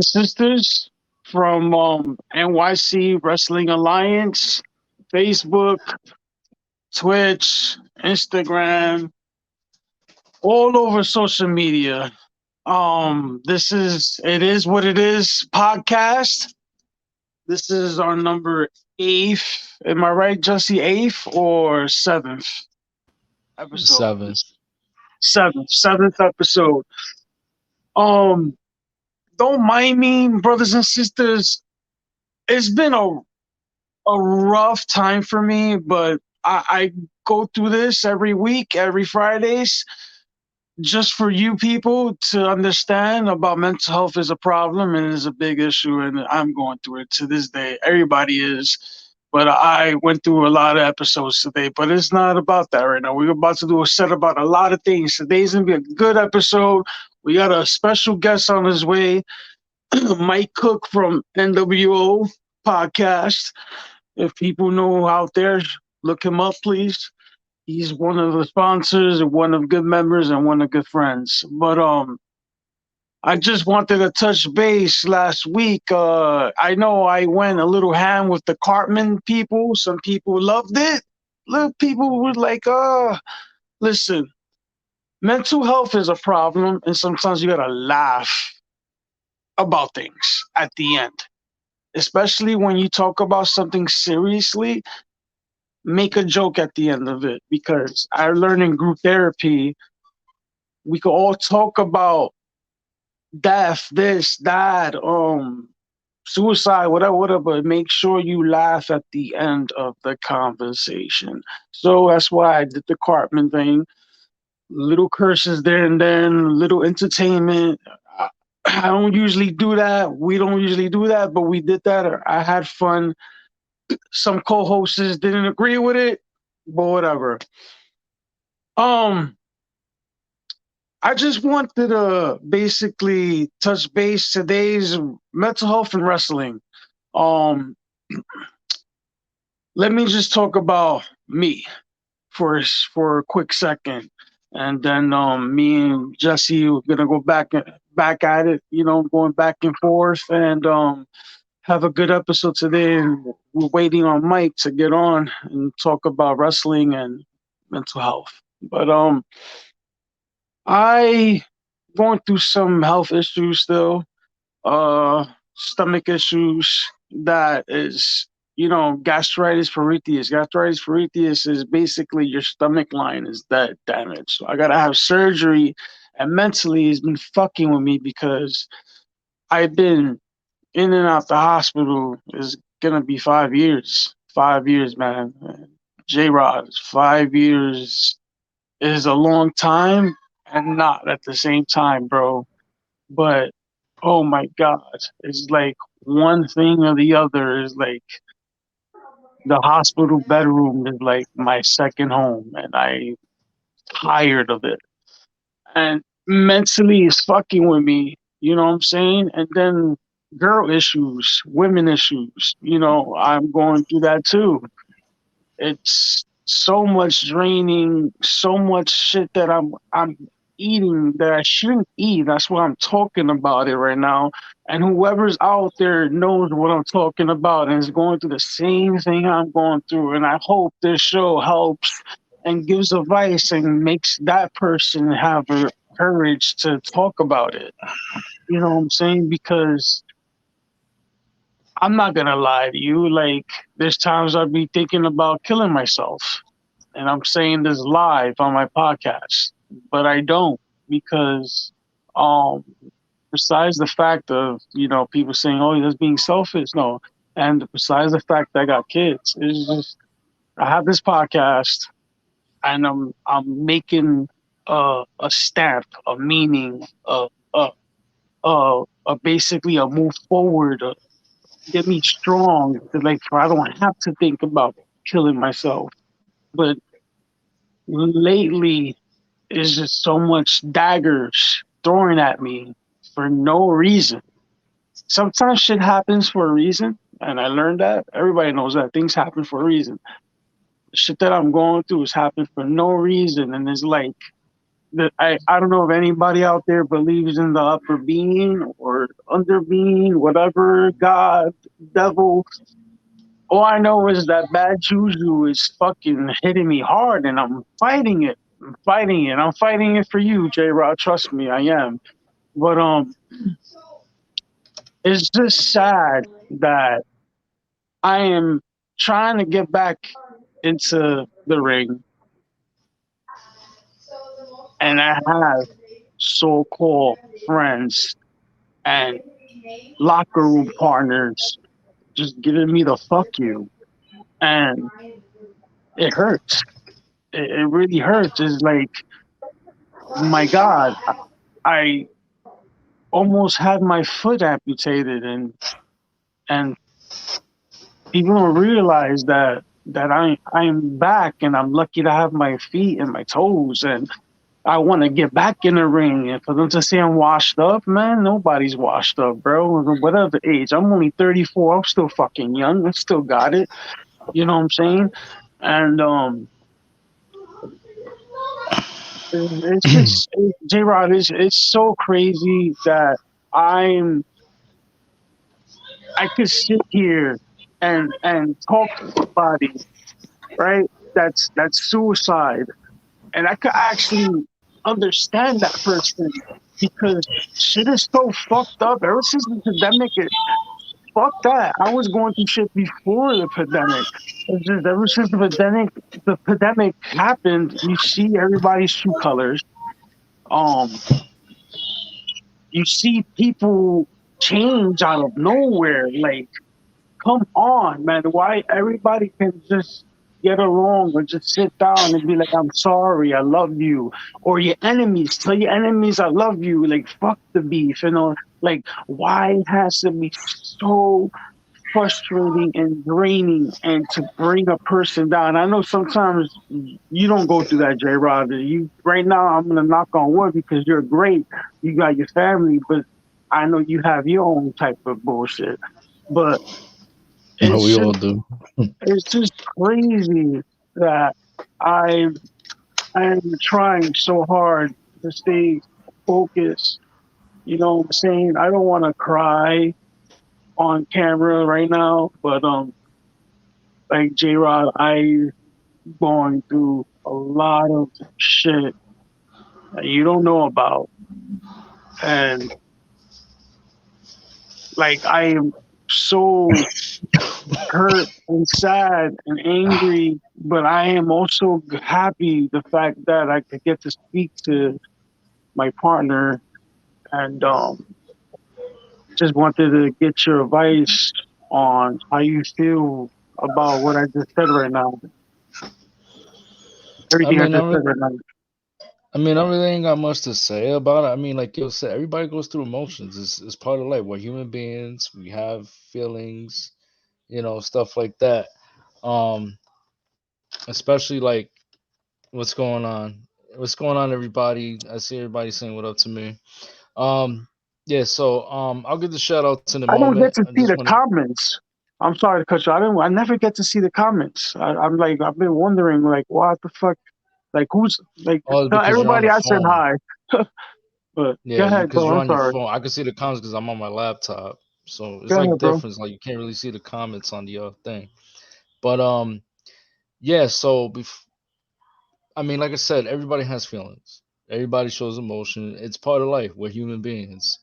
Sisters from NYC Wrestling Alliance, Facebook, Twitch, Instagram, all over social media. This is It Is What It Is podcast. This is our number eighth. Am I right, Jesse? Eighth or seventh episode? Seven. Seventh episode. Um, don't mind me, brothers and sisters. It's been a rough time for me, but I go through this every week, every Fridays, just for you people to understand about mental health is a problem and is a big issue, and I'm going through it to this day. Everybody is. But I went through a lot of episodes today, but it's not about that right now. We're about to do a set about a lot of things. Today's gonna be a good episode. We got a special guest on his way, Mike Cook from NWO podcast. If people know out there, look him up, please. He's one of the sponsors, one of good members, and one of good friends. But I just wanted to touch base last week. I know I went a little ham with the Cartman people. Some people loved it. Little people were like, listen, mental health is a problem, and sometimes you gotta laugh about things at the end, especially when you talk about something seriously. Make a joke at the end of it, because I learned in group therapy we could all talk about death, this, that, suicide, whatever, but make sure you laugh at the end of the conversation. So that's why I did the Cartman thing. Little curses there and then, little entertainment. I don't usually do that. We don't usually do that, but we did that. I had fun. Some co-hosts didn't agree with it, but whatever. Um, I just wanted to basically touch base today's mental health and wrestling. Um, Let me just talk about me for a quick second, and then me and Jesse are gonna go back at it. Going back and forth, and have a good episode today. And we're waiting on Mike to get on and talk about wrestling and mental health. But I going through some health issues still, stomach issues. That is, gastritis parethius. Gastritis parethius is basically your stomach line is that damaged. So I gotta have surgery, and mentally it's been fucking with me because I've been in and out the hospital. Is gonna be 5 years. 5 years, man. J Rod, 5 years is a long time and not at the same time, bro. But oh my god, it's like one thing or the other. Is like the hospital bedroom is like my second home, and I tired of it. And mentally it's fucking with me, you know what I'm saying? And then girl issues, women issues, I'm going through that too. It's so much draining, so much shit that I'm eating that I shouldn't eat. That's why I'm talking about it right now. And whoever's out there knows what I'm talking about and is going through the same thing I'm going through. And I hope this show helps and gives advice and makes that person have a courage to talk about it. You know what I'm saying? Because I'm not gonna lie to you. Like, there's times I'd be thinking about killing myself, and I'm saying this live on my podcast, but I don't, because, um, besides the fact of people saying, "Oh, that's being selfish," no, and besides the fact that I got kids, it's just I have this podcast, and I'm making a stamp, a meaning, basically a move forward, get me strong, like I don't have to think about killing myself. But lately, it's just so much daggers thrown at me for no reason. Sometimes shit happens for a reason, and I learned that. Everybody knows that things happen for a reason. The shit that I'm going through is happening for no reason, and it's like I don't know if anybody out there believes in the upper being or under being, whatever, God, devil. All I know is that bad juju is fucking hitting me hard, and I'm fighting it. I'm fighting it. I'm fighting it for you, J Rod. Trust me, I am. But it's just sad that I am trying to get back into the ring, and I have so-called friends and locker room partners just giving me the fuck you, and it hurts. It really hurts. It's like, my God, I almost had my foot amputated, and people don't realize that I'm back, and I'm lucky to have my feet and my toes, and I want to get back in the ring. And for them to say I'm washed up, man, nobody's washed up, bro. Whatever age, I'm only 34. I'm still fucking young. I still got it. You know what I'm saying? And it's just J Rod. It's so crazy that I'm I could sit here and talk to somebody, right? That's suicide, and I could actually understand that person because shit is so fucked up. Ever since the pandemic, fuck that. I was going through shit before the pandemic. It's just ever since the pandemic happened, you see everybody's true colors. Um, you see people change out of nowhere. Like, come on, man. Why everybody can just get along or just sit down and be like, I'm sorry, I love you. Or your enemies, tell your enemies I love you. Like, fuck the beef, you know. Like, why it has to be so frustrating and draining and to bring a person down? I know sometimes you don't go through that, J Rod. You right now I'm gonna knock on wood because you're great. You got your family, but I know you have your own type of bullshit. But No, it's we just all do. it's just crazy that I I am trying so hard to stay focused. You know what I'm saying? I don't want to cry on camera right now, but like J Rod, I going through a lot of shit that you don't know about, and like I am so hurt and sad and angry, but I am also happy the fact that I could get to speak to my partner, and just wanted to get your advice on how you feel about what I just said right now. I Everything I mean, I just said really, right now. I mean, I really ain't got much to say about it. I mean, like you said, everybody goes through emotions. It's part of life. We're human beings. We have feelings, stuff like that. Um, Especially like what's going on. What's going on, everybody? I see everybody saying what up to me. Um, yeah. So, I'll give the shout outs in a I don't moment. get to I see just the want to. comments. I'm sorry to cut you. I never get to see the comments. I'm like, I've been wondering, like, what the fuck? Like, who's like? Oh, it's Tell because you're on everybody the I said phone. hi. But go Yeah, ahead, because bro. you're I'm on your sorry. phone. I can see the comments because I'm on my laptop. So it's Go like ahead, bro. difference. Like you can't really see the comments on the thing. But yeah. So I mean, like I said, everybody has feelings. Everybody shows emotion. It's part of life. We're human beings.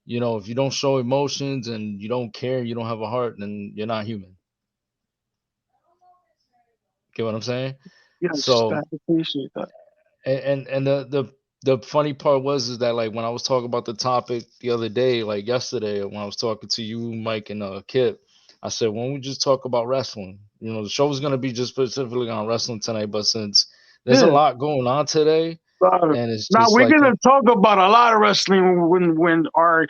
If you don't show emotions and you don't care, you don't have a heart, then you're not human. Get what I'm saying? Yes, I So appreciate that. and the funny part was is that like when I was talking about the topic the other day, like yesterday, when I was talking to you, Mike, and Kip, I said, "Why don't we just talk about wrestling? The show was gonna be just specifically on wrestling tonight, but since there's a Yeah. lot going on today, Uh, and it's Now just we're like gonna talk about a lot of wrestling when our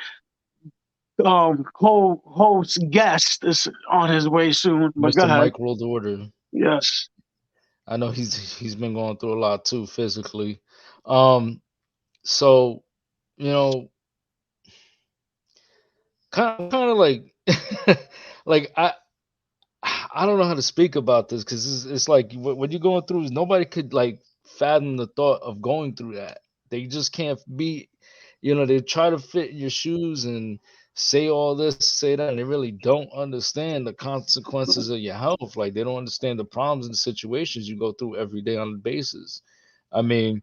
co-host guest is on his way soon. But go Mr. ahead. Mike World Order, Yes. I know he's been going through a lot too physically. Um, so you know, kind of like like I don't know how to speak about this because it's like what you're going through is nobody could like fathom the thought of going through that. They just can't be, they try to fit in your shoes and say all this, say that, and they really don't understand the consequences of your health. Like they don't understand the problems and the situations you go through every day on the basis. I mean,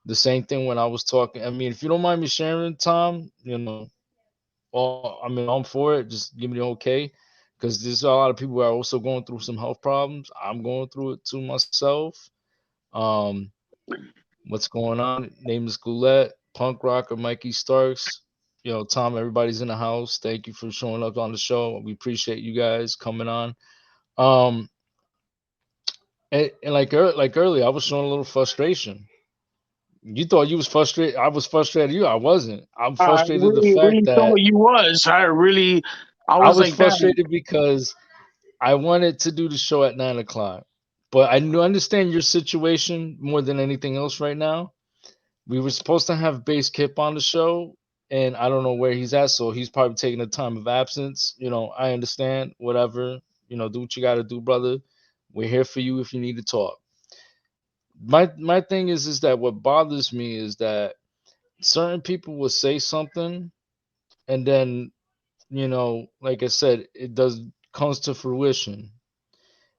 the same thing when I was talking. I mean, if you don't mind me sharing, Tom, I mean, I'm for it. Just give me the okay, because there's a lot of people who are also going through some health problems. I'm going through it too myself. Um, what's going on? Name is Goulet, Punk Rocker, Mikey Starks. Tom, everybody's in the house. Thank you for showing up on the show. We appreciate you guys coming on. Um, and like earlier, I was showing a little frustration. You thought you was frustrated. I was frustrated. I wasn't. I'm I frustrated the really, fact really that thought you was. I I was was like, damn. frustrated because I wanted to do the show at 9 o'clock, but I understand your situation more than anything else right now. We were supposed to have Base Kip on the show, and I don't know where he's at, so he's probably taking a time of absence. I understand. Whatever. Do what you got to do, brother. We're here for you if you need to talk. My thing is that what bothers me is that certain people will say something, and then like I said, it does comes to fruition.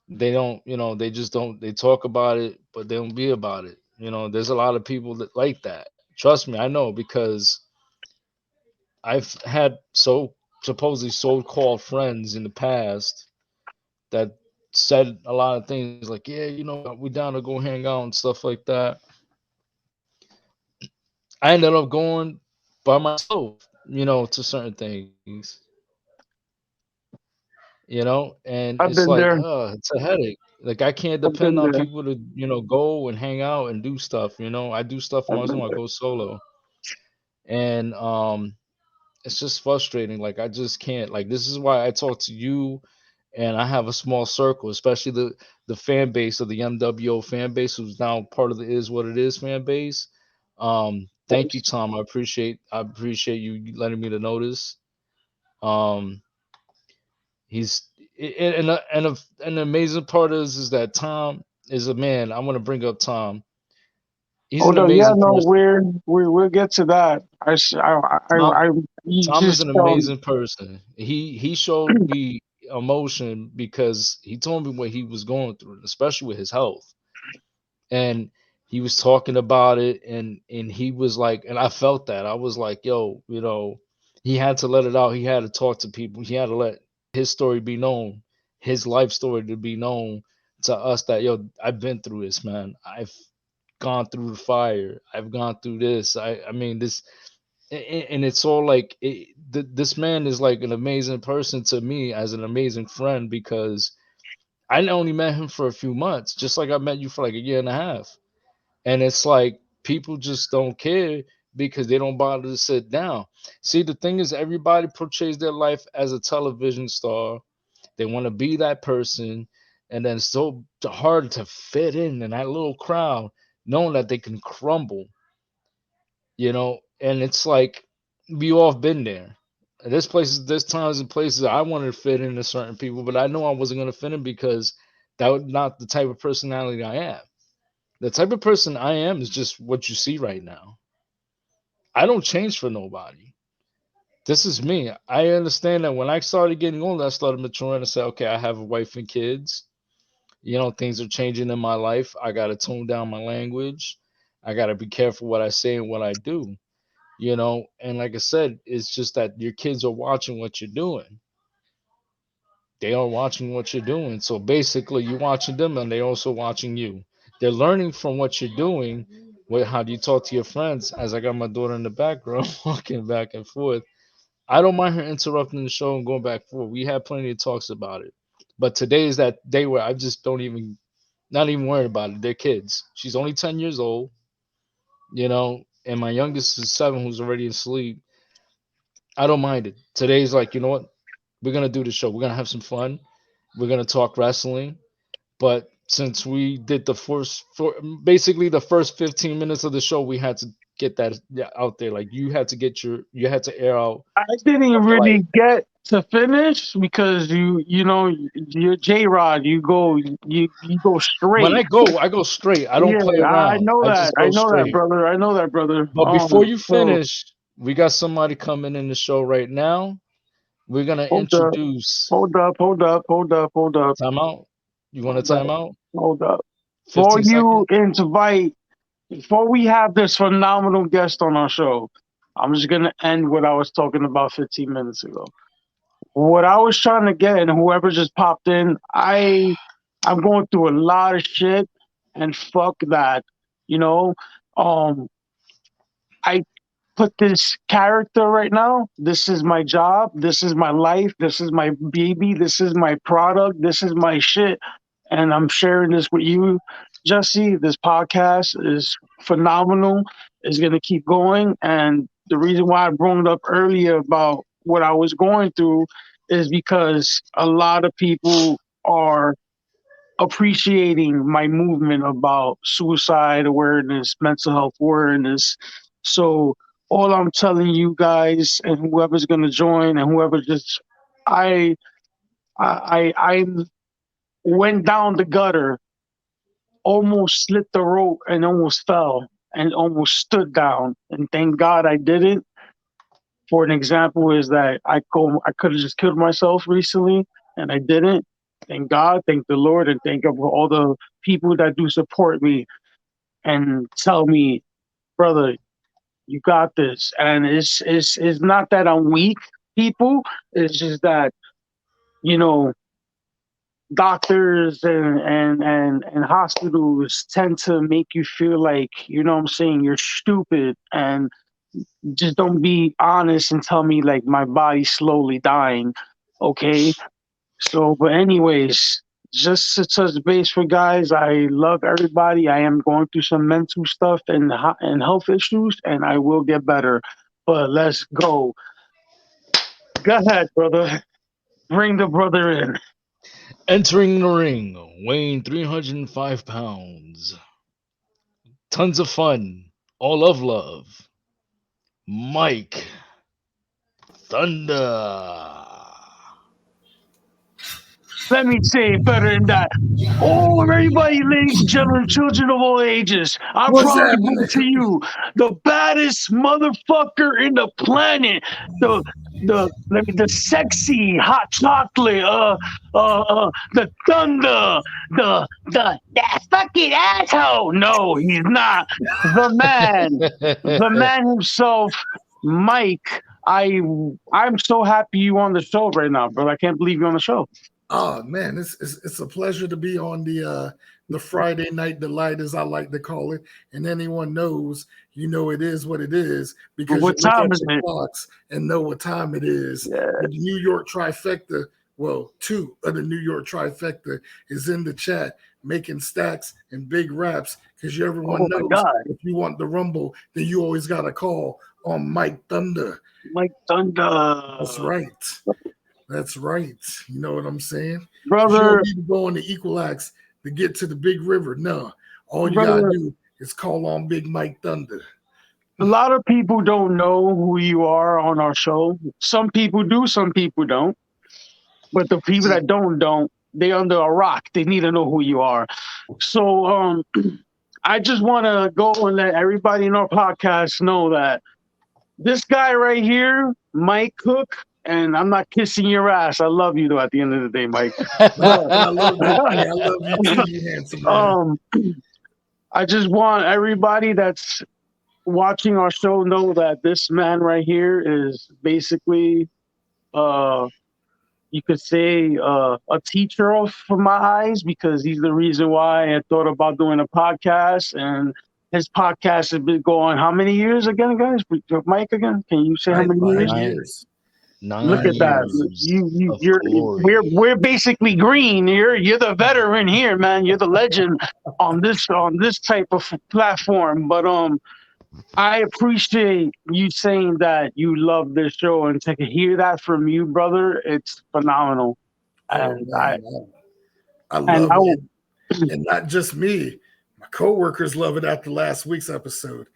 They don't, they just don't. They talk about it, but they don't be about it. There's a lot of people that like that. Trust me, I know because I've had supposedly so-called friends in the past that said a lot of things like, yeah, we down to go hang out and stuff like that. I ended up going by myself, to certain things, and I've it's been like, there. it's a headache. Like I can't I've depend been on there. people to, go and hang out and do stuff. I do stuff on I've my been own. I there. go solo, and it's just frustrating. Like I just can't. Like this is why I talk to you, and I have a small circle, especially the fan base of the MWO fan base, who's now part of the Is What It Is fan base. Thank you, Tom. I appreciate you letting me to notice. Um, he's and the amazing part is that Tom is a man. I want to bring up Tom. He's Oh an no, yeah, amazing no, person. we'll get to that. Tom You Tom is just an amazing person. He showed me emotion because he told me what he was going through, especially with his health. And he was talking about it, and he was like, and I felt that. I was like, yo, he had to let it out. He had to talk to people. He had to let his story be known, his life story to be known to us that, yo, I've been through this, man. I've gone through the fire. I've gone through this. I mean this, and it's all like this man is like an amazing person to me as an amazing friend because I only met him for a few months, just like I met you for like a year and a half. And it's like people just don't care because they don't bother to sit down. See, the thing is, everybody portrays their life as a television star. They want to be that person, and then it's so hard to fit in that little crowd, knowing that they can crumble, and it's like we all have been there. There's times and places I wanted to fit into certain people, but I know I wasn't going to fit in because that was not the type of personality I am. The type of person I am is just what you see right now. I don't change for nobody. This is me. I understand that when I started getting older, I started maturing and said, okay, I have a wife and kids. Things are changing in my life. I got to tone down my language. I got to be careful what I say and what I do. And like I said, it's just that your kids are watching what you're doing. They are watching what you're doing. So basically, you're watching them and they're also watching you. They're learning from what you're doing. How do you talk to your friends? As I got my daughter in the background walking back and forth, I don't mind her interrupting the show and going back and forth. We had plenty of talks about it. But today is that day where I just don't even, not even worried about it. They're kids. She's only 10 years old, and my youngest is 7, who's already asleep. I don't mind it. Today's like, you know what? We're gonna do the show. We're gonna have some fun. We're gonna talk wrestling. But since we did basically the first 15 minutes of the show, we had to get that out there. Like you had to air out I didn't what you like. really get. to finish because you know you're J-Rod. You go When straight. I go straight. I don't Yeah, play I around. know I that. just I go know that, straight. brother. I know that, brother. But before you So finish, we got somebody coming in the show right now. We're gonna hold up, introduce hold up, hold up, hold up, hold up, timeout. You want a hold up, timeout? hold up. Before 15 you seconds. invite, before we have this phenomenal guest on our show, I'm just gonna end what I was talking about 15 minutes ago. What I was trying to get, and whoever just popped in, I'm going through a lot of shit, and fuck that, you know. Um, I put this character right now. This is my job. This is my life. This is my baby. This is my product. This is my shit. And I'm sharing this with you, Jesse. This podcast is phenomenal. It's going to keep going. And the reason why I brought it up earlier about what I was going through is because a lot of people are appreciating my movement about suicide awareness, mental health awareness. So all I'm telling you guys and whoever's gonna join and whoever just I I went down the gutter, almost slit the rope and almost fell and almost stood down. And thank God I didn't. For an example is that I could have just killed myself recently and I didn't. Thank God, thank the Lord, and thank all the people that do support me and tell me, brother, you got this. And it's not that I'm weak, people. It's just that, you know, doctors and hospitals tend to make you feel like, you know what I'm saying, you're stupid and just don't be honest and tell me like my body's slowly dying. Okay. So, but anyways, just to touch base for guys, I love everybody. I am going through some mental stuff and health issues, and I will get better. But let's go. Go ahead, brother. Bring the brother in. Entering the ring, weighing 305 pounds. Tons of fun. All of love. Mike Thunder. Let me say it better than that. Oh, everybody, ladies and gentlemen, children of all ages, I What's proudly bring happening? to you the baddest motherfucker in the planet, the the sexy hot chocolate, the thunder, that fucking asshole. No, he's not the man himself, Mike. I'm so happy you on the show right now, bro. I can't believe you're on the show. Oh man, it's a pleasure to be on the Friday night delight, as I like to call it. And anyone knows, you know, it is what it is because you What look time at is the it? clocks and know what time it is. Yeah. The New York trifecta, well, two of the New York trifecta is in the chat making stacks and big raps because everyone Oh my knows God, if you want the rumble, then you always got to call on Mike Thunder. Mike That's Thunder, right. That's right. You know what I'm saying? Because you don't brother, need to go on the Equalax to get to the big river. No. All you gotta brother. do is call on Big Mike Thunder. A lot of people don't know who you are on our show. Some people do, some people don't. But the people that don't, they under a rock. They need to know who you are. So, I just want to go and let everybody in our podcast know that this guy right here, Mike Cook, and I'm not kissing your ass. I love you though. At the end of the day, Mike. But I love that. Hey, I love you too, you handsome man. um, I just want everybody that's watching our show know that this man right here is basically, uh, you could say, a teacher for my eyes because he's the reason why I thought about doing a podcast. And his podcast has been going how many years again, guys? Mike again? Can you say how Right, many five years? nine, years. Look nine at that. years of We're glory. basically green. You're the veteran here, man. You're the legend on this type of platform. But I appreciate you saying that you love this show, and to hear that from you, brother, it's phenomenal. Oh And man, I I love will, it. And not just me. My coworkers love it after last week's episode.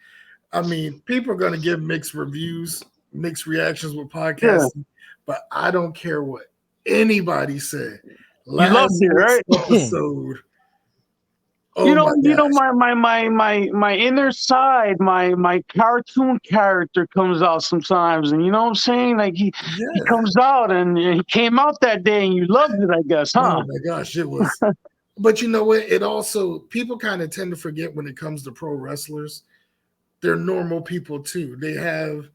I mean, people are going to give mixed reviews, mixed reactions with yeah, podcasting, but I don't care what anybody said. You loved it, right? Episode. Oh you know, my gosh. my inner side, my cartoon character comes out sometimes, and you know what I'm saying? Like he comes out, and he came out that day, and you loved it, I guess, huh? Oh my gosh, it was. But you know what? It also, people kind of tend to forget when it comes to pro wrestlers, they're normal people too. They have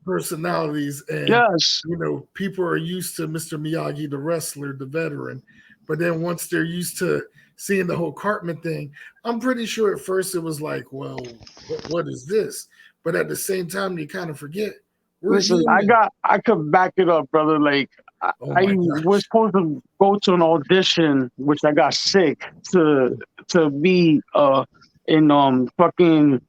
personalities, and you know, people are used to Mr. Miyagi, the wrestler, the veteran. But then once they're used to seeing the whole Cartman thing, I'm pretty sure at first it was like, well, what is this? But at the same time, you kind of forget. Listen, I could back it up, brother. Like I was supposed to go to an audition, which I got sick to be in fucking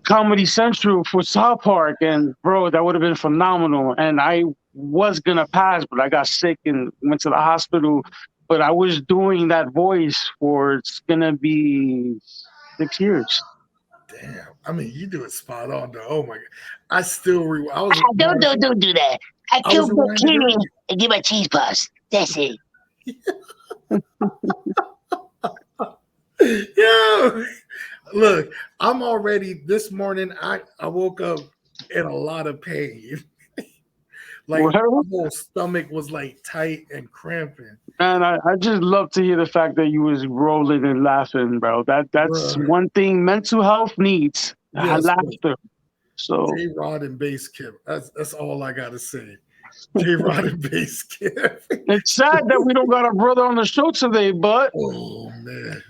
Comedy Central for South Park, and bro, that would have been phenomenal. And I was gonna pass, but I got sick and went to the hospital. But I was doing that voice for it's gonna be 6 years. Damn, I mean, you do it spot on though. Oh my god, I still don't do that. I killed the king and give my cheese puffs. That's it. Yo, look, I'm already this morning. I woke up in a lot of pain. Like my whole stomach was like tight and cramping. And I just love to hear the fact that you was rolling and laughing, bro. That's one thing mental health needs. Laughter. So J-Rod and Bass Kip. That's all I gotta say. J-Rod and Bass Kip. It's sad that we don't got a brother on the show today, but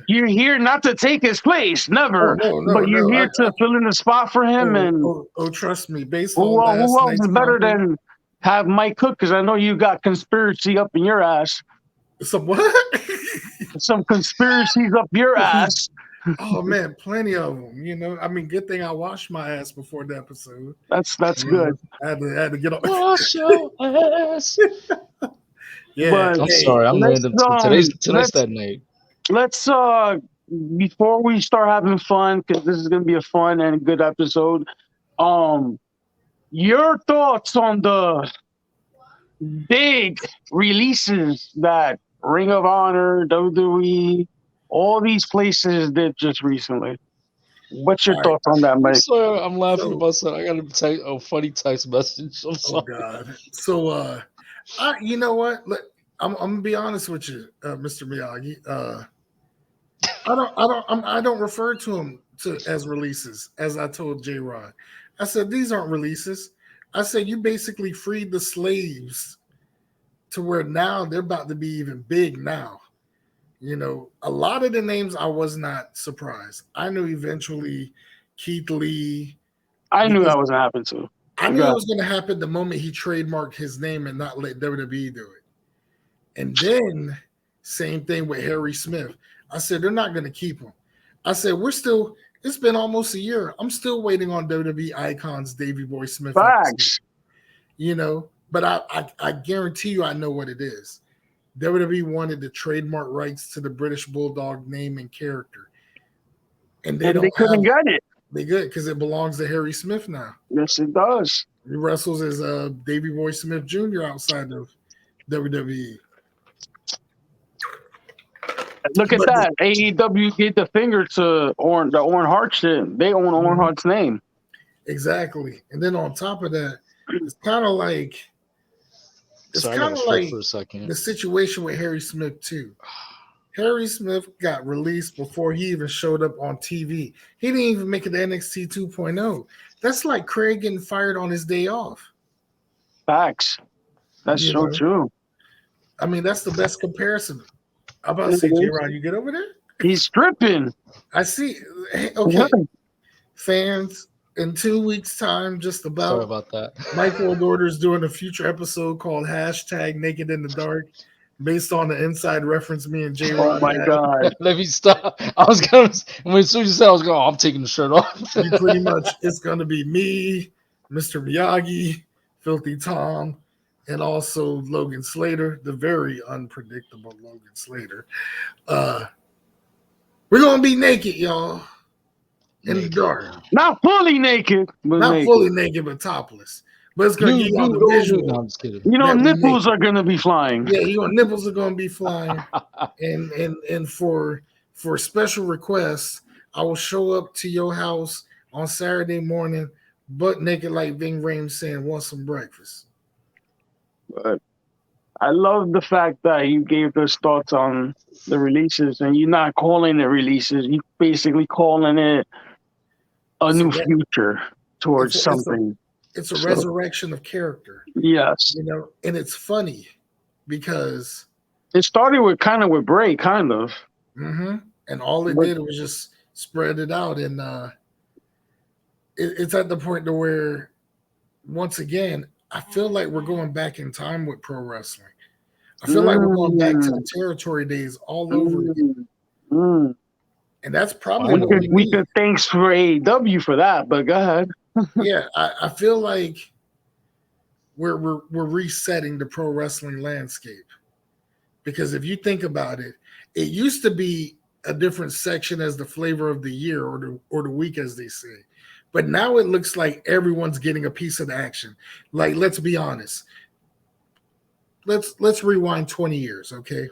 you're here not to take his place, never. But you're here to fill in the spot for him. Trust me, Bass. Who else is better than have Mike Cook? Because I know you got conspiracy up in your ass. Some what? Some conspiracies up your ass. Oh man, plenty of them. You know, I mean, good thing I washed my ass before the episode. That's good. I had to get off. Wash your ass. Yeah, but, I'm sorry. I'm random. Today's that night. Let's before we start having fun, because this is gonna be a fun and good episode. Your thoughts on the big releases that Ring of Honor, WWE, all these places did just recently. What's your thoughts on that, Mike? I'm laughing about something. I got to type a funny text message. I'm sorry. Oh God. So, you know what? I'm gonna be honest with you, Mr. Miyagi. I don't refer to them as releases, as I told J-Rod. I said these aren't releases. I said you basically freed the slaves to where now they're about to be even big now. You know, a lot of the names I was not surprised. I knew eventually Keith Lee. I knew that was going to happen too. I knew it was going to happen the moment he trademarked his name and not let WWE do it. And then same thing with Harry Smith. I said, they're not going to keep him. I said, it's been almost a year. I'm still waiting on WWE Icons, Davey Boy Smith. Facts. You know, but I guarantee you I know what it is. WWE wanted the trademark rights to the British Bulldog name and character. And they couldn't get it. They good because it belongs to Harry Smith now. Yes, it does. He wrestles as Davey Boy Smith Jr. outside of WWE. Look at that. AEW gave the finger to the Owen Hart shit. They own Owen Hart's name. Exactly. And then on top of that, it's kind of like for a second. The situation with Harry Smith too. Harry Smith got released before he even showed up on TV. He didn't even make it to NXT 2.0. That's like Craig getting fired on his day off. Facts. That's so true. I mean, that's the best comparison. I'm about to say, J-Rod, you get over there? He's stripping. I see. Okay. Fans, in 2 weeks' time, just about. Sorry about that. Mike World Order is doing a future episode called #Naked in the Dark, based on the inside reference me and J-Rod. Oh my God. Let me stop. I was going to, as soon as you said, I was going, I'm taking the shirt off. Pretty much, it's going to be me, Mr. Miyagi, Filthy Tom, and also Logan Slater, the very unpredictable Logan Slater. We're going to be naked, y'all. In the dark. Not fully naked. Not fully naked, but topless. But it's gonna give you all the visual. No, I'm just kidding. You know, nipples are gonna be flying. Yeah, nipples are gonna be flying. and for special requests, I will show up to your house on Saturday morning, butt naked like Ving Rhames saying, "Want some breakfast?" But I love the fact that you gave those thoughts on the releases, and you're not calling it releases. You're basically calling it a new future towards something. It's a resurrection of character. Yes. You know, and it's funny because it started with Bray, kind of. Mm-hmm. And all it did was just spread it out. And it's at the point to where, once again, I feel like we're going back in time with pro wrestling. I feel like we're going back to the territory days all over again. And that's probably we could thanks for AEW for that, but go ahead. Yeah, I feel like we're resetting the pro wrestling landscape. Because if you think about it, it used to be a different section as the flavor of the year or the week, as they say. But now it looks like everyone's getting a piece of the action. Like, let's be honest. Let's rewind 20 years, okay?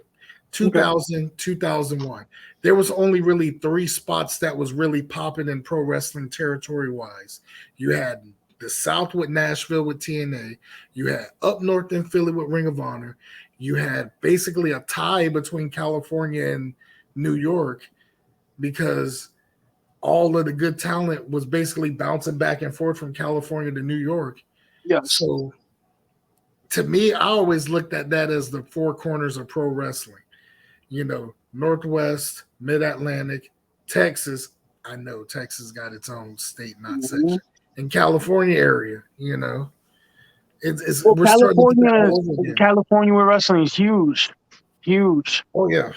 2000, 2001. There was only really 3 spots that was really popping in pro wrestling territory-wise. You had the South with Nashville with TNA. You had up north in Philly with Ring of Honor. You had basically a tie between California and New York because all of the good talent was basically bouncing back and forth from California to New York. Yeah. So to me, I always looked at that as the 4 corners of pro wrestling. You know, Northwest, Mid-Atlantic, Texas. I know Texas got its own state, not section. And California area, you know. California wrestling is huge. Oh yeah,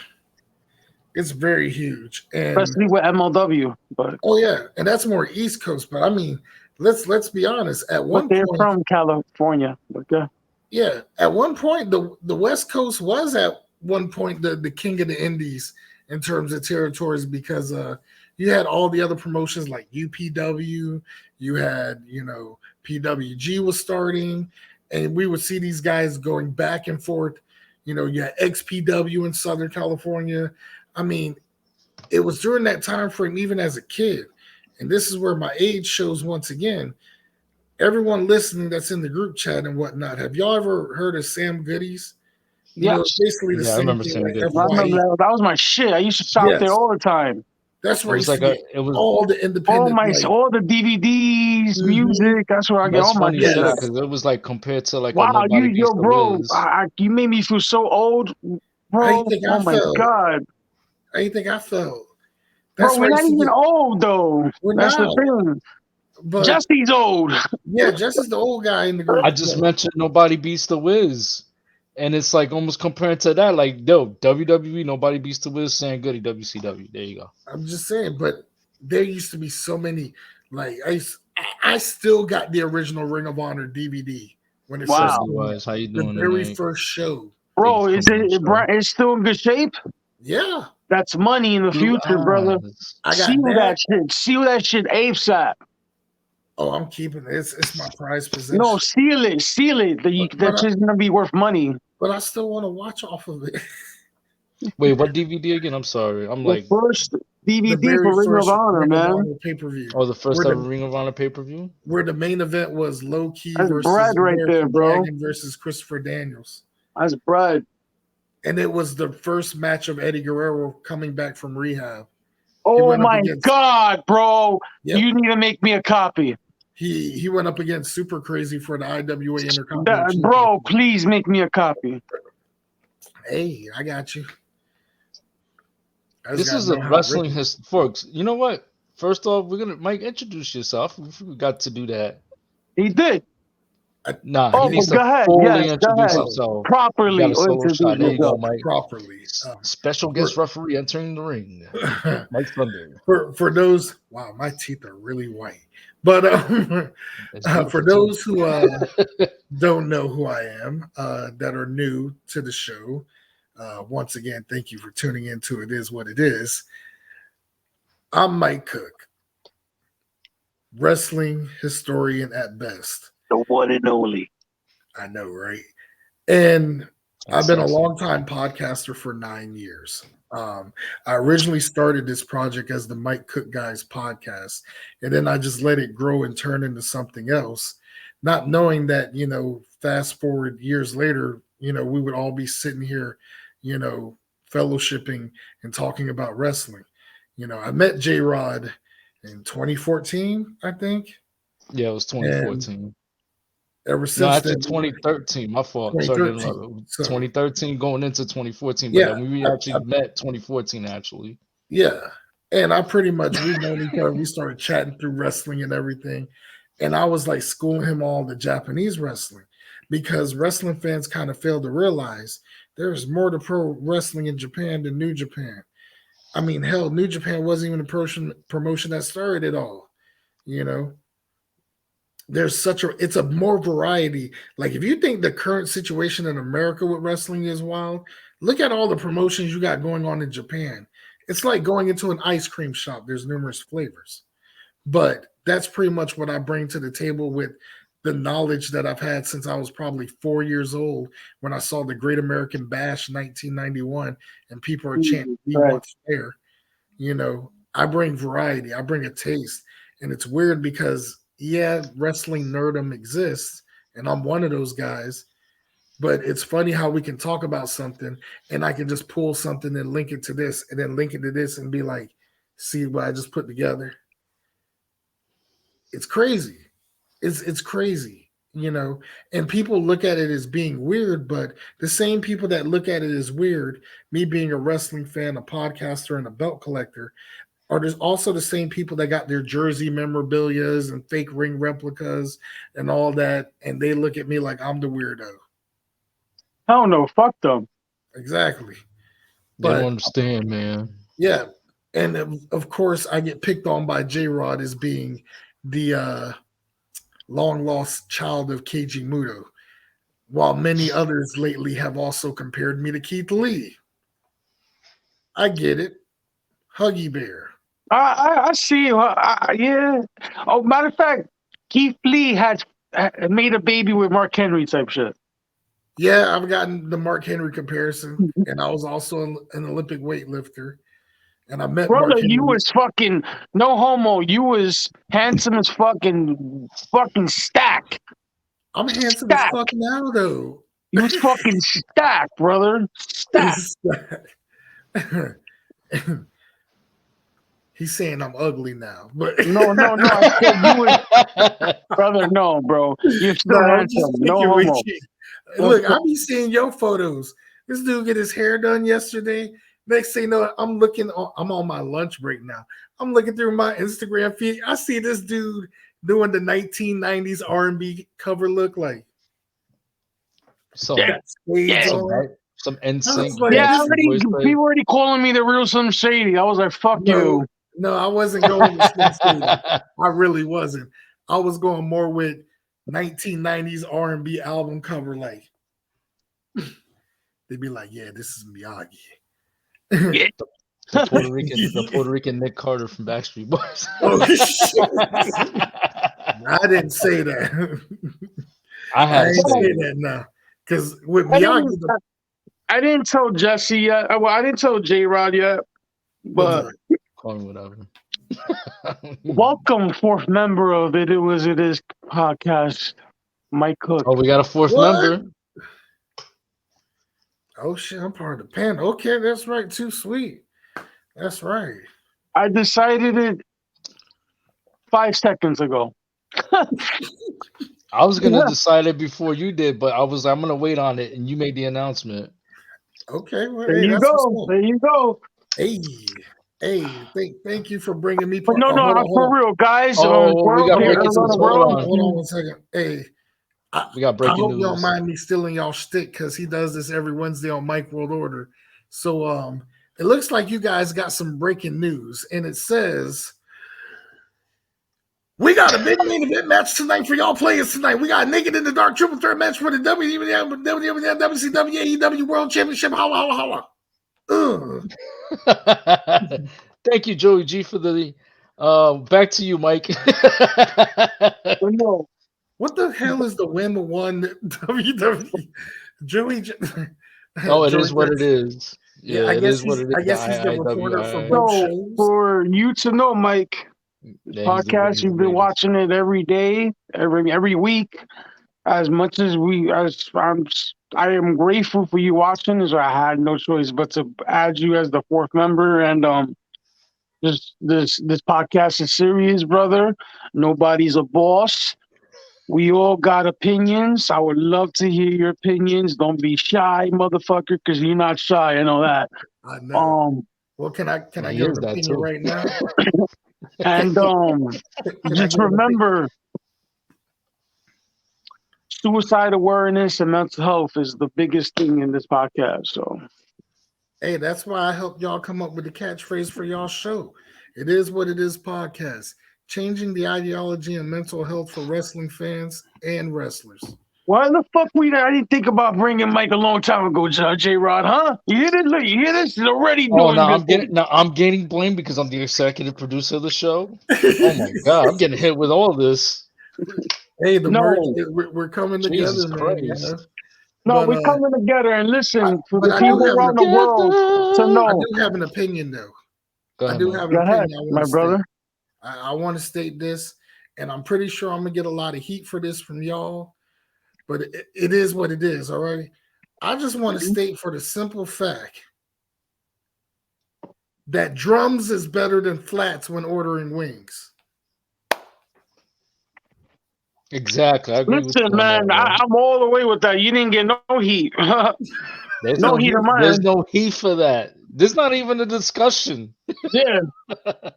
it's very huge, and especially with MLW. But and that's more East Coast. But I mean, let's be honest. At one they're point, from California. But at one point, the West Coast was at one point the king of the Indies in terms of territories because you had all the other promotions like UPW. You had PWG was starting, and we would see these guys going back and forth. You know, you had XPW in Southern California. I mean, it was during that time frame, even as a kid, and this is where my age shows once again. Everyone listening that's in the group chat and whatnot, have y'all ever heard of Sam Goodies? Yeah, basically the same thing. Like that was my shit. I used to shop there all the time. That's where it was all the independent, all the DVDs, music. That's where I get all my shit. Because it was like compared to like wow, bro, you made me feel so old, bro. Oh my god, I didn't think I felt. Bro, we're not even old though. That's the thing. But Jesse's old. Yeah, Jesse's the old guy in the group. I just mentioned Nobody Beats the Wiz. And it's like almost comparing to that, like, WWE, Nobody Beats the Wiz, Sam Goody, WCW. There you go. I'm just saying, but there used to be so many. Like, I still got the original Ring of Honor DVD when it was. How you doing? The very first show, bro. It's still in good shape. Yeah, that's money in the future, brother. See that shit apes at. Oh, I'm keeping it. It's my prized possession. No, seal it. That's just gonna be worth money. But I still want to watch off of it. Wait, what DVD again? I'm sorry. The first DVD for Ring of Honor, man. Pay-per-view. Oh, the first ever Ring of Honor pay-per-view? Where the main event was Low Key versus Brad right there, bro. Versus Christopher Daniels. That's Brad. And it was the first match of Eddie Guerrero coming back from rehab. Oh my god, bro. Yep. You need to make me a copy. He went up against Super Crazy for the IWA Intercontinental. Bro, please make me a copy. Hey, I got you. This is a wrestling folks. You know what? First off, Mike, introduce yourself. We forgot to do that. He did. He needs to fully introduce himself. Properly. There you go, Mike. Properly. Special guest referee entering the ring. Mike Thunder. For those, wow, my teeth are really white. But for those who don't know who I am, that are new to the show, once again, thank you for tuning into It Is What It Is. I'm Mike Cook, wrestling historian at best. The one and only. I know, right? And I've been a long-time podcaster for 9 years. I originally started this project as the Mike Cook Guys podcast, and then I just let it grow and turn into something else, not knowing that, fast forward years later, we would all be sitting here, fellowshipping and talking about wrestling. I met J-Rod in 2014, I think. Yeah, it was 2014. And ever since no, actually then, 2013. My fault. 2013. 2013 going into 2014. But Yeah, we actually met 2014, actually. Yeah. And I pretty much, we've known each other. We started chatting through wrestling and everything. And I was like schooling him all the Japanese wrestling, because wrestling fans kind of failed to realize there's more to pro wrestling in Japan than New Japan. I mean, hell, New Japan wasn't even a promotion that started it all. There's it's a more variety. Like, if you think the current situation in America with wrestling is wild, look at all the promotions you got going on in Japan. It's like going into an ice cream shop. There's numerous flavors. But that's pretty much what I bring to the table with the knowledge that I've had since I was probably 4 years old, when I saw the Great American Bash 1991 and people are chanting, "We want fair." I bring variety. I bring a taste. And it's weird because, yeah, wrestling nerdom exists, and I'm one of those guys. But it's funny how we can talk about something and I can just pull something and link it to this and then link it to this and be like, see what I just put together. It's crazy. It's crazy, and people look at it as being weird, but the same people that look at it as weird, me being a wrestling fan, a podcaster, and a belt collector, are there's also the same people that got their jersey memorabilias and fake ring replicas and all that, and they look at me like I'm the weirdo. Hell no, fuck them. Exactly. They don't understand, man. Yeah. And of course, I get picked on by J-Rod as being the long lost child of Keiji Muto, while many others lately have also compared me to Keith Lee. I get it. Huggy Bear. I see. Yeah. Oh, matter of fact, Keith Lee had made a baby with Mark Henry type shit. Yeah, I've gotten the Mark Henry comparison, and I was also an Olympic weightlifter. And I met brother. Mark Henry. You was fucking no homo. You was handsome as fucking stack. I'm handsome as fuck now, though. You was fucking stacked, brother. Stacked. He's saying I'm ugly now, but no. I said you was, brother. No, bro. You're still handsome. No homo. Look, I be seeing your photos. This dude get his hair done yesterday. Next thing you know, I'm on my lunch break now. I'm looking through my Instagram feed. I see this dude doing the 1990s R&B cover look like. Some NSYNC. Like, people already calling me the real Slim Shady. I was like, fuck you. No, I wasn't going with Slim Shady. I really wasn't. I was going more with 1990s R&B album cover like. They'd be like, yeah, this is Miyagi. Yeah. The Puerto Rican Nick Carter from Backstreet Boys. Oh, shit. I didn't say that. I didn't say that now. Because with Miyagi, I didn't tell Jesse yet. Well, I didn't tell J-Rod yet. But call me whatever. Welcome, fourth member of It Is podcast, Mike Cook. Oh, we got a fourth member. Oh shit, I'm part of the panel. Okay, that's right. Too sweet. That's right. I decided it 5 seconds ago. I was gonna decide it before you did, but I'm gonna wait on it, and you made the announcement. Okay, well, there you go. There you go. Hey, thank you for bringing me. But no, for real, guys. We got breaking news. Hold on 1 second. Hey. We got breaking news. I hope y'all mind me stealing y'all shtick, because he does this every Wednesday on Mike World Order. So it looks like you guys got some breaking news, and it says we got a big main event match tonight for y'all players tonight. We got a Naked in the Dark triple threat match for the WCW AEW World Championship. Holla. Thank you, Joey G, for the back to you, Mike. No. What the hell is the win one WWE? Joey. Oh, it is what it is. Yeah, I guess he's the reporter for both shows. For you to know, Mike, podcast, you've been watching it every day, every week. As much as I am grateful for you watching, as I had no choice but to add you as the fourth member. And this podcast is serious, brother. Nobody's a boss. We all got opinions. I would love to hear your opinions. Don't be shy, motherfucker, because you're not shy. I know that. I know. Well, can I give an opinion right now? And just remember, suicide awareness and mental health is the biggest thing in this podcast. So, hey, that's why I helped y'all come up with the catchphrase for y'all show. It is what it is podcast. Changing the ideology and mental health for wrestling fans and wrestlers. Why the fuck I didn't think about bringing Mike a long time ago, J-Rod, huh? You hear this? You hear this? He's already doing I'm getting blamed because I'm the executive producer of the show. Oh my god, I'm getting hit with all this. Hey, we're coming together, man. You know? We're coming together and listen for the people around the world to know. I do have an opinion, though. Go ahead, my brother. I want to state this, and I'm pretty sure I'm gonna get a lot of heat for this from y'all, but it is what it is. All right. I just want to state for the simple fact that drums is better than flats when ordering wings. Exactly. I agree. Listen, man, I'm all the way with that. You didn't get no heat. There's no heat. There's no heat for that. There's not even a discussion. Yeah.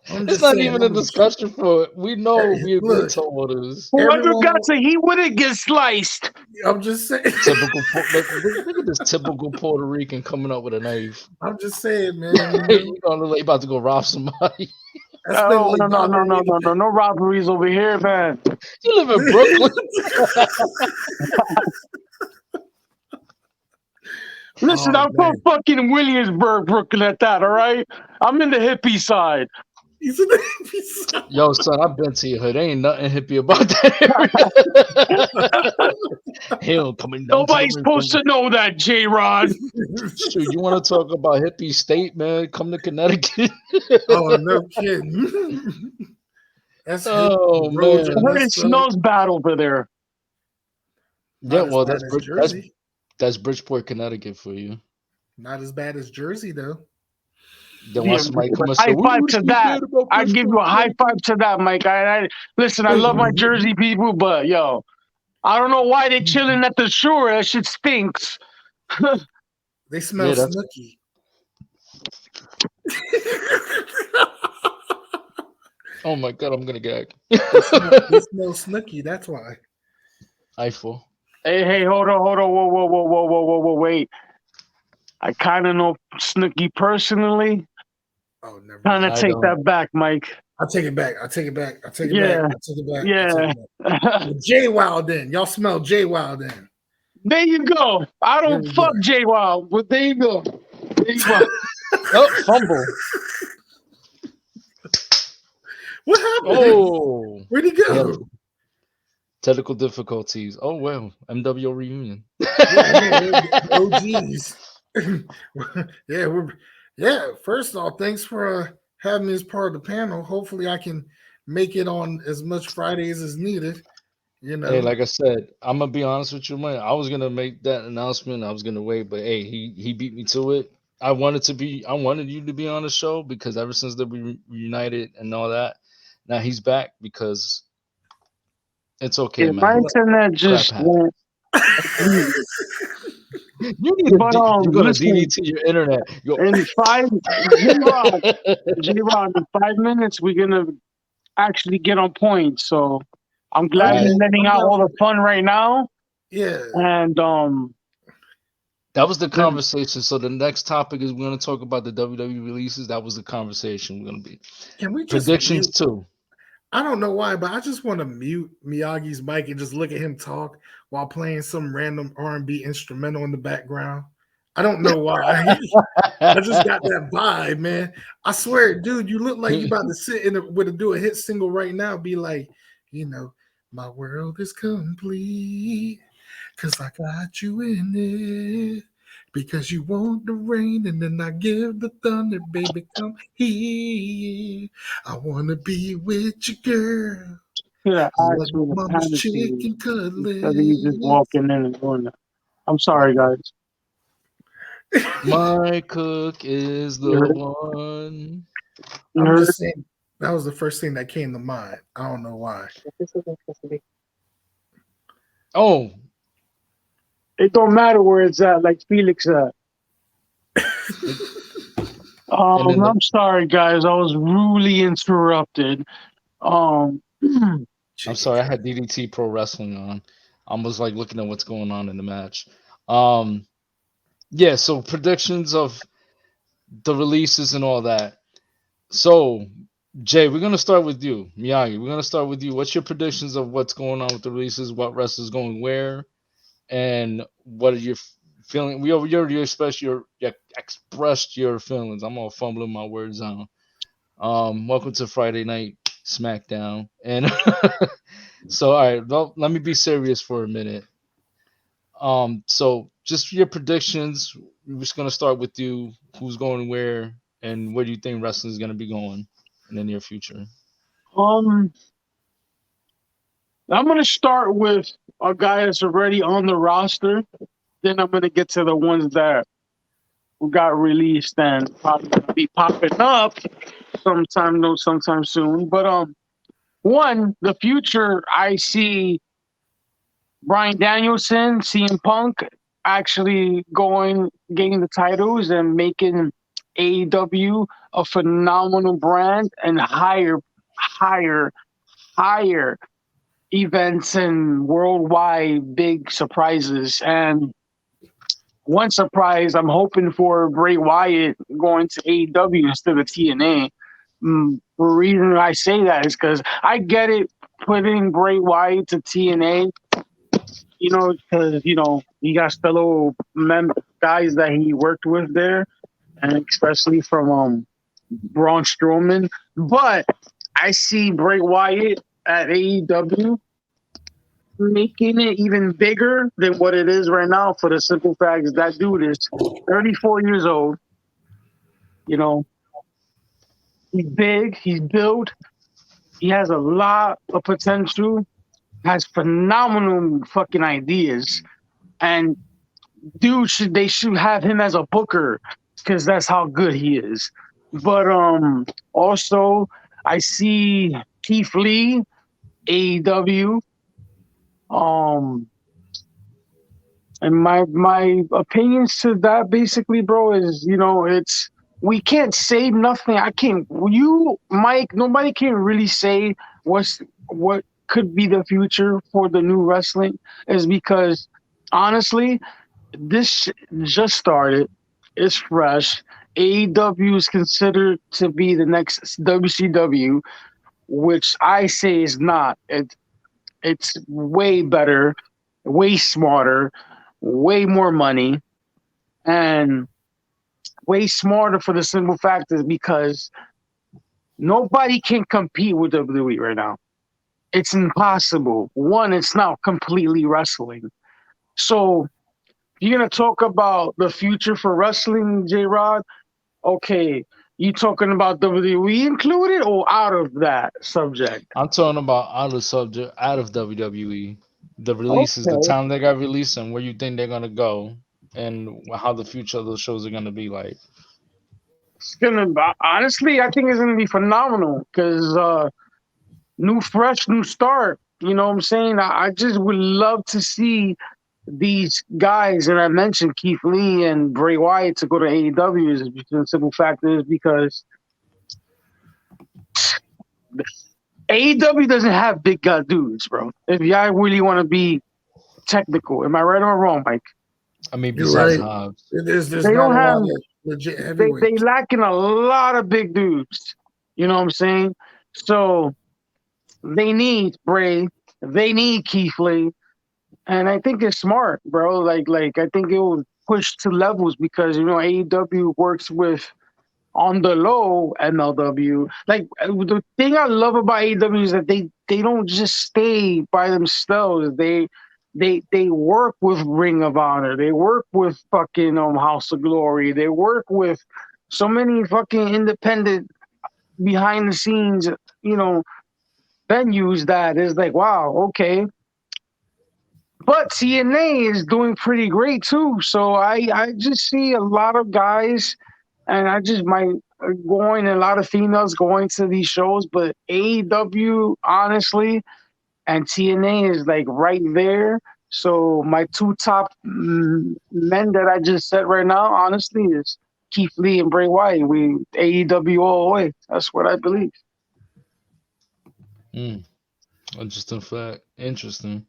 It's not even a discussion for it. We know we agree to all this. Whoever got to he wouldn't get sliced. I'm just saying. Look at this typical Puerto Rican coming up with a knife. I'm just saying, man. You're about to go rob somebody. No robberies over here, man. You live in Brooklyn. Listen, I'm from fucking Williamsburg, Brooklyn at that, all right? I'm in the hippie side. He's in the hippie side. Yo, son, I've been to your hood. There ain't nothing hippie about that area. Hell, coming down. Nobody's supposed to know that, J-Rod. Shoot, you want to talk about hippie state, man? Come to Connecticut. Oh, no kidding. That's man. It smells bad over there. Yeah, well, that's Bridgeport, Connecticut for you. Not as bad as Jersey, though. Then once Mike come and say, high five to that. I'd give you a high five to that, Mike. Listen, I love my Jersey people, but yo, I don't know why they're chilling at the shore. That shit stinks. They smell snooky. Oh my god, I'm gonna gag. They smell snooky. That's why. Eiffel. Hey, hold on, whoa, wait. I kind of know Snooki personally. Oh, never. Kind of take that back, Mike. I'll take it back. Yeah. J-Wow then. Y'all smell J-Wow then. There you go. I don't fuck J-Wow, but there you go. Oh, fumble. What happened? Oh. Where'd he go? Yeah. Technical difficulties. Oh, well. MWO reunion. Oh, geez. First off, thanks for having me as part of the panel. Hopefully I can make it on as much Fridays as needed. You know, hey, like I said, I'm gonna be honest with you, man. I was gonna make that announcement. I was gonna wait, but hey, he beat me to it. I wanted you to be on the show because ever since they reunited and all that, now he's back because it's okay, man. My internet just went. You need to DDT your internet. In 5 J-Rod, in 5 minutes, we're gonna actually get on point. So I'm glad you're letting out all the fun right now. Yeah. And that was the conversation. So the next topic is we're gonna talk about the WWE releases. That was the conversation we're gonna be. Can we just predictions too? I don't know why, but I just want to mute Miyagi's mic and just look at him talk while playing some random R&B instrumental in the background. I don't know why. I just got that vibe, man. I swear, dude, you look like you about to sit do a hit single right now. Be like, you know, My world is complete, 'cause I got you in it. Because you want the rain and then I give the thunder, baby, come here. I want to be with you, girl. Yeah, Like actually, the mama's fantasy chicken instead of you just cutlets. walking in and doing that. I'm sorry, guys. My cook is You the heard? one. You I'm heard? just saying, that was the first thing that came to mind. I don't know why. Oh, It don't matter where it's at, like Felix said. and then I'm sorry, guys. I was rudely interrupted. Um, I'm sorry, I had DDT Pro Wrestling on. I was like looking at what's going on in the match. Yeah, so predictions of the releases and all that. So, Jay, we're gonna start with you, Miyagi. We're gonna start with you. What's your predictions of what's going on with the releases? What wrestlers going where, and what are your feeling? We already expressed you expressed your feelings. I'm all fumbling my words on. Welcome to Friday Night SmackDown, and so all right, well, let me be serious for a minute. So just your predictions. We're just gonna start with you. Who's going where, and where do you think wrestling is gonna be going in the near future? I'm gonna start with a guy that's already on the roster. Then I'm gonna get to the ones that got released and probably gonna be popping up sometime soon. But one, the future, I see Bryan Danielson, CM Punk actually getting the titles and making AEW a phenomenal brand and higher events and worldwide big surprises. And one surprise, I'm hoping for Bray Wyatt going to AEW instead of TNA. The reason I say that is because I get it putting Bray Wyatt to TNA, because, he got fellow guys that he worked with there, and especially from Braun Strowman. But I see Bray Wyatt at AEW making it even bigger than what it is right now, for the simple fact is that dude is 34 years old. He's big, he's built, he has a lot of potential, has phenomenal fucking ideas, and they should have him as a booker because that's how good he is. But also I see Keith Lee, AEW. And my opinions to that basically, bro, is it's we can't say nothing. Mike, nobody can really say what could be the future for the new wrestling, is because honestly, this just started. It's fresh. AEW is considered to be the next WCW, which I say is not. It's way better, way smarter, way more money, and way smarter for the simple fact is because nobody can compete with WWE right now. It's impossible. One, it's not completely wrestling. So you're gonna talk about the future for wrestling, J-Rod? Okay, you talking about WWE included or out of that subject? I'm talking about out of subject, out of WWE. The releases, the Okay. time they got released, and where you think they're gonna go, and how the future of those shows are gonna be like. Honestly, I think it's gonna be phenomenal because new start. You know what I'm saying? I just would love to see these guys that I mentioned, Keith Lee and Bray Wyatt, to go to AEW. Is the simple fact is because AEW doesn't have big gut dudes, bro. If y'all really want to be technical, am I right or wrong, Mike? I mean, You're besides right. Hobbs, There's they not don't a have lot of legit they heavyweights. lacking a lot of big dudes. You know what I'm saying? So they need Bray, they need Keith Lee, and I think it's smart, bro. Like I think it will push to levels because AEW works with on the low, MLW. Like the thing I love about AEW is that they don't just stay by themselves. They work with Ring of Honor. They work with fucking House of Glory. They work with so many fucking independent behind the scenes, venues that is like, wow, okay. But TNA is doing pretty great too. So I just see a lot of guys, and I just might going a lot of females going to these shows. But AEW, honestly, and TNA is like right there. So my two top men that I just said right now, honestly, is Keith Lee and Bray Wyatt. We AEW all the way. That's what I believe. Interesting fact. Interesting.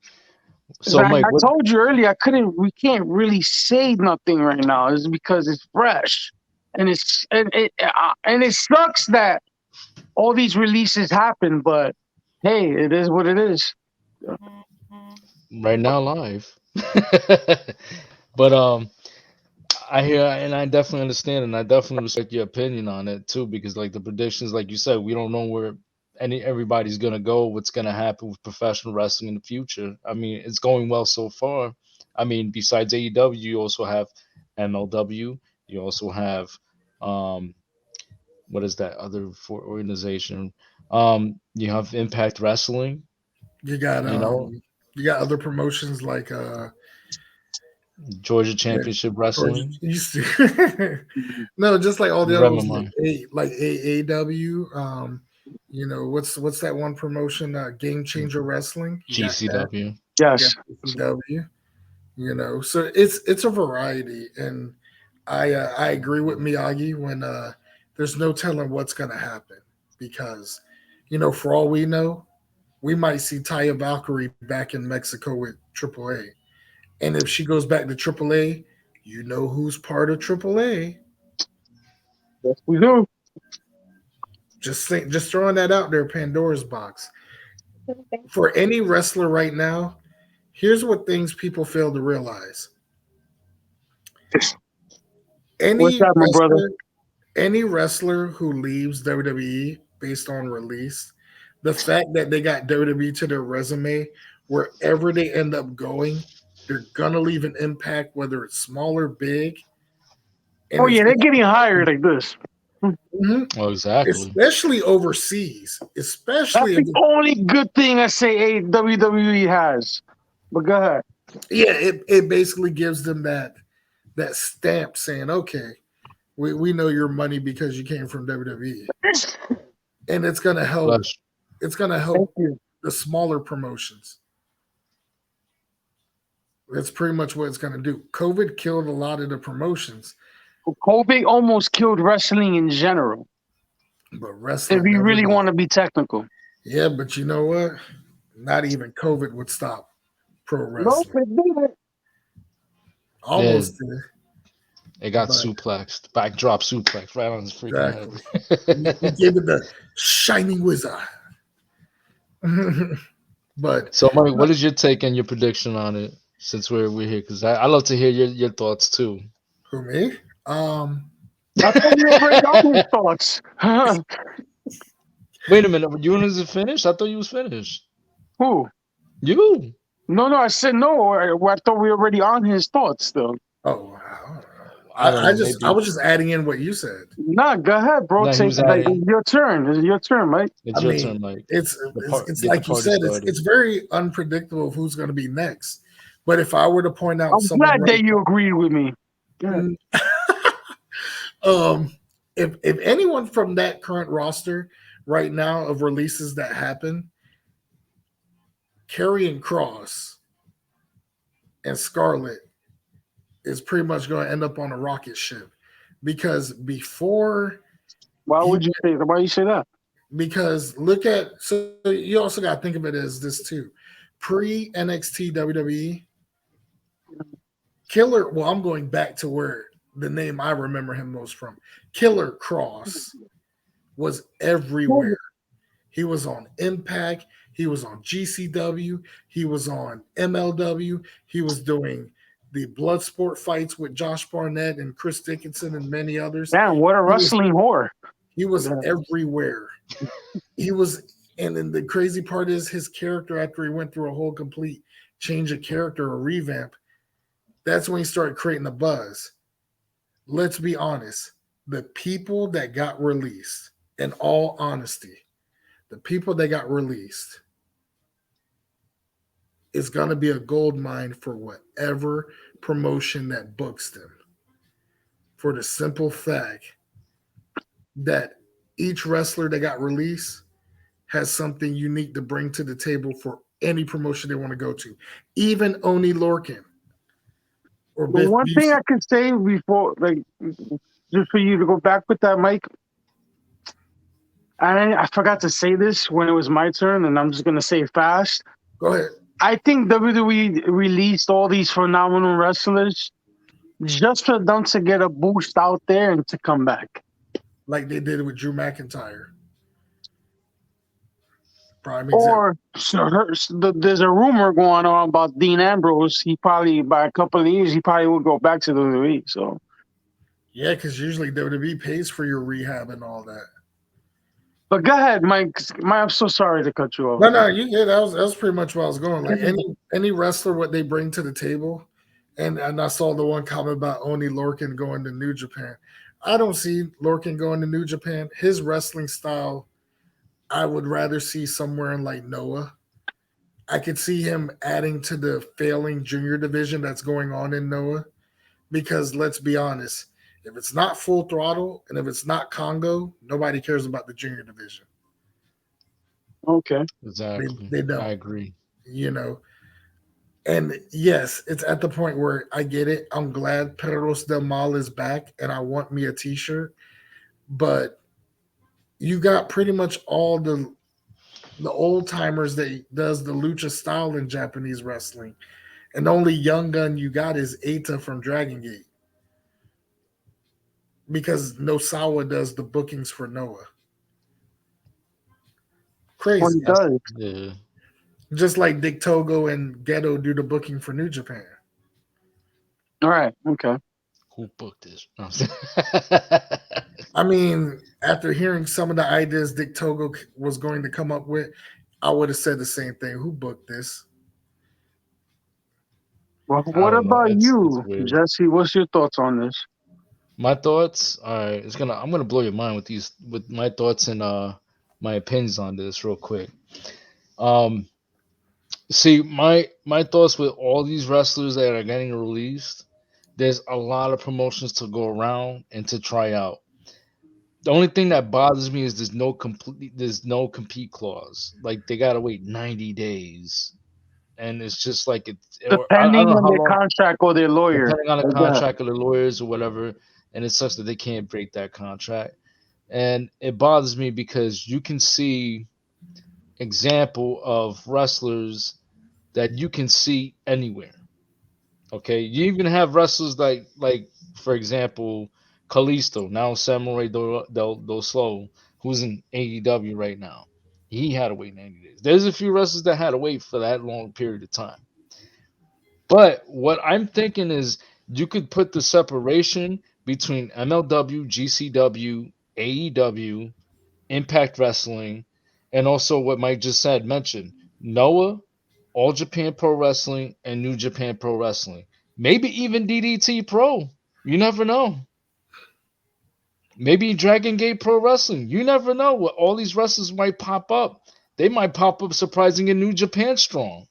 So, Mike, I told you earlier, we can't really say nothing right now. It's because it's fresh, and it sucks that all these releases happen. But hey, it is what it is. Right now, live. But I hear, and I definitely understand, and I definitely respect your opinion on it too, because like the predictions, like you said, we don't know where everybody's gonna go, what's gonna happen with professional wrestling in the future. I mean, it's going well so far. I mean, besides AEW, you also have MLW. You also have what is that other organization? You have Impact Wrestling. You got you got other promotions like Georgia Championship Wrestling. No, just like all the others, like AAW. What's that one promotion? Game Changer Wrestling. GCW. Yes. GCW. So it's a variety, and I agree with Miyagi when there's no telling what's going to happen because, for all we know, we might see Taya Valkyrie back in Mexico with AAA. And if she goes back to AAA, you know who's part of AAA. Yes, we do. Just throwing that out there, Pandora's box. For any wrestler right now, here's what things people fail to realize. Any wrestler who leaves WWE based on release, the fact that they got WWE to their resume, wherever they end up going, they're gonna leave an impact, whether it's small or big. And they're getting hired like this. Mm-hmm. Oh, exactly. Especially overseas. That's the only good thing I say WWE has. But go ahead. Yeah, it basically gives them that stamp saying, okay, we know your money because you came from WWE. And it's gonna help. It's gonna help the smaller promotions. That's pretty much what it's gonna do. COVID killed a lot of the promotions. COVID almost killed wrestling in general. But wrestling, if you really want to be technical. Yeah, but you know what? Not even COVID would stop pro wrestling. No, almost did. It got suplexed, backdrop suplex right on his freaking head. He gave it the shining wizard. But so, Mike, what is your take and your prediction on it? Since we're here, because I love to hear your thoughts too. Who, me? I thought you already got your thoughts. Wait a minute, you wasn't finished? I thought you was finished. Who? You? No, I said no. I thought we were already on his thoughts though. Oh, I was just adding in what you said. Nah, go ahead, bro. It's your turn. It's your turn, Mike. It's your turn, Mike. It's like you said. It's very unpredictable of who's going to be next. But if I were to point out, I'm glad that you agreed with me. If anyone from that current roster right now of releases that happen, Karrion Kross and Scarlett is pretty much going to end up on a rocket ship because before. Why would you say that? Why you say that? Because so you also got to think of it as this too. Pre NXT WWE, Killer. Well, I'm going back to where the name I remember him most from. Killer Kross was everywhere. He was on Impact. He was on GCW. He was on MLW. He was doing the Bloodsport fights with Josh Barnett and Chris Dickinson and many others. Damn, what a wrestling whore. He was everywhere. He was, and then the crazy part is his character, after he went through a whole complete change of character or revamp, that's when he started creating a buzz. Let's be honest. The people that got released, in all honesty, the people that got released is going to be a gold mine for whatever promotion that books them. For the simple fact that each wrestler that got released has something unique to bring to the table for any promotion they want to go to. Even Oni Lorcan. Or one thing I could say before, like, just for you to go back with that, Mike, I forgot to say this when it was my turn, and I'm just going to say it fast. Go ahead. I think WWE released all these phenomenal wrestlers just for them to get a boost out there and to come back. Like they did with Drew McIntyre. Prime example. There's a rumor going on about Dean Ambrose. He probably, by a couple of years, he probably will go back to WWE. So, yeah, because usually WWE pays for your rehab and all that. But go ahead, Mike. I'm so sorry to cut you off. No, you did. That was pretty much where I was going. Like any wrestler, what they bring to the table, and I saw the one comment about Oni Lorcan going to New Japan. I don't see Lorcan going to New Japan. His wrestling style, I would rather see somewhere in like Noah. I could see him adding to the failing junior division that's going on in Noah, because let's be honest. If it's not Full Throttle and if it's not Congo, nobody cares about the junior division. Okay. Exactly. They don't. I agree. You know, and yes, it's at the point where I get it. I'm glad Perros del Mal is back and I want me a t-shirt, but you got pretty much all the old timers that does the lucha style in Japanese wrestling. And the only young gun you got is Eita from Dragon Gate. Because Nosawa does the bookings for Noah. Crazy. Well, he does. Yeah. Just like Dick Togo and Ghetto do the booking for New Japan. All right. Okay. Who booked this? I mean, after hearing some of the ideas Dick Togo was going to come up with, I would have said the same thing. Who booked this? Well, what about you, Jesse? What's your thoughts on this? My thoughts, all right. I'm gonna blow your mind with my thoughts and my opinions on this real quick. See, my thoughts with all these wrestlers that are getting released. There's a lot of promotions to go around and to try out. The only thing that bothers me is there's no compete clause. Like they gotta wait 90 days. And it's just like depending on their contract or their lawyer. Depending on the contract or the lawyers or whatever. And it sucks that they can't break that contract. And it bothers me because you can see example of wrestlers that you can see anywhere. Okay. You even have wrestlers like for example, Kalisto, now Samurai Del Slow, who's in AEW right now. He had to wait 90 days. There's a few wrestlers that had to wait for that long period of time. But what I'm thinking is you could put the separation between MLW, GCW, AEW, Impact Wrestling, and also what Mike just mentioned, Noah, All Japan Pro Wrestling, and New Japan Pro Wrestling. Maybe even DDT Pro. You never know. Maybe Dragon Gate Pro Wrestling. You never know what all these wrestlers might pop up. They might pop up surprising in New Japan Strong.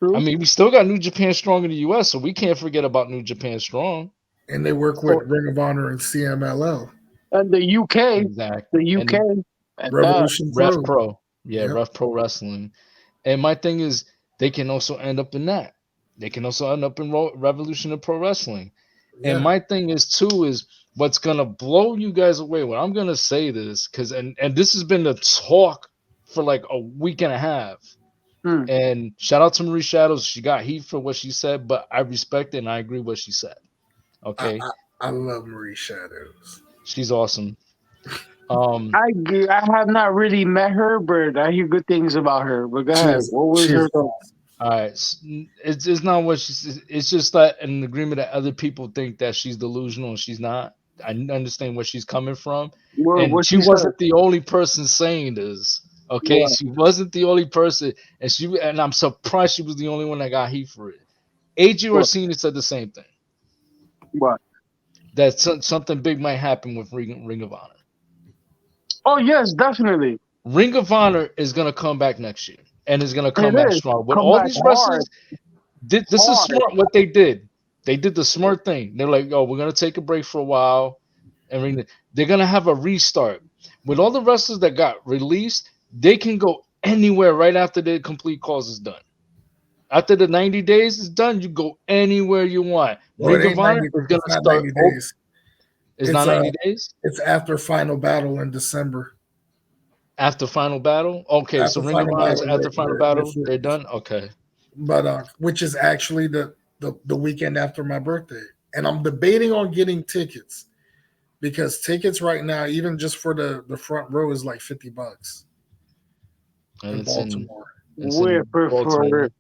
True. I mean, we still got New Japan Strong in the U.S., so we can't forget about New Japan Strong. And they work with Ring of Honor and CMLL. And the UK. Exactly. The UK. Revolution Ref Pro. Yeah, yep. Ref Pro Wrestling. And my thing is, they can also end up in that. They can also end up in Revolution of Pro Wrestling. Yeah. And my thing is, too, is what's going to blow you guys away. When I'm going to say this, because and this has been the talk for like a week and a half. And shout out to Marie Shadows. She got heat for what she said, but I respect it and I agree with what she said. Okay. I love Marie Shadows. She's awesome. I have not really met her, but I hear good things about her. But go ahead. What was her thought? All right, it's not what she's. It's just that an agreement that other people think that she's delusional and she's not. I understand where she's coming from, and What she she said? wasn't the only person saying this. Okay, What? she wasn't the only person, and I'm surprised she was the only one that got heat for it. AJ What? Orsini said the same thing. What? That something big might happen with Ring of Honor. Oh yes, definitely. Ring of Honor is gonna come back next year, and is gonna come It back is. strong with Come all back these hard. wrestlers. This is Hard. smart what they did. They did the smart thing. They're like, oh, we're gonna take a break for a while, and they're gonna have a restart. With all the wrestlers that got released, they can go anywhere right after the complete cause is done. After the 90 days is done, you go anywhere you want. Well, Ring of Honor is gonna start. 90 days. It's not 90 days. It's after Final Battle in December. After Final Battle, okay. After So Ring of Honor is after Final Battle. they're They're done. Okay. But which is actually the weekend after my birthday, and I'm debating on getting tickets because tickets right now, even just for the front row, is like $50 in Baltimore.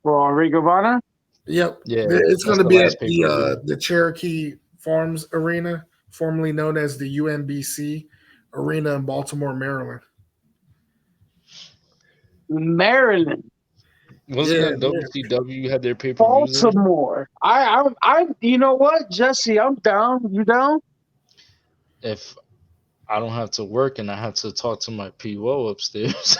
For Ring of Honor. Yep. Yeah. It's going to be at the Cherokee Farms Arena, formerly known as the UMBC Arena in Baltimore, Maryland. Maryland. Wasn't WCW had their pay-per-views? Baltimore. I you know what, Jesse, I'm down. You down? If I don't have to work and I have to talk to my PO upstairs.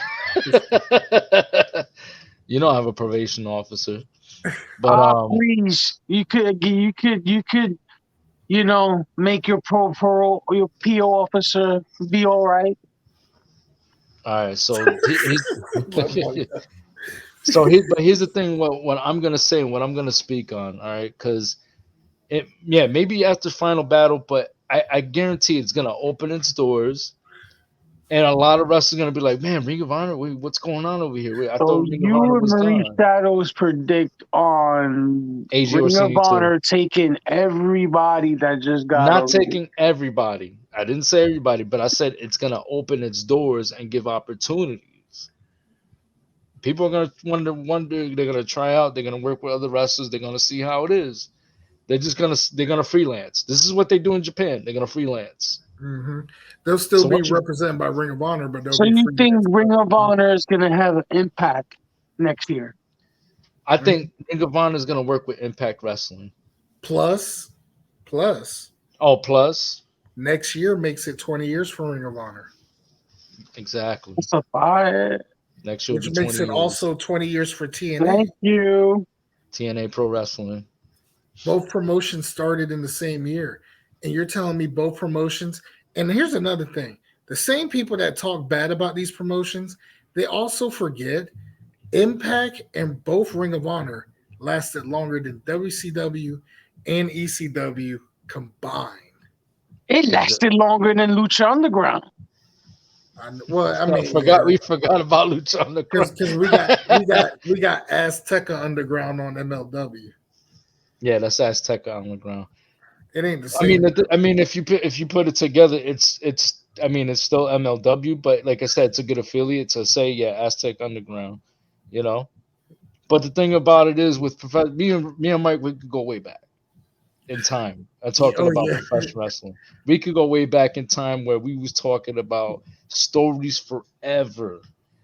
You know I have a probation officer. But please, you could make your your PO officer be all right. All right, so but here's the thing. What I'm gonna say, what I'm gonna speak on, all right, because maybe after Final Battle, but I guarantee it's gonna open its doors, and a lot of wrestlers are gonna be like, "Man, Ring of Honor, what's going on over here?" I thought Ring of Honor was Marie gone. Shadows predict on Ring of Honor taking everybody that just got. Not taking everybody. I didn't say everybody, but I said it's gonna open its doors and give opportunities. People are gonna wonder. They're gonna try out. They're gonna work with other wrestlers. They're gonna see how it is. They're gonna freelance. This is what they do in Japan. They're gonna freelance. Mm-hmm. They'll still be represented by Ring of Honor, but so you think Ring of Honor is gonna have an impact next year? I think Ring of Honor is gonna work with Impact Wrestling. Plus. Oh, plus. Next year makes it 20 years for Ring of Honor. Exactly. That's a fire. Next year, which makes it also 20 years for TNA. Thank you. TNA Pro Wrestling. Both promotions started in the same year, and you're telling me both promotions. And here's another thing: the same people that talk bad about these promotions, they also forget Impact and both Ring of Honor lasted longer than WCW and ECW combined. It lasted longer than Lucha Underground. We forgot about Lucha Underground because we got Azteca Underground on MLW. Yeah, that's Azteca Underground. It ain't the same. I mean, if you put it together, it's still MLW, but like I said, it's a good affiliate to say Azteca Underground, you know. But the thing about it is, with me and Mike, we could go way back in time. I'm talking about professional wrestling. We could go way back in time where we was talking about stories forever,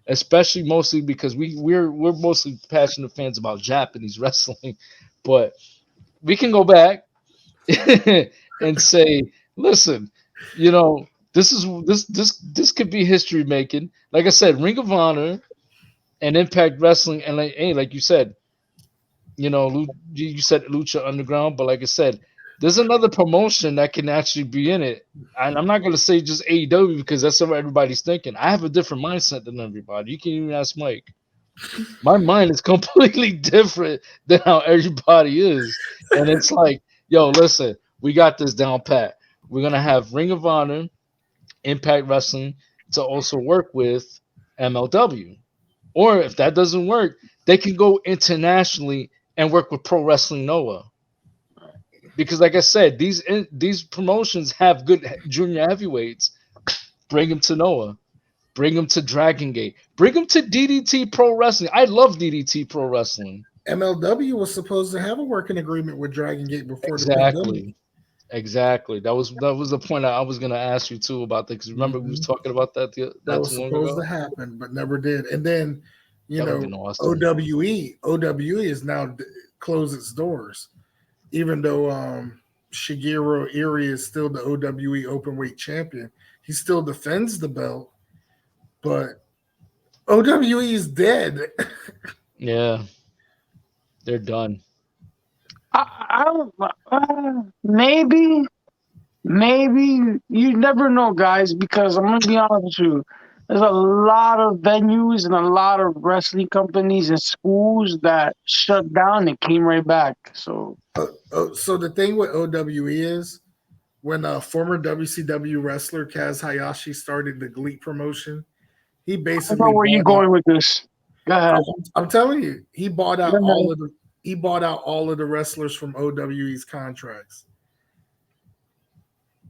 especially mostly because we're mostly passionate fans about Japanese wrestling, but we can go back and say, listen, this could be history making. Like I said, Ring of Honor and Impact Wrestling, and like you said, you said Lucha Underground, but like I said, there's another promotion that can actually be in it. And I'm not going to say just AEW because that's what everybody's thinking. I have a different mindset than everybody. You can even ask Mike. My mind is completely different than how everybody is. And it's like, yo, listen, we got this down pat. We're going to have Ring of Honor, Impact Wrestling to also work with MLW. Or if that doesn't work, they can go internationally and work with Pro Wrestling Noah. Because like I said, these promotions have good junior heavyweights. Bring them to Noah. Bring them to Dragon Gate. Bring them to DDT Pro Wrestling. I love DDT Pro Wrestling. MLW was supposed to have a working agreement with Dragon Gate before the pandemic. Exactly. That was the point I was gonna ask you too about that, because remember we was talking about that that was supposed to happen, but never did. And then awesome. OWE is now closed its doors, even though Shigeru Irie is still the OWE openweight champion. He still defends the belt, but OWE is dead. Yeah, they're done. Maybe you never know, guys, because I'm gonna be honest with you. There's a lot of venues and a lot of wrestling companies and schools that shut down and came right back. So, so the thing with OWE is, when a former WCW wrestler Kaz Hayashi started the GLEAT promotion, he basically. I know where you going with this. Go ahead. I'm telling you, he bought out all of the wrestlers from OWE's contracts.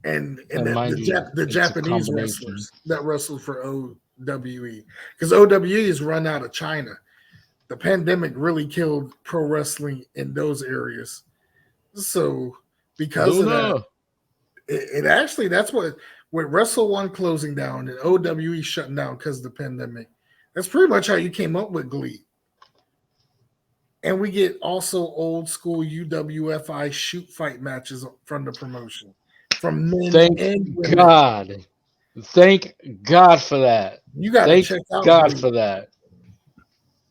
And the Japanese wrestlers that wrestled for OWE, because OWE is run out of China. The pandemic really killed pro wrestling in those areas. So because of that, it actually, that's what, with Wrestle One closing down and OWE shutting down because of the pandemic, that's pretty much how you came up with GLEAT. And we get also old school UWFI shoot fight matches from the promotion. From men Thank God. Thank God for that. You got to check out God GLEAT. for that.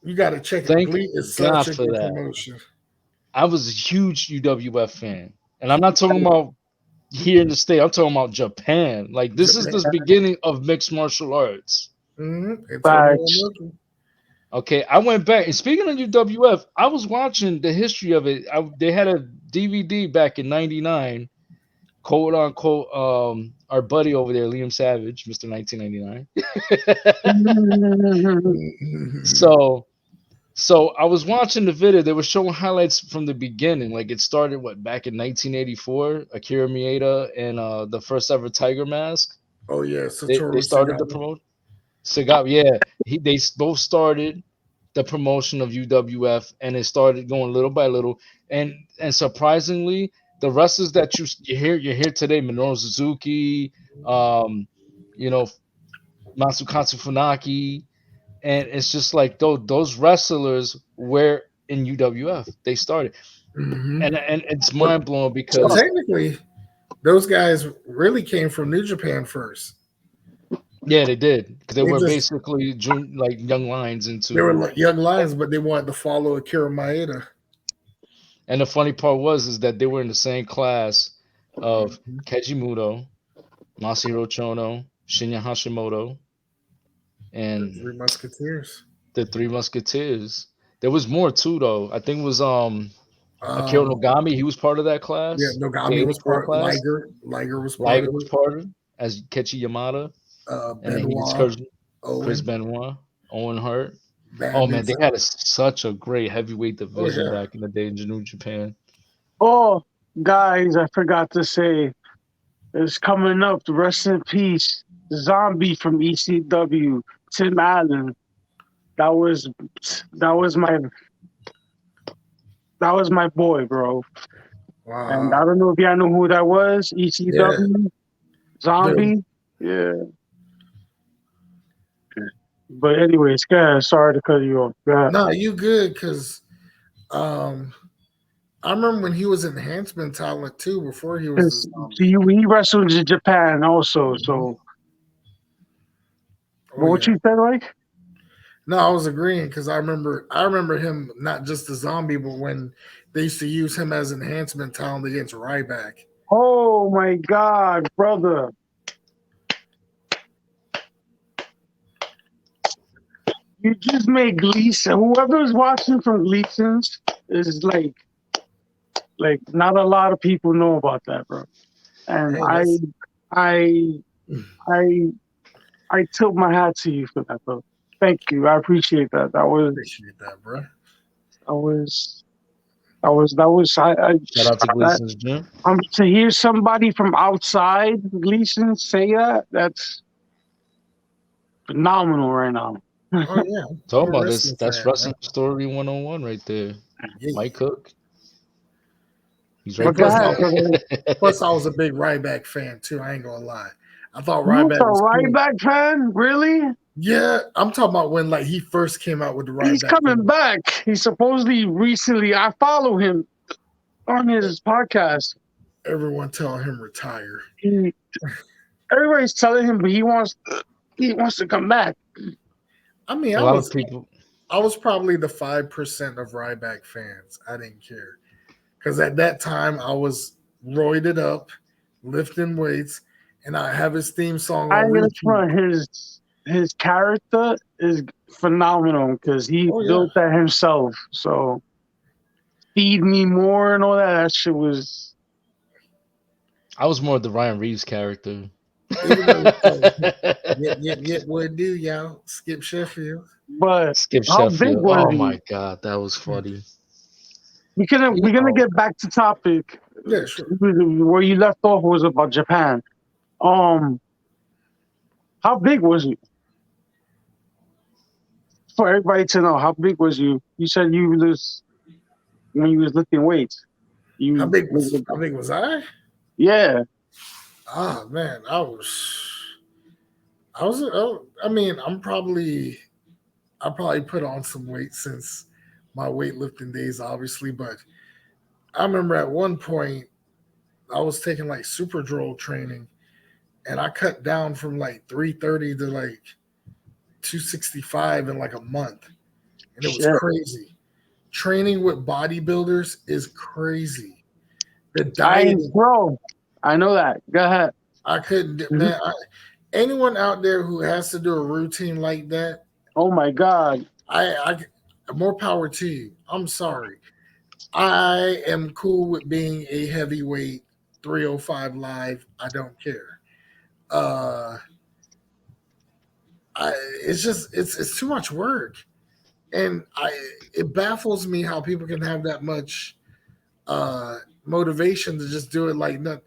You got to check Thank GLEAT is God such a for good that. promotion. I was a huge UWF fan. And I'm not talking about here in the States. I'm talking about Japan. Like, this is the beginning of mixed martial arts. Mm-hmm. Okay, I went back, and speaking of UWF, I was watching the history of it. They had a DVD back in '99, quote unquote. Our buddy over there, Liam Savage, Mr. 1999. So I was watching the video. They were showing highlights from the beginning. Like, it started back in 1984, Akira Mieta and the first ever Tiger Mask. Oh yeah, they started the promotion. Sagab, yeah, they both started the promotion of UWF, and it started going little by little. And surprisingly, the wrestlers that you hear today, Minoru Suzuki, Masukatsu Funaki, and it's just like those wrestlers were in UWF. They started, and it's mind blowing because technically, those guys really came from New Japan first. Yeah, they did, because they were basically like young lions into. They were like young lions, but they wanted to follow Akira Maeda. And the funny part is that they were in the same class of Keiji Muto, Masahiro Chono, Shinya Hashimoto, and the Three Musketeers. The Three Musketeers. There was more too, though. I think it was Akira Nogami. He was part of that class. Yeah, Nogami was part. Liger was part. Liger was part of it, as Kechi Yamada. And then Chris Benoit, Owen Hart. Oh man, they had such a great heavyweight division back in the day in New Japan. Oh, guys, I forgot to say, it's coming up. The rest in peace, Zombie from ECW, Tim Allen. That was my boy, bro. Wow. And I don't know if y'all know who that was. ECW, Zombie. Yeah. But anyways, guys, sorry to cut you off. No, you good, because I remember when he was enhancement talent too, before he was he wrestled in Japan also. So what you said, like? No, I was agreeing, because I remember him, not just the Zombie, but when they used to use him as enhancement talent against Ryback. Oh my God, brother. You just made Gleason. Whoever's watching from Gleason's is like not a lot of people know about that, bro. And I tilt my hat to you for that, bro. Thank you. I appreciate that. Appreciate that, bro. Shout out to Gleason's gym. To hear somebody from outside Gleason say that, that's phenomenal right now. Oh yeah, talking about this. That's Wrestling Story 101 right there. Mike Cook. He's right there. Plus, I was a big Ryback fan too. I ain't gonna lie. I thought Ryback was a Ryback fan, really? Yeah, I'm talking about when like he first came out with the Ryback. He's coming back. He supposedly recently. I follow him on his podcast. Everyone telling him retire. Everybody's telling him, but he wants to come back. I mean, I was probably the 5% of Ryback fans. I didn't care because at that time I was roided up, lifting weights, and I have his theme song. His character is phenomenal because he built that himself. So, Feed Me More and all that. That shit was. I was more of the Ryan Reeves character. Yep, what do y'all? Skip Sheffield. But Skip Sheffield. Oh my god, that was funny. We're gonna get back to topic. Yeah, sure. Where you left off was about Japan. How big was you? For everybody to know, how big was you? You said you was when you was lifting weights. How big was I? Yeah. Ah, man, I mean, I probably put on some weight since my weightlifting days, obviously, but I remember at one point I was taking like Superdrol training and I cut down from like 330 to like 265 in like a month. And it was crazy. Training with bodybuilders is crazy. The diet, bro. I know that. Go ahead. I couldn't, man. Anyone out there who has to do a routine like that, oh my god, I more power to you. I'm sorry. I am cool with being a heavyweight 305 live. I don't care. It's too much work, and it baffles me how people can have that much motivation to just do it like nothing.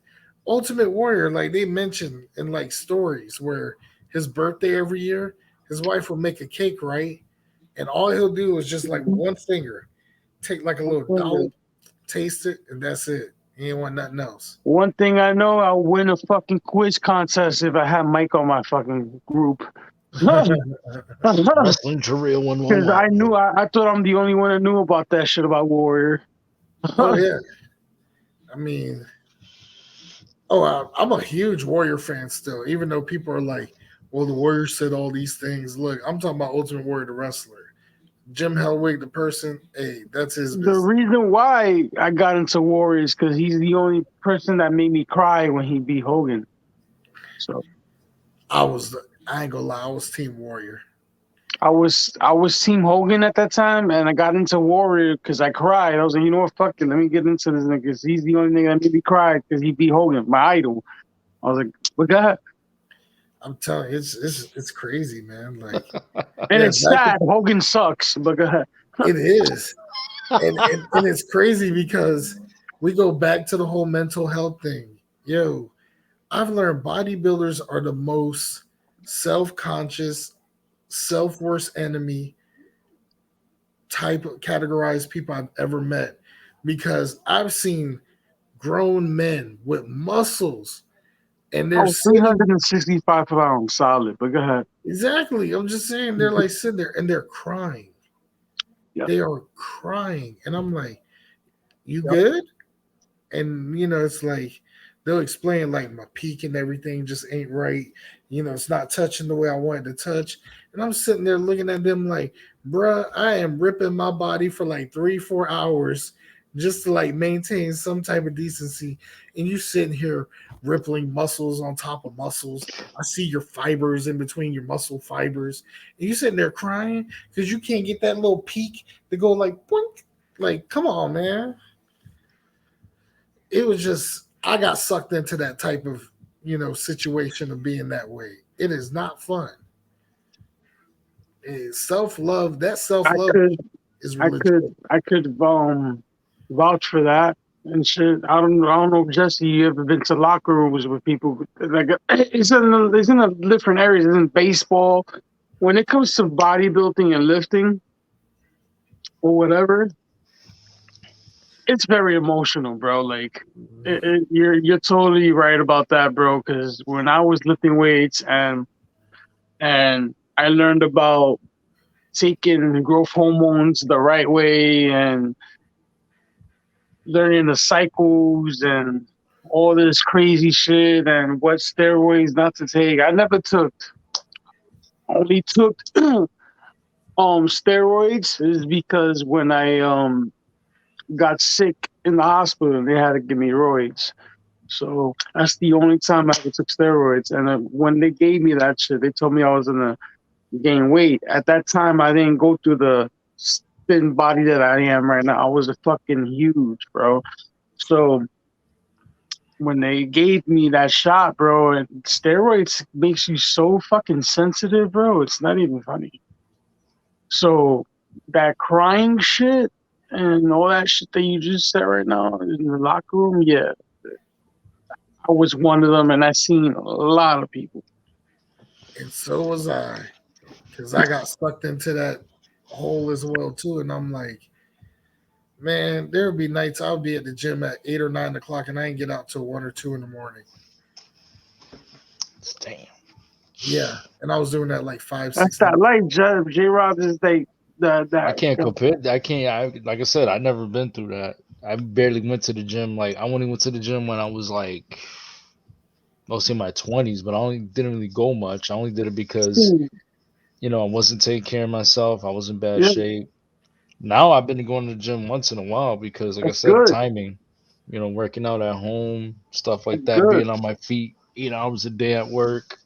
Ultimate Warrior, like they mentioned in like stories where his birthday every year, his wife will make a cake, right? And all he'll do is just like one finger, take like a little dollop, taste it, and that's it. He ain't want nothing else. One thing I know, I'll win a fucking quiz contest if I have Mike on my fucking group. Wrestling to real 111. Because I thought I'm the only one that knew about that shit about Warrior. Oh yeah, I mean. I'm a huge Warrior fan still, even though people are like, well, the Warrior said all these things. Look, I'm talking about Ultimate Warrior, the wrestler. Jim Hellwig, the person, hey, that's his business. The reason why I got into Warrior is because he's the only person that made me cry when he beat Hogan. So I ain't gonna lie, I was Team Warrior. I was Team Hogan at that time, and I got into Warrior because I cried. I was like, you know what, fuck it, let me get into this nigga because he's the only nigga that made me cry because he beat Hogan, my idol. I was like, but go ahead. I'm telling you, it's crazy, man. Like, and it's sad. Hogan sucks, but go ahead. It is, and it's crazy because we go back to the whole mental health thing. Yo, I've learned bodybuilders are the most self-conscious, self-worst enemy type of categorized people I've ever met, because I've seen grown men with muscles and they're 365 pounds solid, but go ahead. Exactly. I'm just saying they're like sitting there and they're crying. Yep. They are crying. And I'm like, you good? And it's like they'll explain like my peak and everything just ain't right. It's not touching the way I want it to touch. And I'm sitting there looking at them like, bruh, I am ripping my body for like 3-4 hours just to like maintain some type of decency. And you sitting here rippling muscles on top of muscles. I see your fibers in between your muscle fibers. And you sitting there crying because you can't get that little peak to go like, boink. Like, come on, man. It was just, I got sucked into that type of, situation of being that way. It is not fun. Self-love, that self-love is religion. I could vouch for that and shit. I don't know, Jesse, you ever been to locker rooms with people? Like, it's in a different areas. It's in baseball. When it comes to bodybuilding and lifting or whatever, it's very emotional, bro. Like you're totally right about that, bro. Because when I was lifting weights and I learned about taking growth hormones the right way and learning the cycles and all this crazy shit and what steroids not to take. I never took. Only took steroids is because when I got sick in the hospital, they had to give me roids. So that's the only time I ever took steroids. And when they gave me that shit, they told me I was gonna gain weight. At that time, I didn't go through the thin body that I am right now. I was a fucking huge, bro. So when they gave me that shot, bro, and steroids makes you so fucking sensitive, bro. It's not even funny. So that crying shit and all that shit that you just said right now in the locker room, yeah, I was one of them, and I seen a lot of people. And so was I, because I got sucked into that hole as well too. And I'm like, man, there would be nights I'll be at the gym at 8 or 9 o'clock, and I ain't get out till 1 or 2 in the morning. Damn. Yeah, and I was doing that like 5, 6. That's that life, J-Rob is like that. I can't compare. Like I said, I never been through that. I barely went to the gym. Like I only went to the gym when I was like mostly in my 20s, but I only didn't really go much. I only did it because I wasn't taking care of myself. I was in bad shape. Now I've been going to the gym once in a while because, like I said, timing. Working out at home, stuff like that, being on my feet 8 hours a day at work.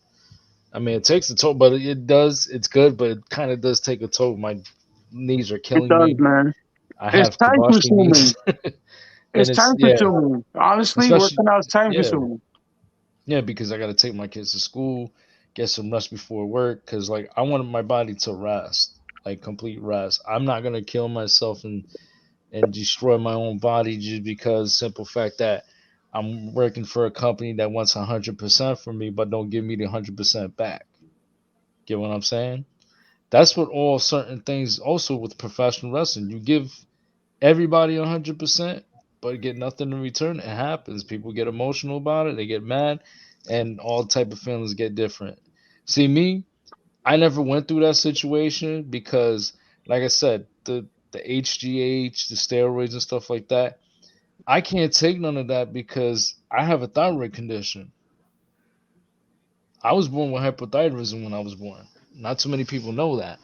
I mean, it takes a toll, but it does. It's good, but it kind of does take a toll. My knees are killing me. Man. I have time consuming. It's time consuming. Honestly, working out is time consuming. Yeah, because I got to take my kids to school, get some rest before work. Because like I wanted my body to rest, like complete rest. I'm not gonna kill myself and destroy my own body just because simple fact that I'm working for a company that wants 100% from me, but don't give me the 100% back. Get what I'm saying? That's what all certain things also with professional wrestling. You give everybody 100%, but get nothing in return. It happens. People get emotional about it. They get mad, and all type of feelings get different. See me, I never went through that situation because, like I said, the HGH, the steroids and stuff like that, I can't take none of that because I have a thyroid condition. I was born with hypothyroidism when I was born. Not too many people know that.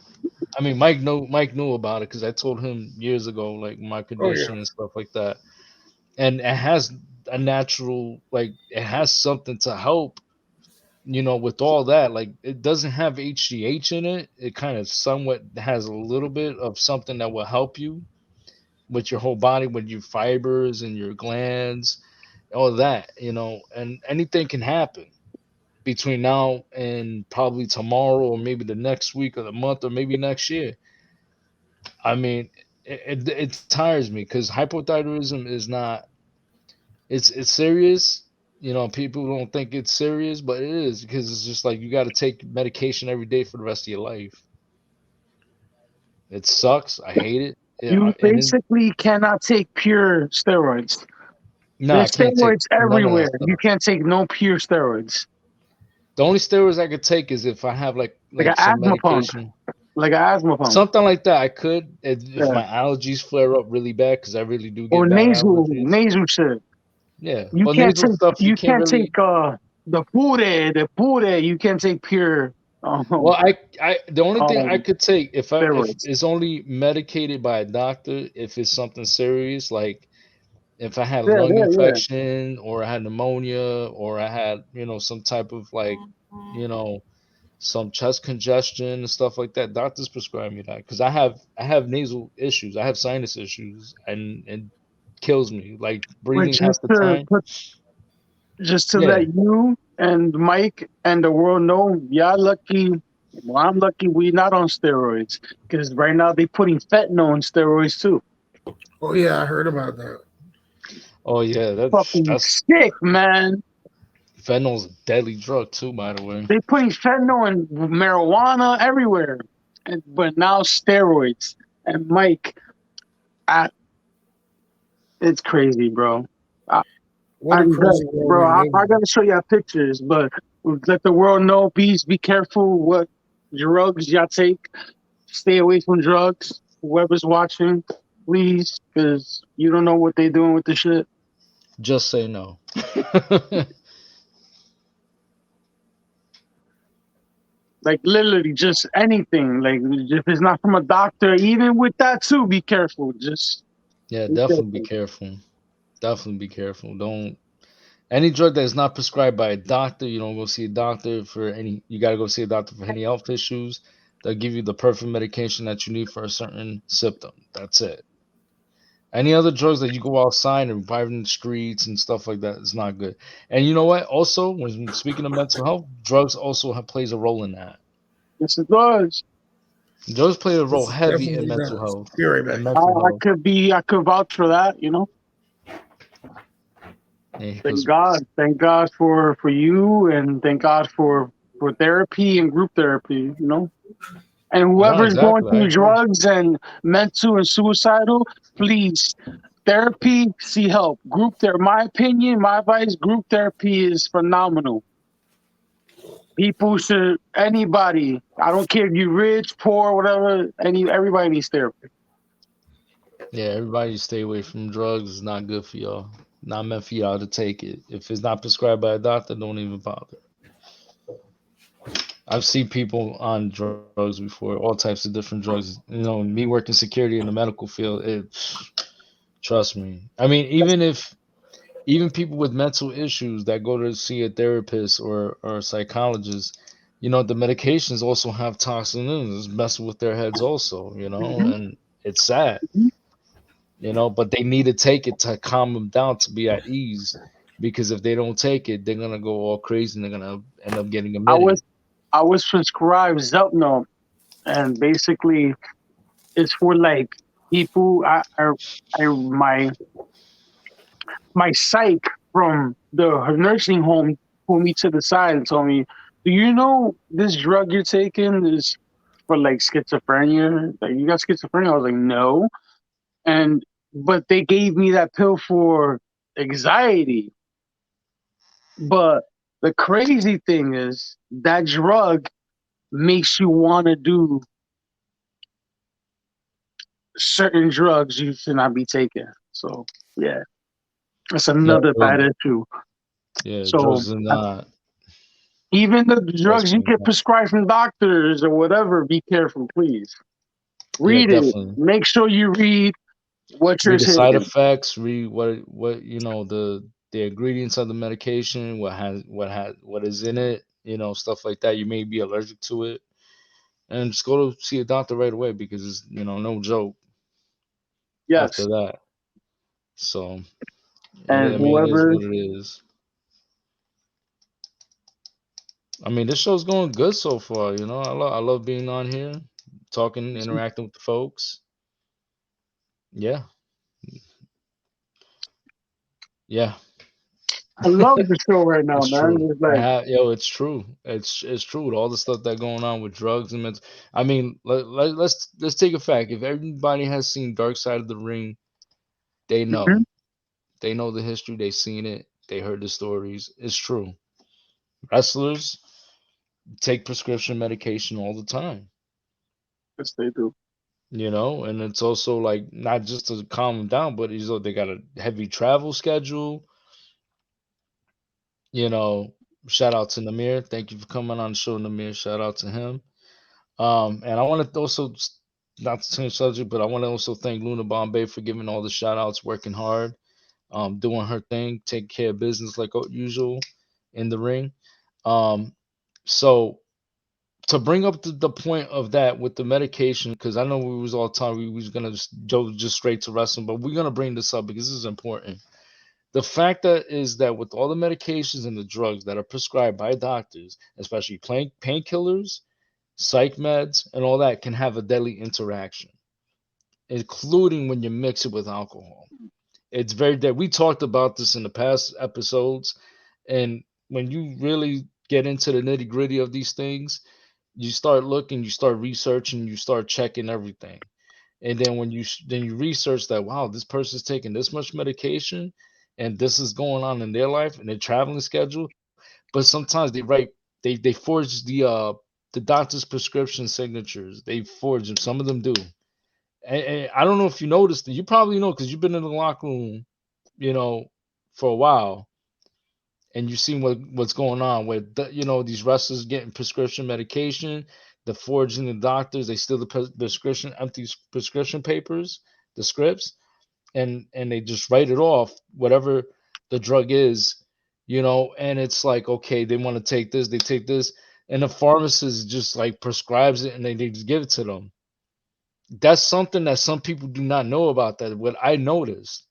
I mean, Mike knew about it because I told him years ago, like my condition and stuff like that. And it has a natural, like it has something to help, with all that. Like it doesn't have HGH in it. It kind of somewhat has a little bit of something that will help you with your whole body, with your fibers and your glands, all that, and anything can happen between now and probably tomorrow or maybe the next week or the month or maybe next year. I mean, it tires me because hypothyroidism is not, it's serious. People don't think it's serious, but it is because it's just like you got to take medication every day for the rest of your life. It sucks. I hate it. You basically cannot take pure steroids. No, there's steroids everywhere. You can't take no pure steroids. The only steroids I could take is if I have like an asthma medication. Like an asthma pump. Something like that I could if my allergies flare up really bad because I really do get nasal shit. Yeah, you can't take stuff. You can't really take the pure. You can't take pure. Well, I the only thing I could take if it's only medicated by a doctor if it's something serious, like if I had lung infection or I had pneumonia or I had some type of like some chest congestion and stuff like that. Doctors prescribe me that because I have nasal issues. I have sinus issues and kills me like breathing half the time. Just to let you and Mike and the world know, y'all lucky. Well, I'm lucky we're not on steroids because right now they're putting fentanyl in steroids too. Oh yeah, I heard about that. Oh yeah, that's sick, man. Fentanyl's a deadly drug too, by the way. They're putting fentanyl in marijuana everywhere, but now steroids. And Mike, It's crazy, bro. What a crazy world bro. we live I in. gotta show y'all pictures, but let the world know. Please be careful what drugs y'all take. Stay away from drugs. Whoever's watching, please, because you don't know what they're doing with the shit. Just say no. Like literally, just anything. Like if it's not from a doctor, even with that too, be careful. Just Yeah, be definitely be careful. careful. Definitely be careful. Don't any drug that is not prescribed by a doctor, you don't go see a doctor for any. You got to go see a doctor for any health issues. They'll give you the perfect medication that you need for a certain symptom. That's it. Any other drugs that you go outside and buy in the streets and stuff like that is not good. And you know what? Also, when speaking of mental health, drugs also plays a role in that. Yes, it does. Drugs play a role This heavy in definitely mental does. health. Be right In back. mental health, I could vouch for that. You know. yeah, because Thank God for you, and thank God for therapy and group therapy. You know. And no, whoever's going exactly. I through agree. drugs and mental and suicidal, please, therapy, see help. Group therapy, my opinion, my advice, group therapy is phenomenal. People should, anybody, I don't care if you're rich, poor, whatever, everybody needs therapy. Yeah, everybody stay away from drugs. It's not good for y'all. Not meant for y'all to take it. If it's not prescribed by a doctor, don't even bother. I've seen people on drugs before, all types of different drugs. You know, me working security in the medical field, trust me. I mean, even people with mental issues that go to see a therapist or a psychologist, you know, the medications also have toxins in it. It's messing with their heads also, you know, Mm-hmm. and it's sad, Mm-hmm. you know, but they need to take it to calm them down to be at ease because if they don't take it, they're gonna go all crazy and they're gonna end up getting I was admitted. I was prescribed Zelpno, and basically it's for like people. My psych from the nursing home pulled me to the side and told me, "Do you know this drug you're taking is for like schizophrenia? Like you got schizophrenia?" I was like, "No," and but they gave me that pill for anxiety. But the crazy thing is that drug makes you want to do certain drugs you should not be taking. So yeah, that's Yeah, another bad issue. yeah, So drugs are not. even the Trust drugs you me. get prescribed from doctors or whatever, be careful, please. Yeah, Read it. definitely. Make sure you read what you're Read the side taking. effects. Read what you know the ingredients of the medication. What is in it. You know, stuff like that. You may be allergic to it, and just go to see a doctor right away because it's no joke after Yes. that. So, And I mean, it is whoever, what it is. I mean, this show's going good so far. You know, I love being on here, talking, interacting with the folks. Yeah, yeah. I love the show right now, It's man. true. It's like, It's true. It's true. With all the stuff that going on with drugs and mental, I mean, let's take a fact. If everybody has seen Dark Side of the Ring, they mhm, know. They know the history. They seen it. They heard the stories. It's true. Wrestlers take prescription medication all the time. yes, they do. You know, and it's also like not just to calm them down, but they got a heavy travel schedule. You know, shout out to Namir. Thank you for coming on the show, Namir. Shout out to him. And I want to also, not to change subject, but I want to also thank Luna Bombay for giving all the shout outs, working hard, doing her thing, taking care of business like usual in the ring. Um, so to bring up the point of that with the medication, because I know we was all talking, we was gonna just go just straight to wrestling, but we're gonna bring this up because this is important. The fact that is that with all the medications and the drugs that are prescribed by doctors, especially painkillers, psych meds, and all that can have a deadly interaction, including when you mix it with alcohol. It's very dead. We talked about this in the past episodes, and when you really get into the nitty gritty of these things, you start looking, you start researching, you start checking everything. And then when you research that, wow, this person's taking this much medication, and this is going on in their life and their traveling schedule. But sometimes they forge the doctor's prescription signatures. They forge them. Some of them do. And I don't know if you noticed it. You probably know because you've been in the locker room, for a while, and you've seen what's going on with these wrestlers getting prescription medication, the forging the doctors, they steal the prescription, empty prescription papers, the scripts, and they just write it off, whatever the drug is, and it's like, okay, they want to take this, they take this, and the pharmacist just like prescribes it and they just give it to them. That's something that some people do not know about, that what I noticed.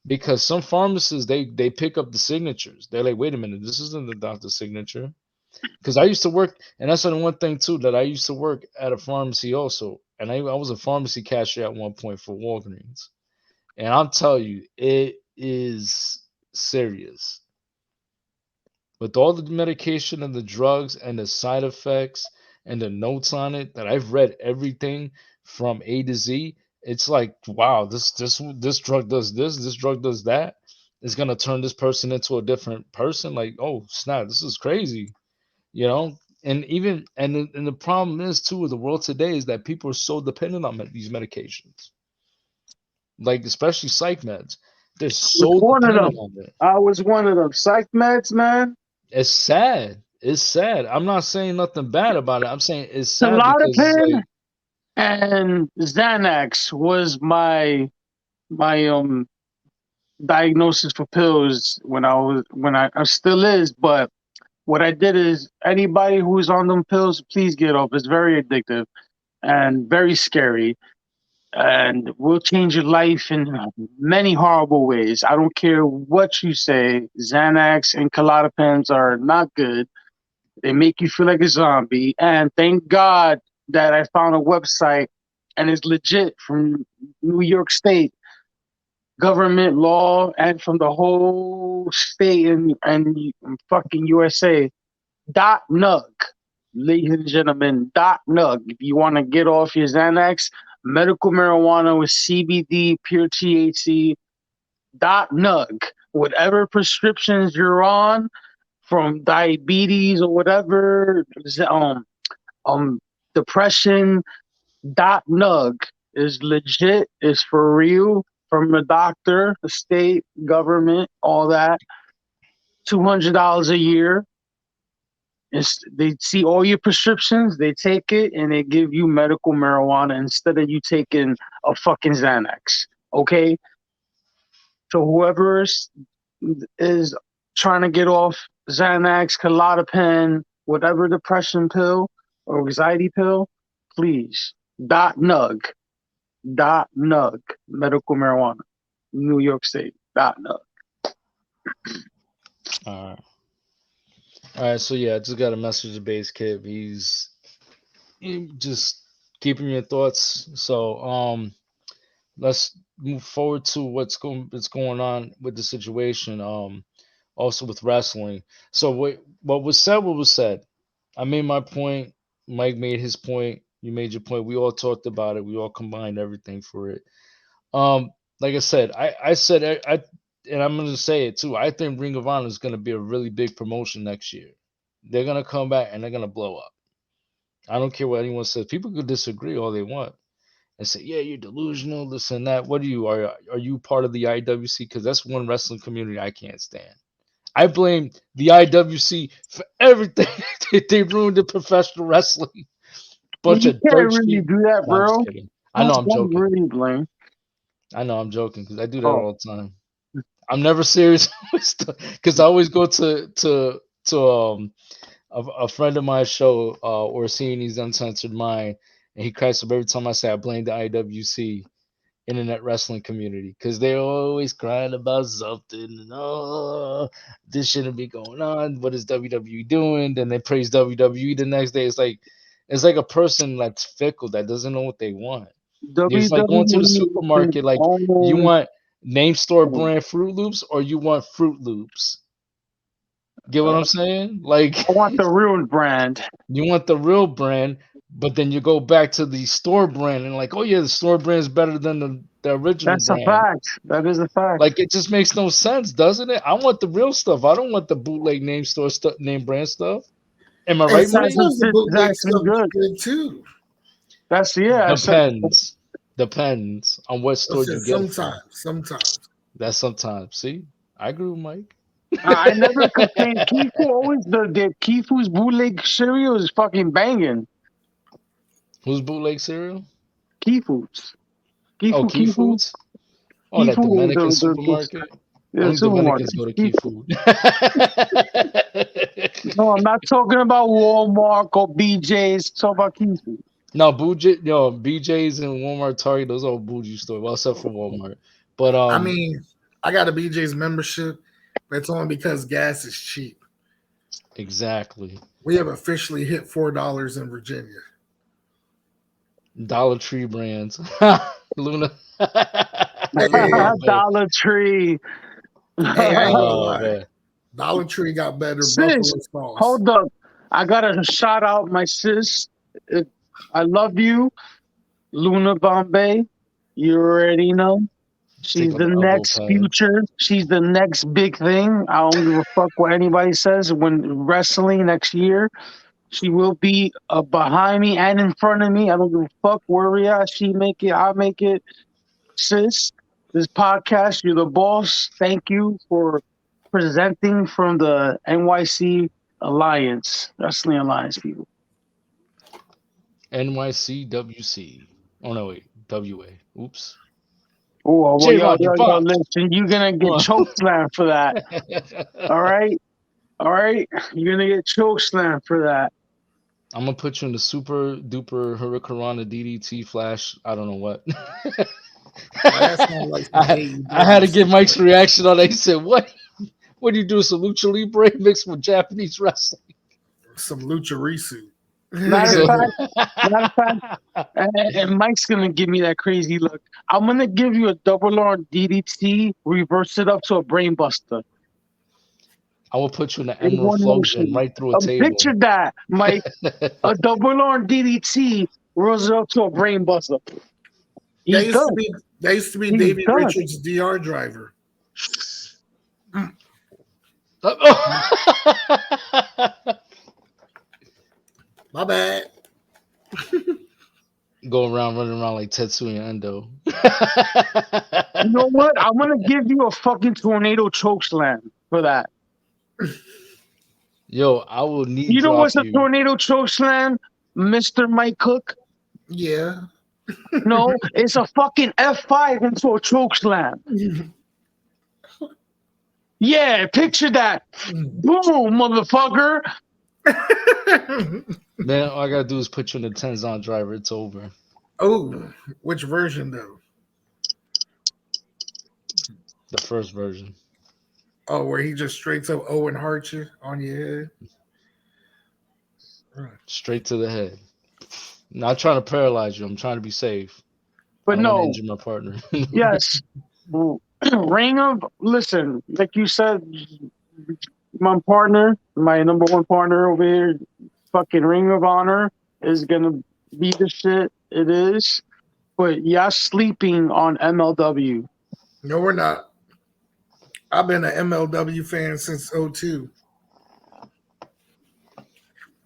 Because some pharmacists, they pick up the signatures. They're like, wait a minute, this isn't the doctor's signature. Because I used to work, and that's the one thing too, that I used to work at a pharmacy also, and I was a pharmacy cashier at one point for Walgreens, and I'll tell you, it is serious with all the medication and the drugs and the side effects and the notes on it. That I've read everything from A to Z. It's like, wow, this drug does this drug does that. It's gonna turn this person into a different person. Like, oh snap, this is crazy, And even and the problem is too with the world today is that people are so dependent on these medications, like especially psych meds. They're so dependent on it. I was one of them. Psych meds, man. It's sad. It's sad. I'm not saying nothing bad about it. I'm saying it's sad because it's like, and Xanax was my diagnosis for pills when I still is, but what I did is anybody who's on them pills, please get off. It's very addictive and very scary, and will change your life in many horrible ways. I don't care what you say. Xanax and Klonopins are not good. They make you feel like a zombie. And thank God that I found a website and it's legit from New York State government law and from the whole state and fucking USA. .nug, ladies and gentlemen, .nug. If you want to get off your Xanax, medical marijuana with CBD, pure THC, .nug. Whatever prescriptions you're on, from diabetes or whatever, depression, .nug is legit, is for real, from the doctor, the state, government, all that. $200 a year. They see all your prescriptions, they take it, and they give you medical marijuana instead of you taking a fucking Xanax. Okay? So whoever is trying to get off Xanax, Klonopin, whatever depression pill or anxiety pill, please. .nug. .nug. Medical marijuana. New York State. .nug. All right, so yeah, I just got a message to Base Kid. He's just keeping your thoughts. So let's move forward to what's going on with the situation. Also with wrestling. So what was said. I made my point. Mike made his point. You made your point. We all talked about it. We all combined everything for it. Like I said, I said and I'm going to say it too. I think Ring of Honor is going to be a really big promotion next year. They're going to come back and they're going to blow up. I don't care what anyone says. People could disagree all they want and say, yeah, you're delusional, this and that. What are you? Are you part of the IWC? Because that's one wrestling community I can't stand. I blame the IWC for everything. They ruined the professional wrestling. Bunch of dirt really do that, bro. No, I know I'm joking. Really blame. I know I'm joking because I do that all the time. I'm never serious because I always go to a friend of my show, Orsini's Uncensored Mind, and he cracks up every time I say I blame the IWC, Internet Wrestling Community, because they're always crying about something. And, oh, this shouldn't be going on. What is WWE doing? Then they praise WWE the next day. It's like a person that's fickle, that doesn't know what they want. It's like going to the supermarket, like you want name store brand Fruit Loops or you want Fruit Loops. Get what I'm saying? Like, I want the real brand. You want the real brand, but then you go back to the store brand and like, oh yeah, the store brand is better than the original That's brand. a fact. That is a fact. Like, it just makes no sense, doesn't it? I want the real stuff. I don't want the bootleg name store stuff, name brand stuff. Am I right, man? That's good too. That's Depends on what store you get. Sometimes. That's sometimes. See, I agree with Mike. I never complained. Kifu always the Kifu's bootleg cereal is fucking banging. Who's bootleg cereal? Kifu's. Kifu's. Oh, that Dominican supermarket. Only Dominicans go to Kifu. No, I'm not talking about Walmart or BJ's. Talk about Kifu. No, BJ's and Walmart, Target, those are bougie stores. Well, except for Walmart. But I mean, I got a BJ's membership. That's only because gas is cheap. Exactly. We have officially hit $4 in Virginia. Dollar Tree brands. Luna. Dollar Tree. Hey, I ain't gonna lie. Dollar Tree got better. Sis, hold up. I gotta shout out my sis. I love you, Luna Bombay. You already know. She's the next future. She's the next big thing. I don't give a fuck what anybody says. When wrestling next year, she will be behind me and in front of me. I don't give a fuck where we are. She make it. I make it. Sis, this podcast, you're the boss. Thank you for presenting from the NYC Alliance, Wrestling Alliance people. NYCWC. Oh, no, wait. WA. Oops. Oh, well, yo, listen, you're going to get chokeslammed for that. All right? You're going to get chokeslammed for that. I'm going to put you in the super duper Hurricanrana DDT Flash. I don't know what. I had to get Mike's reaction on that. He said, what? What do you do? Some Lucha Libre mixed with Japanese wrestling? Some Lucha Risu. Matter of fact, and Mike's gonna give me that crazy look. I'm gonna give you a double arm DDT, reverse it up to a brain buster. I will put you in the Emerald Flosion right through a table. Picture that, Mike. A double arm DDT rolls it up to a brain buster. That used to be Davey Richards' DR driver. My bad. Running around like Tetsuya Endo. You know what? I'm gonna give you a fucking tornado chokeslam for that. Yo, I will need. You know what's a tornado chokeslam, Mr. Mike Cook? Yeah. No, it's a fucking F5 into a chokeslam. Yeah, picture that. Boom, motherfucker. Man, all I gotta do is put you in the Tenzan driver. It's over. Oh, which version though? The first version. Oh, where he just straight up Owen Hart you on your head? Straight to the head. Not trying to paralyze you. I'm trying to be safe. But no, injure my partner. Yes. Listen, like you said, my partner, my number one partner over here, fucking Ring of Honor is gonna be the shit. It is. But y'all sleeping on MLW. No, we're not. I've been an MLW fan since 2002.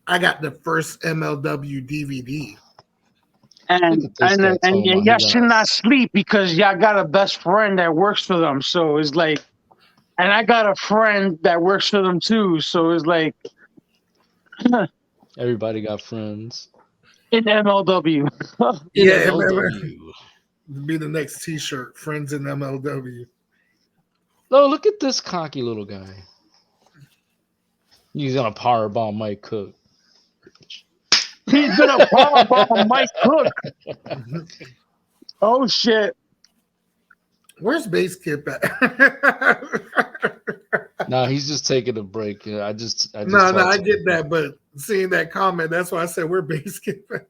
I got the first MLW DVD. And y'all should not sleep because y'all got a best friend that works for them. So it's like, and I got a friend that works for them too. So it's like, everybody got friends in MLW. Yeah, MLW. Be the next T-shirt. Friends in MLW. No, look at this cocky little guy. He's gonna powerbomb Mike Cook. He's gonna powerbomb Mike Cook. Oh shit! Where's Base Kip at? Nah, he's just taking a break. I just I get that, but seeing that comment, that's why I said where Base Kip at.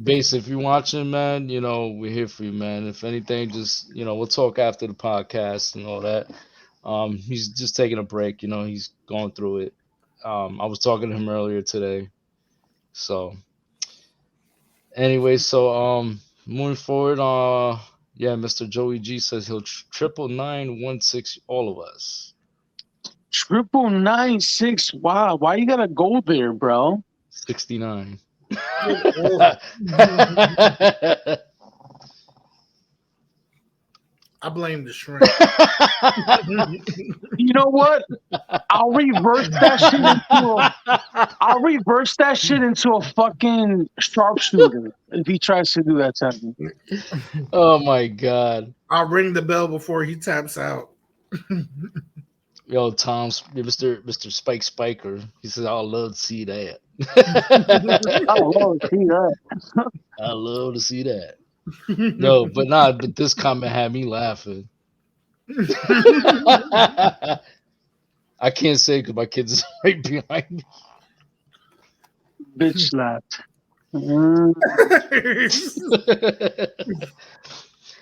Base, if you're watching, man, we're here for you, man. If anything, just we'll talk after the podcast and all that. He's just taking a break. You know, he's going through it. I was talking to him earlier today. So anyway, moving forward, yeah, Mr. Joey G says he'll 99916 all of us. 99916. Wow, why you gotta go there, bro? 69. I blame the shrimp. You know what? I'll reverse that shit into a fucking sharpshooter if he tries to do that to me. Oh my god! I'll ring the bell before he taps out. Yo, Mr. Spike Spiker. He says, "I'd love to see that." I love to see that. I love to see that. No, but this comment had me laughing. I can't say because my kids is right behind me. Bitch slapped.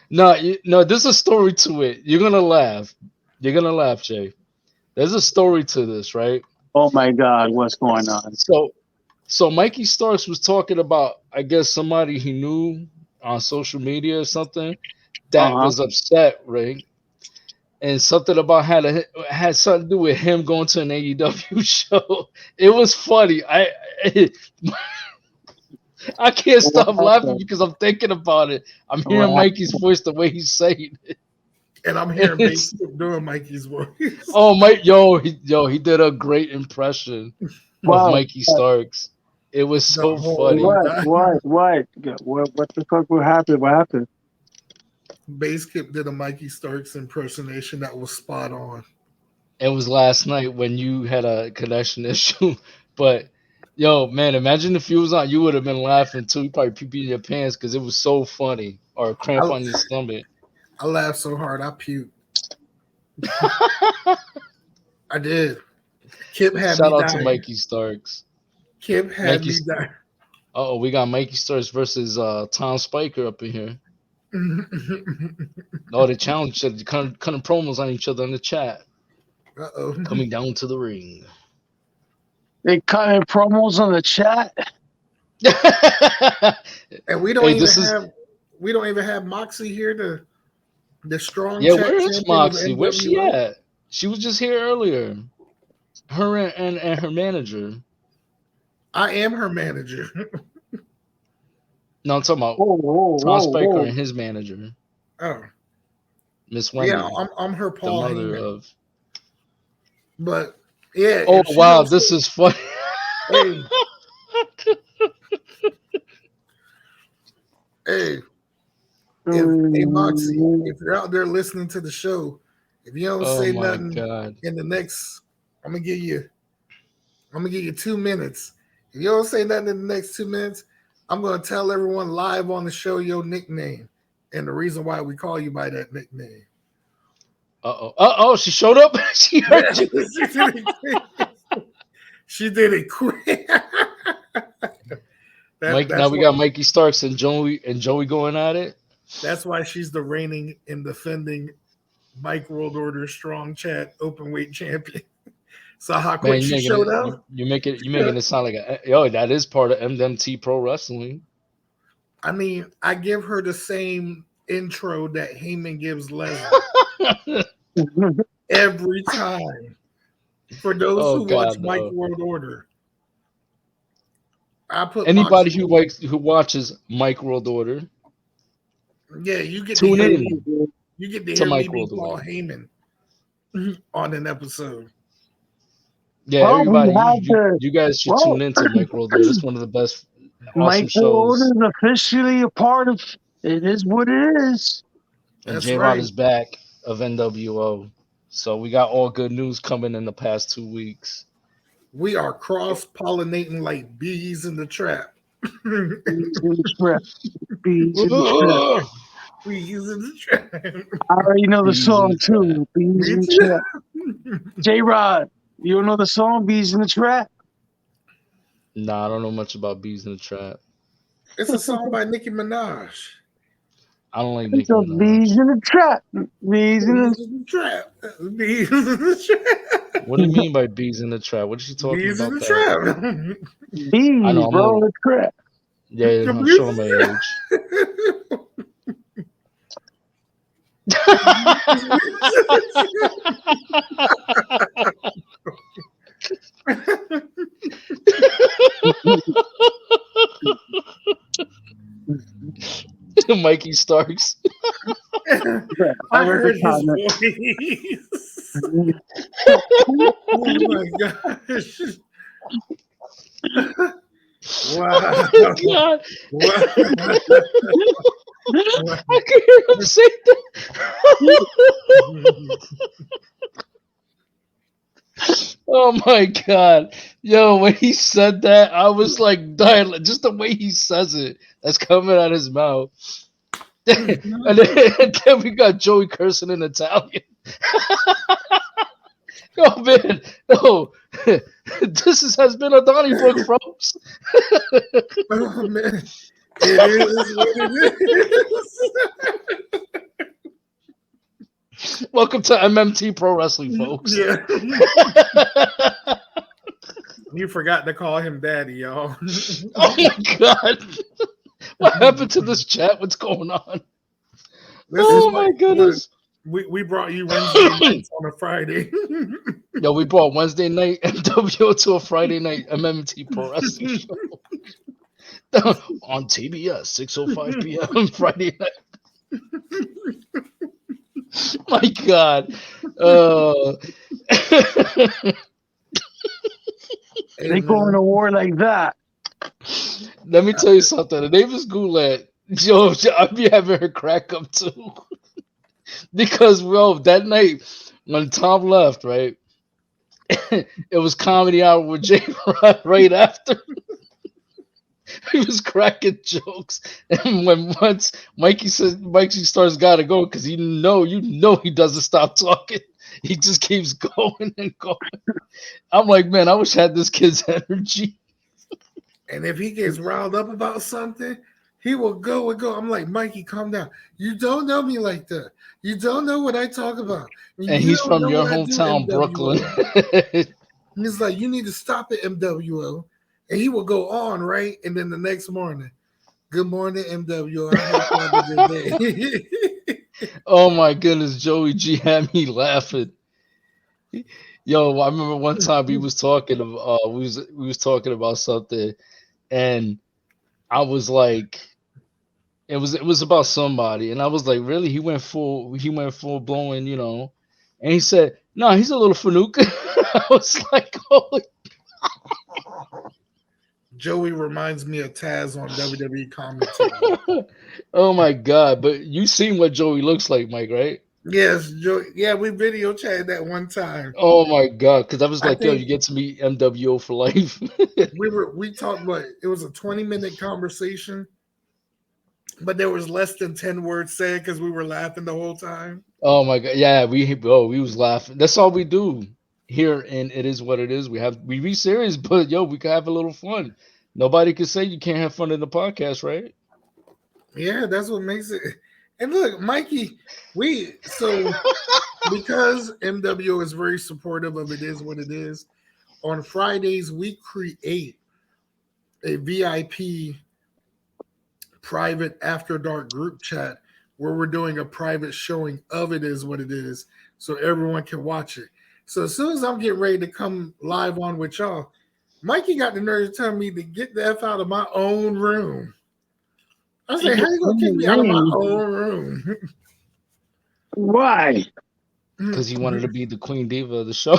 No, there's a story to it. You're gonna laugh. You're gonna laugh, Jay. There's a story to this, right? Oh my God, what's going on? So Mikey Starks was talking about, I guess, somebody he knew on social media or something that was upset, right? And something about had something to do with him going to an AEW show. It was funny. I can't stop laughing because I'm thinking about it. I'm hearing Mikey's voice the way he's saying it. And I'm hearing Bass doing Mikey's voice. Oh, he did a great impression of Mikey Starks. It was so funny. What the fuck would happen? What happened? Baseskip did a Mikey Starks impersonation that was spot on. It was last night when you had a connection issue, but yo, man, imagine if you was on, you would have been laughing too. You probably pee in your pants because it was so funny, or a cramp on your stomach. I laughed so hard I puked. I did. Kip had Shout me out dying. to Mikey Starks. Kip had me dying. Oh, we got Mikey Starks versus Tom Spiker up in here. Oh, they challenged each other, cutting promos on each other in the chat. Coming down to the ring. They cutting promos on the chat. And we don't even have Moxie here the strong. Yeah, where is Moxie? Where's she at? She was just here earlier. Her and her manager. I am her manager. No, I'm talking about Tom Spiker and his manager. Oh, Miss Wendy. Yeah, I'm her Paul the mother Heyman. of. But yeah. Oh wow, this is funny. Hey. Hey. Hey Moxie, if you're out there listening to the show, if you don't say nothing in the next, I'm gonna give you 2 minutes. If you don't say nothing in the next 2 minutes, I'm gonna tell everyone live on the show your nickname and the reason why we call you by that nickname. She showed up. She heard you. She did it quick. Now we got Mikey Starks and Joey going at it. That's why she's the reigning and defending Mike World Order Strong Chat Openweight champion. So how quick she showed up? You're making it sound like that is part of MDMT Pro Wrestling. I mean, I give her the same intro that Heyman gives Lesnar every time. For those who watch Mike World Order, I put anybody who watches Mike World Order. Yeah, you get tune in. You get to hear me be Paul Heyman on an episode. Yeah, everybody, you guys should tune into Mike World Order. It's one of the best Mike World is officially a part of it. Is what it is. And J-Rod is back of NWO. So we got all good news coming in the past 2 weeks. We are cross-pollinating like bees in the trap. Bees in the trap. Bees in the trap. I already know the song too. Bees in the trap. J-Rod, you don't know the song Bees in the Trap? Nah, I don't know much about Bees in the Trap. It's a song by Nicki Minaj. I don't like Nicki So bees in the trap. Bees in the trap. Bees in the trap. What do you mean by bees in the trap? What is she talking bees about? In the trap. Bees, I know, bro. It's crap. Yeah, I'm showing my age. Mikey Starks. I heard his voice. Oh my gosh. Wow. Oh God. Wow. I can hear him say that. Oh my God. Yo, when he said that, I was like dying. Just the way he says it, that's coming out of his mouth. And then we got Joey cursing in Italian. Oh man, no, this has been a Donnybrook, folks. Oh man, it is what it is. Welcome to MMT Pro Wrestling, folks. Yeah. You forgot to call him daddy, y'all. Oh my God. What happened to this chat? What's going on? Oh my goodness. We brought you Wednesday nights on a Friday. Yo, we brought Wednesday night MWO to a Friday night MMT Pro Wrestling show. On TBS, 6:05 p.m. Friday night. My God. They going to war like that. Let me tell you something. The name is Goulet. Yo, I'd be having her crack up too. Because, bro, that night when Tom left, right, it was comedy hour with Jay right after. He was cracking jokes, and once Mikey starts gotta go because you know he doesn't stop talking. He just keeps going and going. I'm like, man, I wish I had this kid's energy. And if he gets riled up about something, he will go and go. I'm like, Mikey, calm down. You don't know me like that. You don't know what I talk about. And he's from your hometown, Brooklyn. He's like, you need to stop it, MWO. And he will go on, right? And then the next morning, good morning, MWO. I hope you have a good day. Oh my goodness, Joey G had me laughing. Yo, I remember one time we was talking about something, and I was like, it was about somebody, and I was like, really? He went full blown, you know? And he said, no, he's a little fanuka. I was like, holy. Joey reminds me of Taz on WWE commentary. Oh my God! But you seen what Joey looks like, Mike, right? Yes, Joey. Yeah, we video chatted that one time. Oh my God! Because I was like, yo, you get to meet MWO for life. we talked about it was a 20-minute conversation, but there was less than 10 words said because we were laughing the whole time. Oh my God! Yeah, we was laughing. That's all we do here, and it is what it is. We be serious, but yo, we can have a little fun. Nobody can say you can't have fun in the podcast, right? Yeah, that's what makes it. And look, Mikey, because MWO is very supportive of It Is What It Is, on Fridays we create a VIP private after dark group chat where we're doing a private showing of It Is What It Is so everyone can watch it. So as soon as I'm getting ready to come live on with y'all, Mikey got the nerve to tell me to get the F out of my own room. I was like, how you gonna kick me out of my own room? Why? Because he wanted to be the Queen Diva of the show.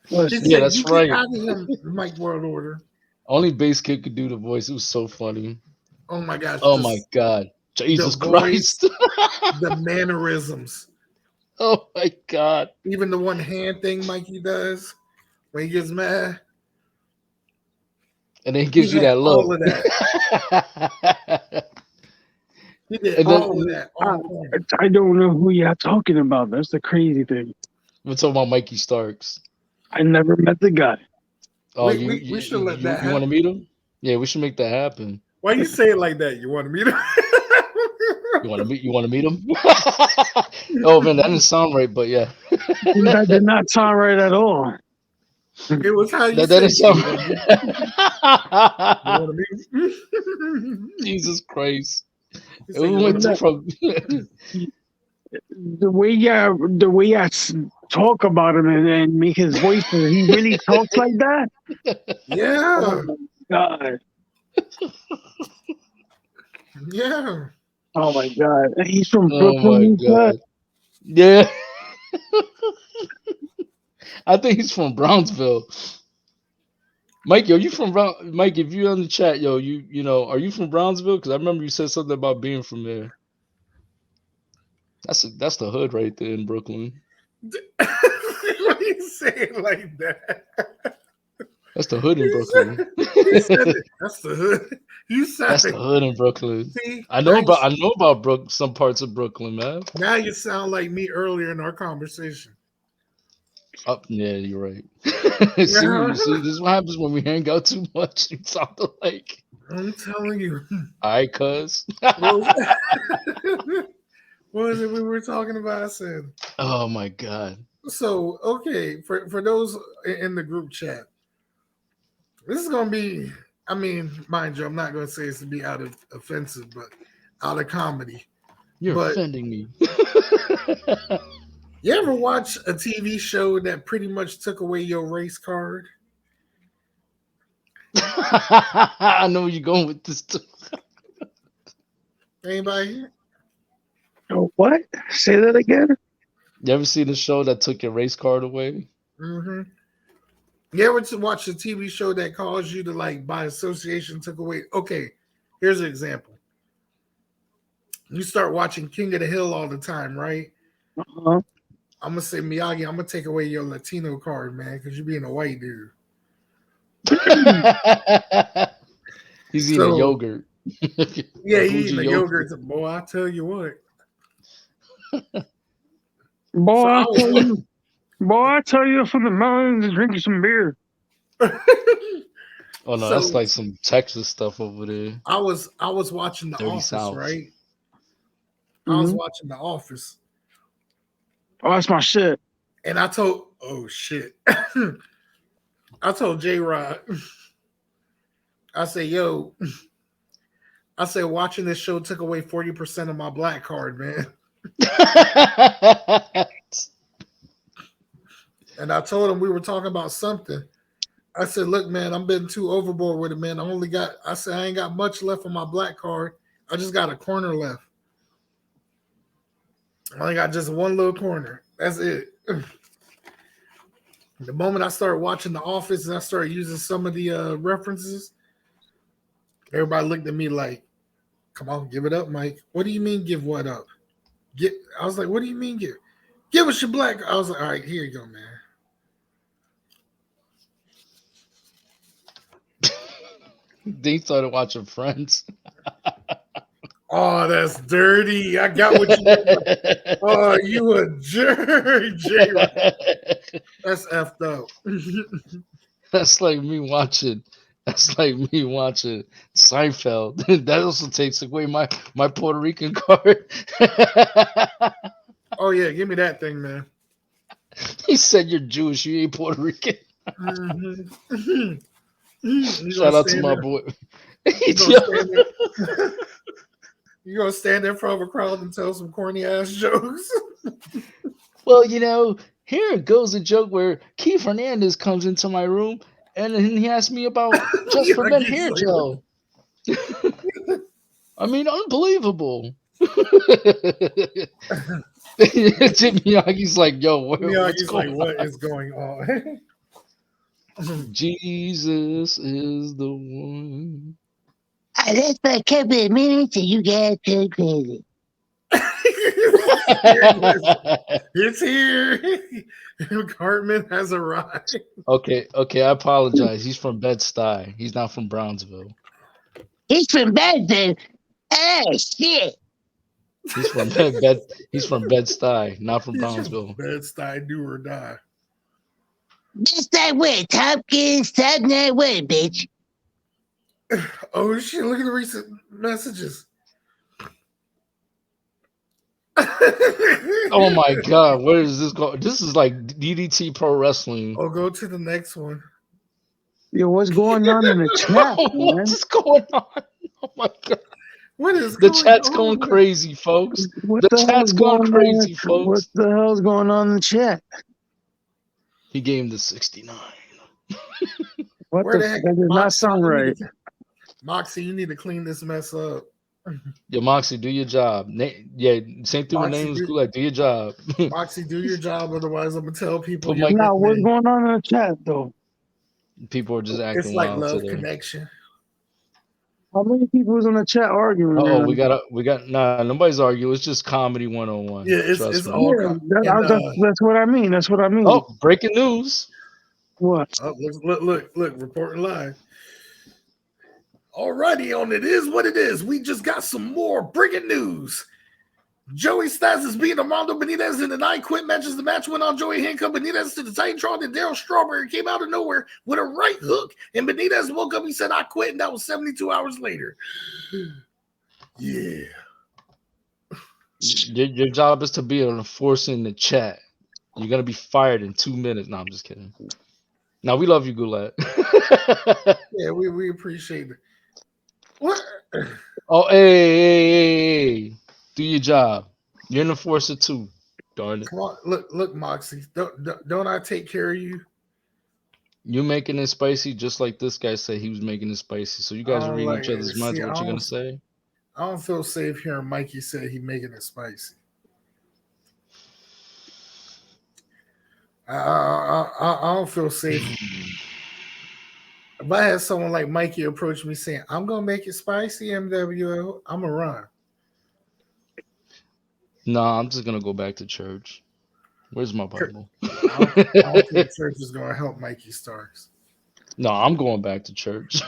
Yeah, that's right. Mike World Order. Only Bass Kid could do the voice. It was so funny. Oh my gosh. Oh my God. Jesus Christ. The mannerisms. Oh my God. Even the one hand thing Mikey does when he gets mad. And then he gives you that look. All of that. He did all of that. I don't know who you're talking about. That's the crazy thing. We're talking about Mikey Starks. I never met the guy. Oh, we should let that happen. You want to meet him? Yeah, we should make that happen. Why you say it like that? You want to meet him? You want to meet him? Oh man, that didn't sound right, but yeah. That did not sound right at all. It was how you that didn't sound right. Jesus Christ. The way I talk about him and make his voice, he really talks like that. Yeah. Oh my God. Yeah. Oh my God. He's from Oh Brooklyn. my God. Yeah. I think he's from Brownsville. Mike, yo, you from Mike? If you're on the chat, yo, you know, are you from Brownsville? Because I remember you said something about being from there. That's the hood right there in Brooklyn. Why you say it like that? That's the hood in Brooklyn. He said it. That's the hood. You said that's the hood in Brooklyn. See, I know about some parts of Brooklyn, man. Now you sound like me earlier in our conversation. Oh, yeah, you're right. see, this is what happens when we hang out too much. You sound like. I'm telling you. All right, cuz. What was it we were talking about? I said. Oh my God. So okay, for those in the group chat, this is gonna be. I mean, mind you, I'm not gonna say it's to be out of offensive, but out of comedy. You're offending me. You ever watch a TV show that pretty much took away your race card? I know where you're going with this too. Anybody here? Oh, what? Say that again? You ever seen the show that took your race card away? Mm-hmm. You ever watch a TV show that caused you to, like, by association, took away? Okay, here's an example. You start watching King of the Hill all the time, right? Uh-huh. I'm going to say, Miyagi, I'm going to take away your Latino card, man, because you're being a white dude. He's eating yogurt. Yeah, he's eating the yogurt. Boy, I tell you what. Boy, I tell you from the mountains drinking some beer. Oh no, that's like some Texas stuff over there. I was watching The Office, South. Right? Mm-hmm. I was watching The Office. Oh, that's my shit. And I told I told J-Rod, I said, yo, I said watching this show took away 40% of my black card, man. And I told him we were talking about something. I said, look, man, I'm been too overboard with it, man. I said, I ain't got much left on my black card. I just got a corner left. I only got just one little corner. That's it. The moment I started watching The Office and I started using some of the references, everybody looked at me like, come on, give it up, Mike. What do you mean give what up? I was like, what do you mean give? Give us your black. I was like, all right, here you go, man. They started watching Friends. Oh, that's dirty. I got what you did. Oh, you a jerk, Jay. That's effed up. That's like me watching Seinfeld. That also takes away my Puerto Rican card. Oh yeah, give me that thing, man. He said you're Jewish, you ain't Puerto Rican. Mm-hmm. Shout out to my boy. You gonna stand in front of a crowd and tell some corny ass jokes? Well, you know, here goes a joke where Keith Hernandez comes into my room and then he asked me about Just for Men hair gel. I mean, unbelievable. Miyagi's like, yo, what is going on? Jesus is the one. That's for a couple of minutes and you get too crazy. It's here. Cartman has arrived. Okay, I apologize. He's from Bed-Stuy. He's not from Brownsville. He's from Bed-Stuy. Oh shit. He's from Bed-Stuy, not from Brownsville. Bed-Stuy, do or die. That's that word, Tompkins. Stop that word, bitch. Oh shit! Look at the recent messages. Oh my god, where is this going? This is like DDT Pro Wrestling. Oh, go to the next one. Yo, what's going on in the chat, man? What's going on? Oh my god. What is the chat's going crazy, folks? The chat's going crazy, folks. What the hell's going on in the chat? He gave him the 69. What the heck? That does not sound right. Moxie, you need to clean this mess up. Yo, Moxie, do your job. Yeah, same thing with names. Like, do your job. Moxie, do your job. Otherwise, I'm gonna tell people. Now, what's going on in the chat, though? People are just acting It's like wild love today. Connection. How many people is in the chat arguing? Oh, we got nobody's arguing. It's just comedy 101. Yeah, it's all. That's what I mean. That's what I mean. Oh, breaking news. What? Oh, look, reporting live. Alrighty, on It Is What It Is. We just got some more breaking news. Joey Styles is beating Armando Benitez in an I Quit matches. The match went on. Joey handcuffed Benitez to the Titantron, and Daryl Strawberry came out of nowhere with a right hook. And Benitez woke up. He said, "I quit," and that was 72 hours later. Yeah. Your job is to be an enforcer in the chat. You're gonna be fired in 2 minutes. No, I'm just kidding. Now we love you, Goulet. Yeah, we appreciate it. What? Oh, hey. Do your job. You're an enforcer too. Darn it. Come on, look, Moxie. Don't I take care of you? You're making it spicy, just like this guy said he was making it spicy. So you guys are reading each other's minds. What you gonna say? I don't feel safe hearing Mikey say he's making it spicy. I don't feel safe. If I had someone like Mikey approach me saying, "I'm gonna make it spicy, MWO," I'm gonna run. Nah, I'm just gonna go back to church. Where's my Bible? I don't think church is gonna help Mikey Starks. No, I'm going back to church.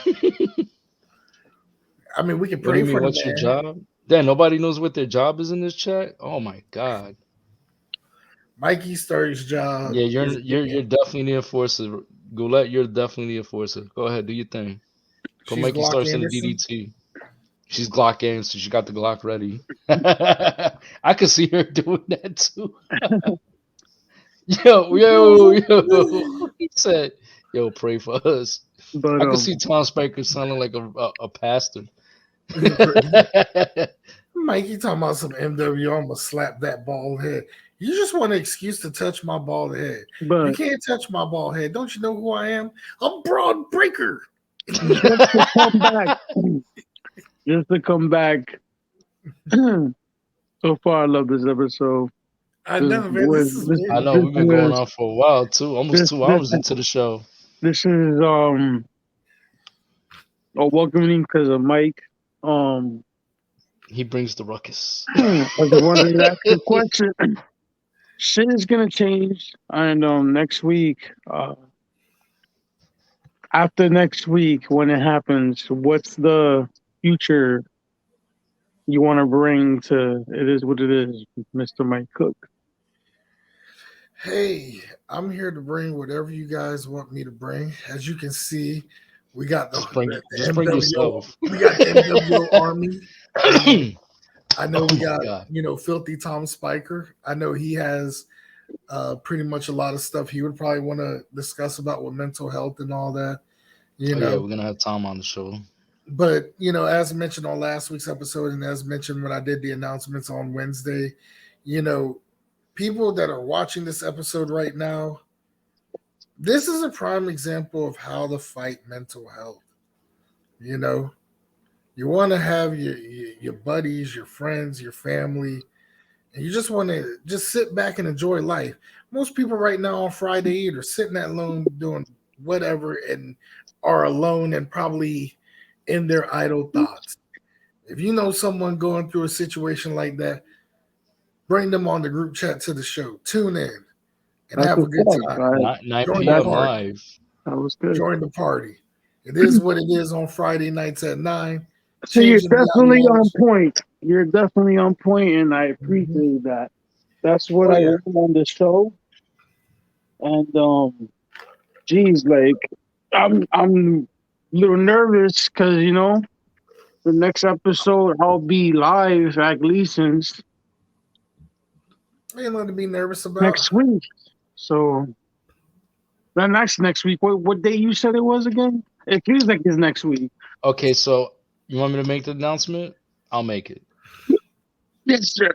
I mean, we can pray for what's your job? Then nobody knows what their job is in this chat. Oh my god. Mikey Starks' job. Yeah, you're definitely the enforcer. Goulet, you're definitely the enforcer. Go ahead, do your thing. Put Mikey Starks in the DDT. She's Glock in, so she got the Glock ready. I could see her doing that too. Yo. He said, "Yo, pray for us." But I could see Tom Spiker sounding like a pastor. Mikey talking about some MWO. I'm gonna slap that bald head. You just want an excuse to touch my bald head. But you can't touch my bald head. Don't you know who I am? A broad breaker. Just to come back. Just to come back. So far, I love this episode. I know, man. I know we've been going on for a while too. Almost 2 hours into the show. This is a welcoming because of Mike. He brings the ruckus. I just wanted to ask a question. Shit is gonna change, and next week, after next week, when it happens, what's the future you want to bring to It Is What It Is, Mr. Mike Cook? Hey, I'm here to bring whatever you guys want me to bring. As you can see, we got the MWO. We got the MWO Army. I know we got, Filthy Tom Spiker. I know he has pretty much a lot of stuff he would probably want to discuss about with mental health and all that. Yeah, we're gonna have Tom on the show. But as mentioned on last week's episode, and as mentioned when I did the announcements on Wednesday, people that are watching this episode right now, this is a prime example of how to fight mental health. You want to have your buddies, your friends, your family, and you just want to just sit back and enjoy life. Most people right now on Friday either sitting at home doing whatever and are alone and probably in their idle thoughts. If you know someone going through a situation like that, bring them on the group chat to the show. Tune in and have a good time. 9 p.m. live. That was good. Join the party. It is what it is on Friday nights at 9. So you're definitely on point. You're definitely on point, and I appreciate that. That's what I heard on the show. And geez, like I'm little nervous because, you know, the next episode I'll be live at Gleason's. Ain't nothing to be nervous about. Next week. So then next week. What day you said it was again? It feels like it's next week. Okay, so you want me to make the announcement? I'll make it. Yes, sir.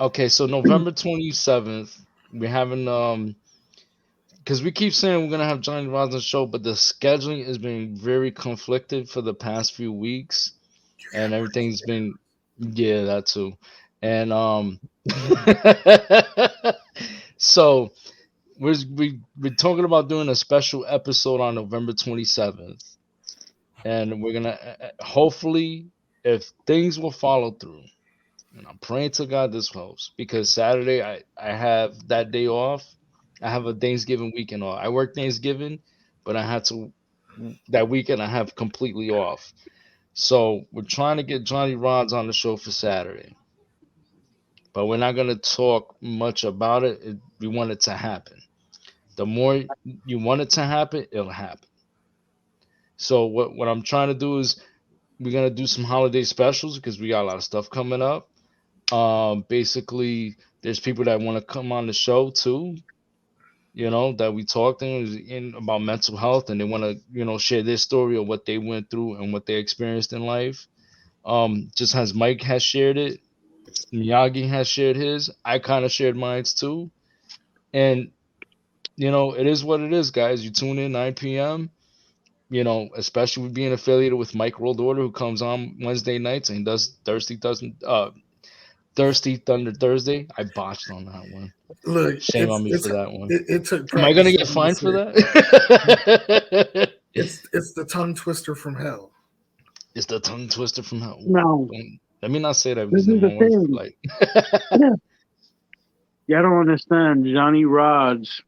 Okay, so November 27th, we're having because we keep saying we're gonna have Johnny Rods on the show, but the scheduling has been very conflicted for the past few weeks, and everything's been that too, and so we're talking about doing a special episode on November 27th, and we're gonna hopefully, if things will follow through, and I'm praying to God this helps, because Saturday I have that day off. I have a Thanksgiving weekend off. I work Thanksgiving, but I had to that weekend I have completely off. So we're trying to get Johnny Rods on the show for Saturday, but we're not gonna talk much about it. We want it to happen. The more you want it to happen, it'll happen. So what I'm trying to do is we're gonna do some holiday specials because we got a lot of stuff coming up. Basically, there's people that want to come on the show too, you know, that we talked in about mental health, and they want to, you know, share their story of what they went through and what they experienced in life. Just as Mike has shared it, Miyagi has shared his, I kind of shared mine too. And, you know, it is what it is, guys. You tune in 9 p.m., you know, especially with being affiliated with Mike World Order, who comes on Wednesday nights and does Thirsty Thunder Thursday. I botched on that one. Look, shame on me for that one. It took. Am I gonna get fined for that? It's the tongue twister from hell. It's the tongue twister from hell. No, let me not say that. This is the thing. Like, yeah, I don't understand. Johnny Rods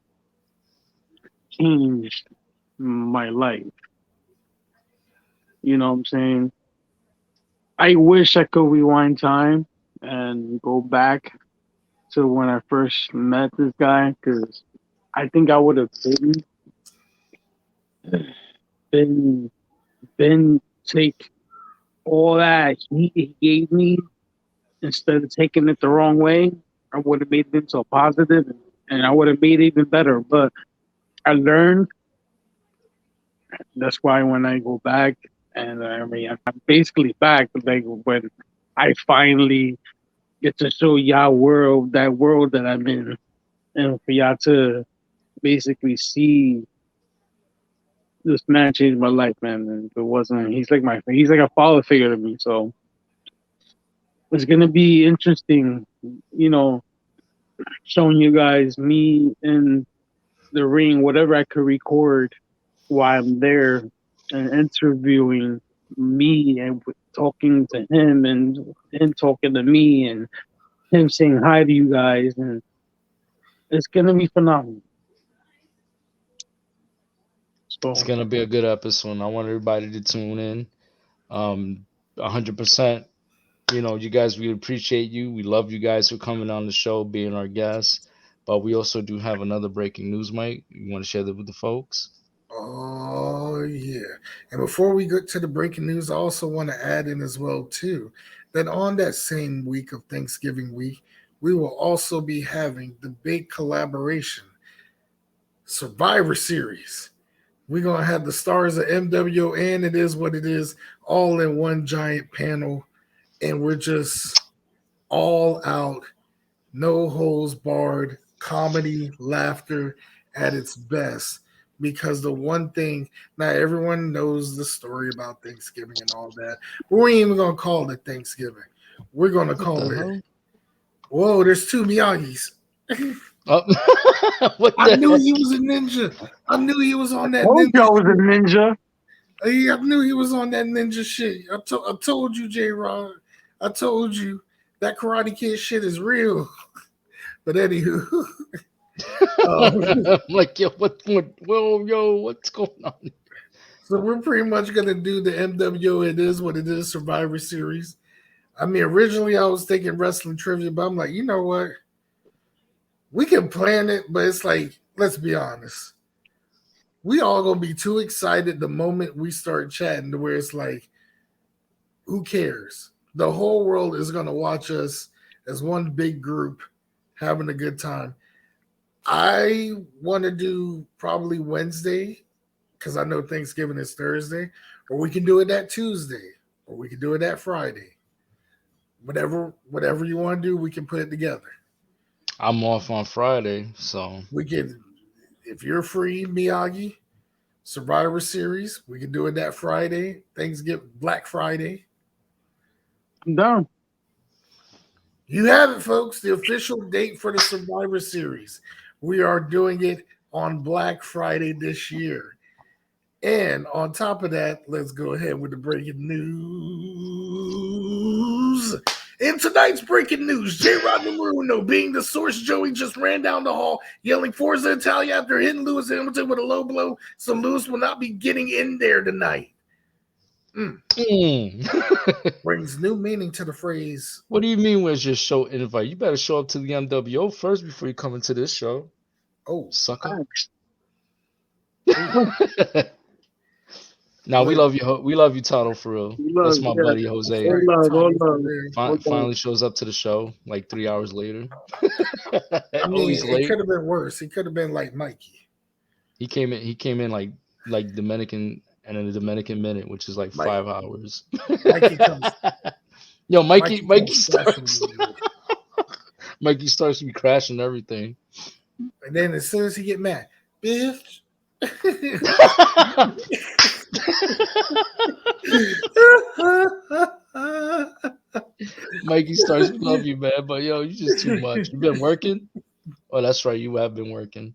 changed my life. You know what I'm saying? I wish I could rewind time and go back to when I first met this guy, because I think I would have been take all that he gave me instead of taking it the wrong way. I would have made it into a positive, and I would have made it even better. But I learned. That's why when I go back, and I mean, I'm basically back, like when I finally get to show y'all that world that I'm in, and for y'all to basically see this man changed my life, man. And if it wasn't, he's like a father figure to me. So it's gonna be interesting, you know, showing you guys me in the ring, whatever I could record while I'm there, and interviewing me and talking to him and him talking to me and him saying hi to you guys, and it's gonna be phenomenal. So it's gonna be a good episode. I want everybody to tune in. 100%. You know, you guys, we appreciate you. We love you guys for coming on the show, being our guests. But we also do have another breaking news, Mike. You want to share that with the folks? Oh, yeah. And before we get to the breaking news, I also want to add in as well, too, that on that same week of Thanksgiving week, we will also be having the big collaboration Survivor Series. We're going to have the stars of MWO and It Is What It Is all in one giant panel. And we're just all out, no holes barred, comedy, laughter at its best. Because the one thing, not everyone knows the story about Thanksgiving and all that, but we ain't even going to call it Thanksgiving. We're going to call it, whoa, there's two Miyagis. I knew he was a ninja. I knew he was on that ninja. I was a ninja. I knew he was on that ninja shit. I told you, J-Rod. I told you that Karate Kid shit is real. But anywho. I'm like, yo, what's going on? So we're pretty much going to do the MWO It Is What It Is Survivor Series. I mean, originally I was thinking wrestling trivia, but I'm like, you know what? We can plan it, but it's like, let's be honest. we all gonna be too excited the moment we start chatting to where it's like, who cares? The whole world is gonna watch us as one big group having a good time. I want to do probably Wednesday because I know Thanksgiving is Thursday, or we can do it that Tuesday, or we can do it that Friday. Whatever you want to do, we can put it together. I'm off on Friday, so we can. If you're free, Miyagi, Survivor Series, we can do it that Friday. Thanksgiving, Black Friday. I'm down. You have it, folks. The official date for the Survivor Series. We are doing it on Black Friday this year. And on top of that, let's go ahead with the breaking news. In tonight's breaking news, J-Rod Maruno, being the source, Joey just ran down the hall yelling Forza Italia after hitting Lewis Hamilton with a low blow, so Lewis will not be getting in there tonight. Brings new meaning to the phrase. What do you mean where's your show invite? You better show up to the MWO first before you come into this show. Oh, sucker. Now we love you. We love you, Tato, for real. That's my buddy Jose. Finally shows up to the show like 3 hours later. I mean, it could have been worse. He could have been like Mikey. He came in like Dominican and in the Dominican minute, which is like 5 hours. Mikey comes. Yo, Mikey starts. Mikey starts to be crashing everything. And then as soon as he get mad, bitch. Mikey starts to love you, man, but yo, you just too much. You been working? Oh, that's right, you have been working.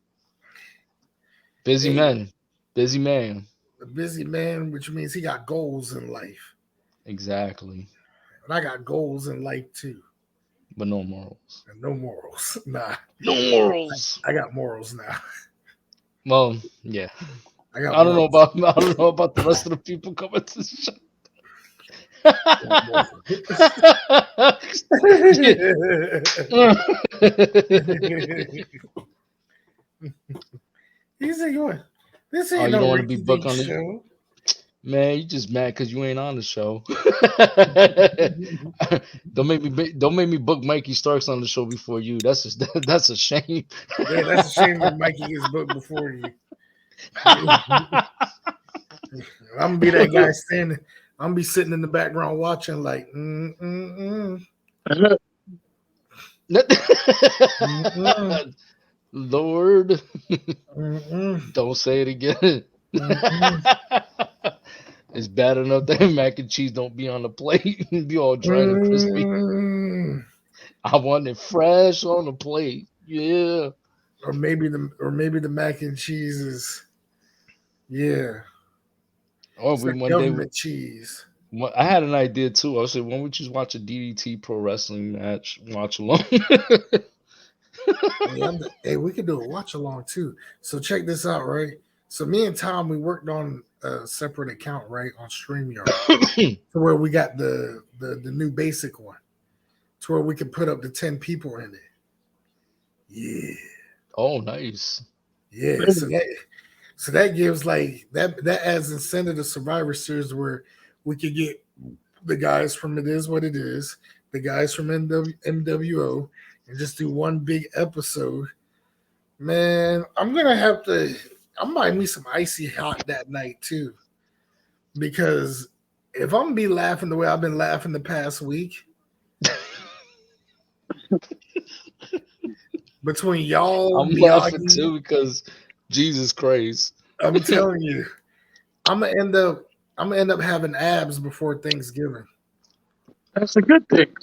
Busy man. A busy man, which means he got goals in life. Exactly. And I got goals in life too. But no morals. And no morals. Nah. No morals. I got morals now. Well, yeah. I don't know about the rest of the people coming to the show. He's like, what? This ain't you no don't want to be booked on show. Man, you just mad because you ain't on the show. Don't make me book Mikey Starks on the show before you. That's a shame. Yeah, that's a shame that Mikey gets booked before you. I'm gonna be that guy standing. I'm gonna be sitting in the background watching, like, Lord, don't say it again. It's bad enough that mac and cheese don't be on the plate and be all dry and crispy. I want it fresh on the plate. Yeah. Or maybe the mac and cheese is, yeah. Or it's one government cheese. I had an idea too. I said, why don't we just watch a DDT pro wrestling match? Watch along. Hey, we could do a watch along too. So check this out, right? So me and Tom, we worked on a separate account, right, on StreamYard, to where we got the new basic one, to where we can put up to 10 people in it. Yeah. Oh, nice. Yeah. So that gives like that adds incentive to Survivor Series where we could get the guys from It Is What It Is, the guys from MWO, and just do one big episode. Man, I might need some icy hot that night too. Because if I'm gonna be laughing the way I've been laughing the past week, between y'all, I'm laughing too because Jesus Christ. I'm telling you, I'm gonna end up having abs before Thanksgiving. That's a good thing.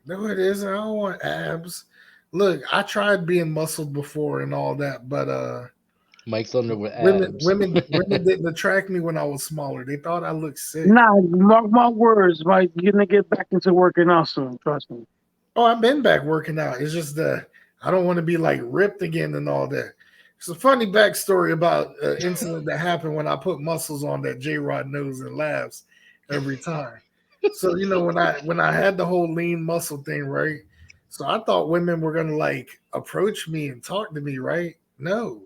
No, it isn't. I don't want abs. Look, I tried being muscled before and all that, but Mike Thunder with abs. Women didn't attract me when I was smaller. They thought I looked sick. Nah, mark my words, Mike. You're gonna get back into working out soon. Trust me. Oh, I've been back working out. It's just that I don't want to be like ripped again and all that. It's a funny backstory about an incident that happened when I put muscles on that J-Rod knows and laughs every time. So when I had the whole lean muscle thing, right? So I thought women were gonna like approach me and talk to me, right? No.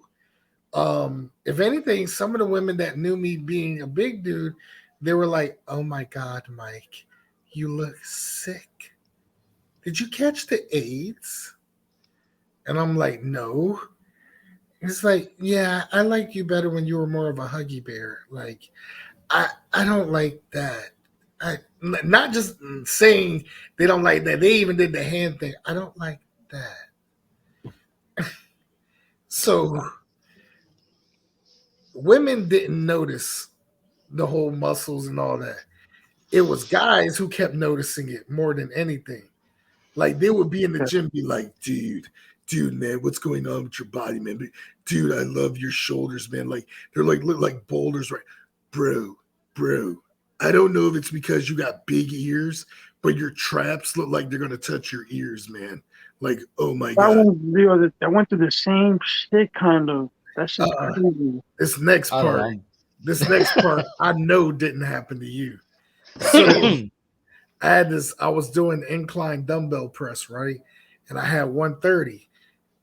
If anything, some of the women that knew me being a big dude, they were like, "Oh my God, Mike, you look sick. Did you catch the AIDS?" And I'm like, "No." It's like, "Yeah, I liked you better when you were more of a huggy bear. Like, I don't like that. I not just saying they don't like that. They even did the hand thing. I don't like that." So women didn't notice the whole muscles and all that. It was guys who kept noticing it more than anything. Like they would be in the gym, be like, dude, man, what's going on with your body, man? Dude, I love your shoulders, man. Like they're like look like boulders, right? Bro, I don't know if it's because you got big ears, but your traps look like they're gonna touch your ears, man. Like, oh my God. I went through the same shit kind of. That's just crazy. This next part, I know didn't happen to you. So I was doing incline dumbbell press, right? And I had 130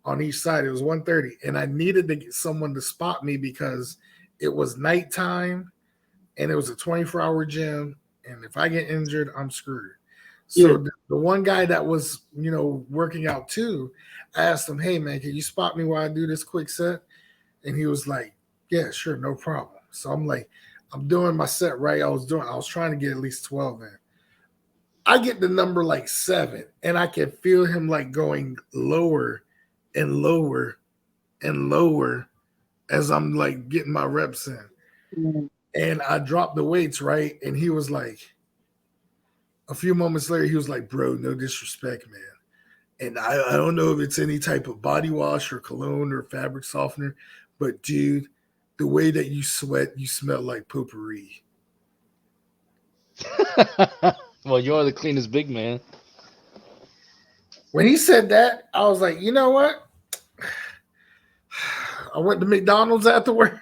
on each side. It was 130. And I needed to get someone to spot me because it was nighttime and it was a 24-hour gym. And if I get injured, I'm screwed. So the one guy that was, working out too, I asked him, "Hey man, can you spot me while I do this quick set?" And he was like, "Yeah, sure, no problem." So I'm like, I'm doing my set right. I was trying to get at least 12 in. I get the number like 7, and I can feel him like going lower and lower and lower as I'm like getting my reps in. Mm-hmm. And I dropped the weights, right? And he was like, a few moments later, he was like, "Bro, no disrespect, man. And I don't know if it's any type of body wash or cologne or fabric softener, but dude, the way that you sweat, you smell like potpourri." Well, you are the cleanest big man. When he said that, I was like, you know what? I went to McDonald's afterward.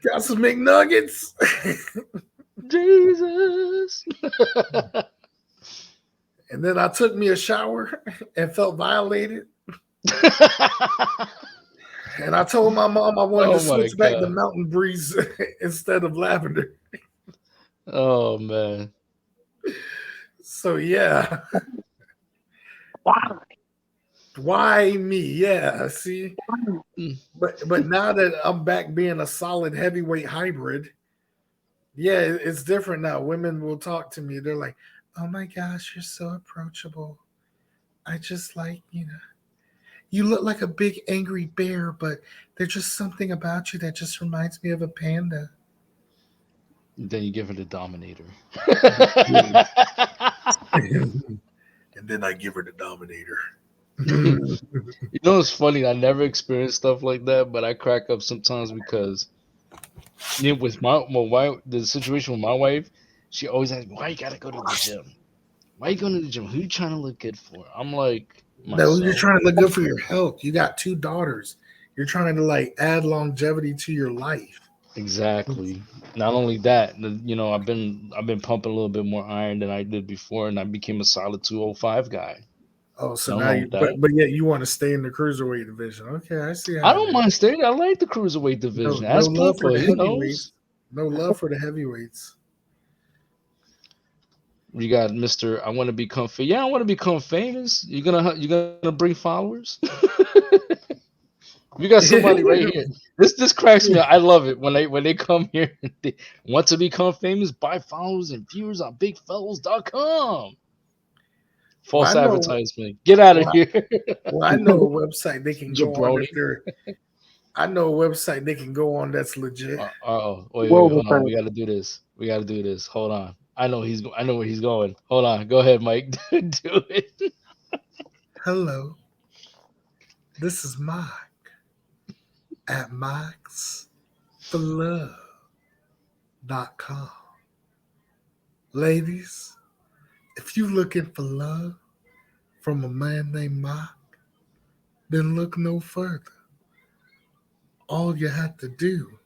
Got some McNuggets. Jesus. And then I took me a shower and felt violated. And I told my mom I wanted to switch back to Mountain Breeze instead of lavender. Oh man. So yeah. Why me? Yeah, see. But now that I'm back being a solid heavyweight hybrid, yeah, it's different now. Women will talk to me. They're like, "Oh my gosh, you're so approachable. I just like, you look like a big angry bear, but there's just something about you that just reminds me of a panda." Then you give her the Dominator. And then I give her the Dominator. You know, it's funny. I never experienced stuff like that, but I crack up sometimes because with my wife, the situation with my wife, she always asks me, "Why you gotta go to the gym? Why you going to the gym? Who you trying to look good for?" I'm like, myself. No, you're trying to look good for your health. You got 2 daughters. You're trying to like add longevity to your life. Exactly. Not only that, I've been pumping a little bit more iron than I did before, and I became a solid 205 guy. Oh, so now but yet you want to stay in the cruiserweight division. Okay, I see. I don't mind staying. I like the cruiserweight division. No love for the heavyweights. No love for the heavyweights. You got Mr. I want to become famous. Yeah, I want to become famous. You gonna bring followers? You got somebody right here. This cracks me up. I love it when they come here and they want to become famous. Buy followers and viewers on bigfellows.com. False advertisement. Get out of here. Well, I know a website they can go on. I know a website they can go on that's legit. Wait, hold on. We got to do this. Hold on. I know where he's going. Hold on. Go ahead, Mike. Do it. Hello. This is Mike at Mike'sForLove.com. Ladies, if you're looking for love from a man named Mike, then look no further. All you have to do